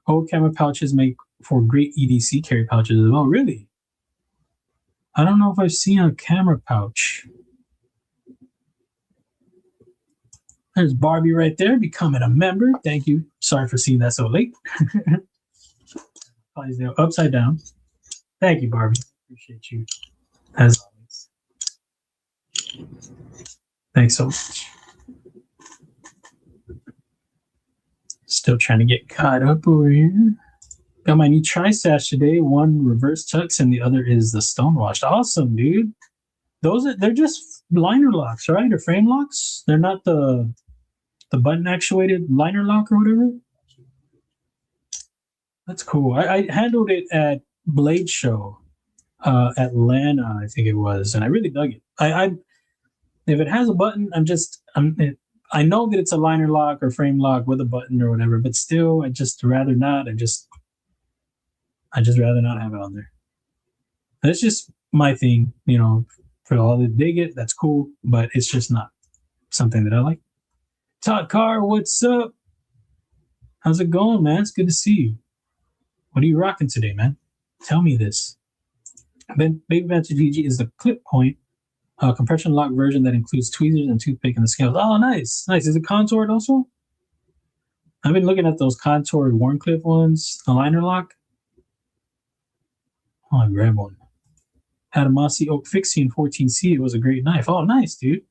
Old camera pouches make for great EDC carry pouches as well. Really? I don't know if I've seen a camera pouch. There's Barbie right there, becoming a member. Thank you. Sorry for seeing that so late. Upside down. Thank you, Barbie. Appreciate you, as always. Thanks so much. Still trying to get caught up over here. Got my new tri-stash today. One reverse tux and the other is the stonewashed. Awesome, dude. They're just liner locks, right? Or frame locks. They're not the button actuated liner lock or whatever. That's cool. I handled it at Blade Show, Atlanta, I think it was, and I really dug it. If it has a button, I know that it's a liner lock or frame lock with a button or whatever, but still, I just rather not. I just rather not have it on there. That's just my thing, you know. For all that dig it, that's cool, but it's just not something that I like. Todd Carr, what's up? How's it going, man? It's good to see you. What are you rocking today, man? Tell me this. Baby Vantage VG is the clip point compression lock version that includes tweezers and toothpick and the scales. Oh, nice. Nice. Is it contoured also? I've been looking at those contoured Warncliffe ones, the liner lock. Oh, I grabbed one. Had a Mossy Oak Fixie in 14C. It was a great knife. Oh, nice, dude.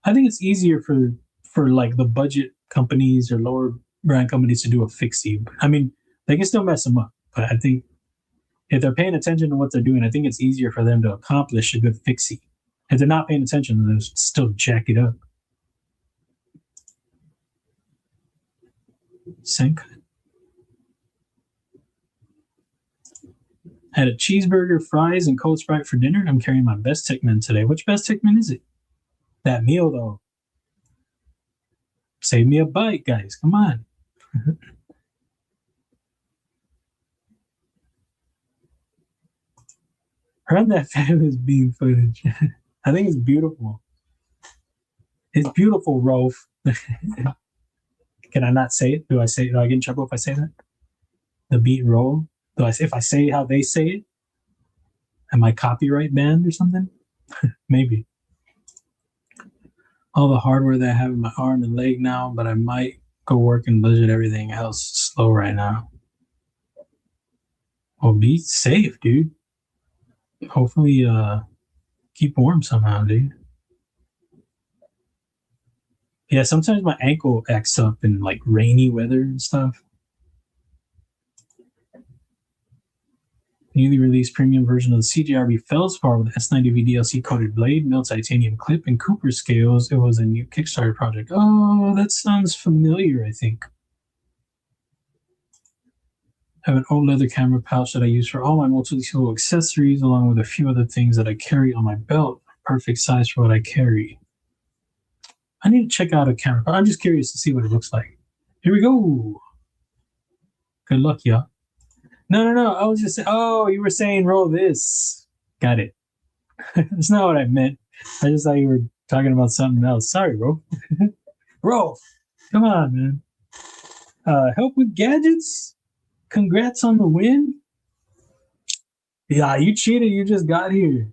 I think it's easier for like the budget companies or lower brand companies to do a fixie. I mean, they can still mess them up, but I think if they're paying attention to what they're doing, I think it's easier for them to accomplish a good fixie. If they're not paying attention, then they'll still jack it up. Sink. Had a cheeseburger, fries, and Cold Sprite for dinner, and I'm carrying my best Tickman today. Which best Tickman is it? That meal, though. Save me a bite, guys. Come on. Heard that fabulous bean footage. I think it's beautiful. It's beautiful, Rolf. Can I not say it? Do I get in trouble if I say that? The beat roll? If I say how they say it? Am I copyright banned or something? Maybe. all the hardware that I have in my arm and leg now, but I might go work and budget everything else slow right now. Well, be safe, dude. Hopefully, keep warm somehow, dude. Yeah, sometimes my ankle acts up in like rainy weather and stuff. Newly released premium version of the CGRB feldspar with S90V DLC coated blade, mill titanium clip, and Cooper scales. It was a new Kickstarter project. Oh, that sounds familiar, I think. I have an old leather camera pouch that I use for all my multi-tool accessories, along with a few other things that I carry on my belt. Perfect size for what I carry. I need to check out a camera. I'm just curious to see what it looks like. Here we go. Good luck, y'all. No. I was just saying, oh, you were saying roll this. Got it. That's not what I meant. I just thought you were talking about something else. Sorry, bro. Roll. Come on, man. Help with gadgets? Congrats on the win. Yeah, you cheated. You just got here.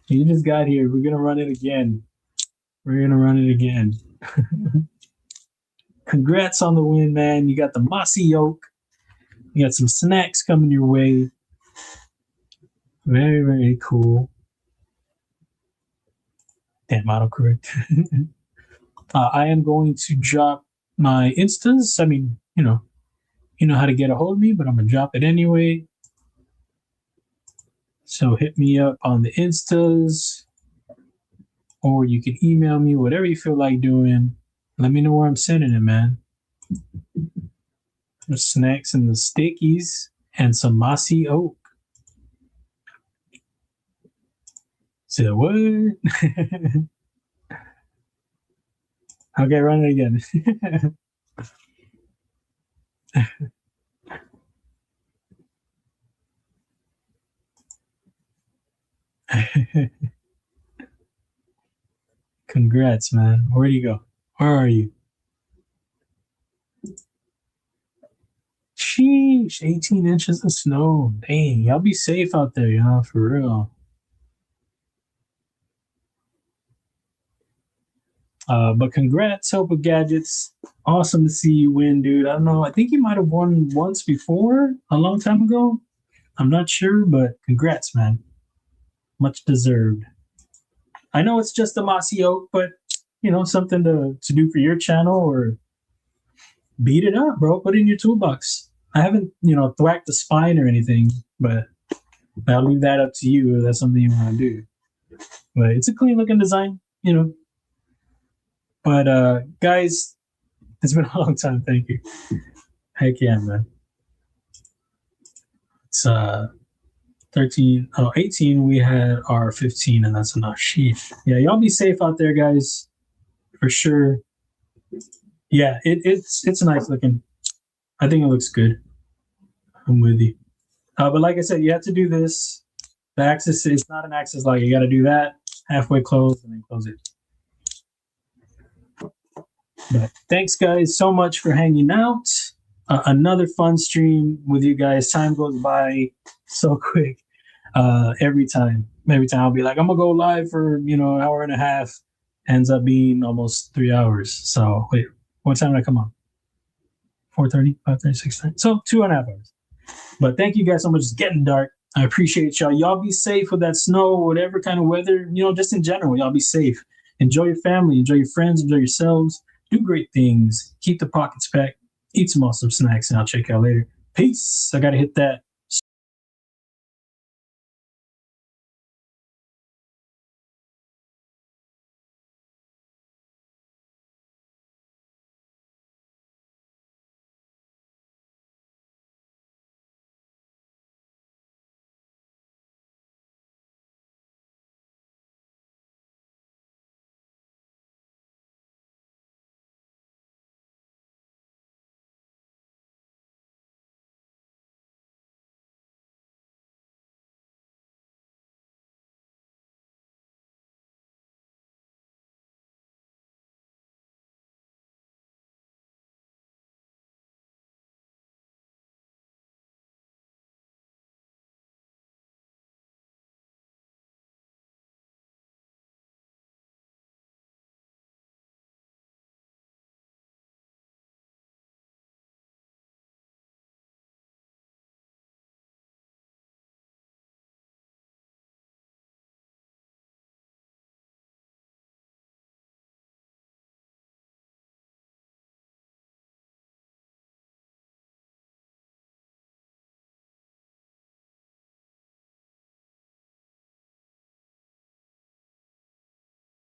You just got here. We're going to run it again. Congrats on the win, man. You got the mossy yolk. You got some snacks coming your way. Very, very cool. Damn, autocorrect. I am going to drop my Instas. I mean, you know how to get a hold of me, but I'm going to drop it anyway. So hit me up on the Instas, or you can email me, whatever you feel like doing. Let me know where I'm sending it, man. The snacks and the stickies and some mossy oak. Say what? Okay, run it again. Congrats, man. Where do you go? Where are you? Sheesh, 18 inches of snow. Dang, y'all be safe out there, y'all, for real. But congrats, Help with Gadgets. Awesome to see you win, dude. I don't know. I think you might have won once before, a long time ago. I'm not sure, but congrats, man. Much deserved. I know it's just a mossy oak, but, something to do for your channel, or beat it up, bro. Put it in your toolbox. I haven't, thwacked the spine or anything, but I'll leave that up to you if that's something you want to do. But it's a clean looking design, But guys, it's been a long time. Thank you. Heck yeah, man. It's 18. We had our 15, and that's enough. Sheesh. Yeah, y'all be safe out there, guys. For sure. Yeah, it's nice looking. I think it looks good. I'm with you. But like I said, you have to do this. The axis, it's not an axis lock. You got to do that, halfway close, and then close it. But thanks, guys, so much for hanging out. Another fun stream with you guys. Time goes by so quick. Every time I'll be like, I'm gonna go live for an hour and a half. Ends up being almost 3 hours. So wait, what time did I come on? 4:30, 5:30, 6:30. So 2.5 hours. But thank you guys so much. It's getting dark. I appreciate y'all. Y'all be safe with that snow, whatever kind of weather, just in general. Y'all be safe. Enjoy your family, enjoy your friends, enjoy yourselves. Do great things. Keep the pockets packed. Eat some awesome snacks, and I'll check y'all later. Peace. I gotta hit that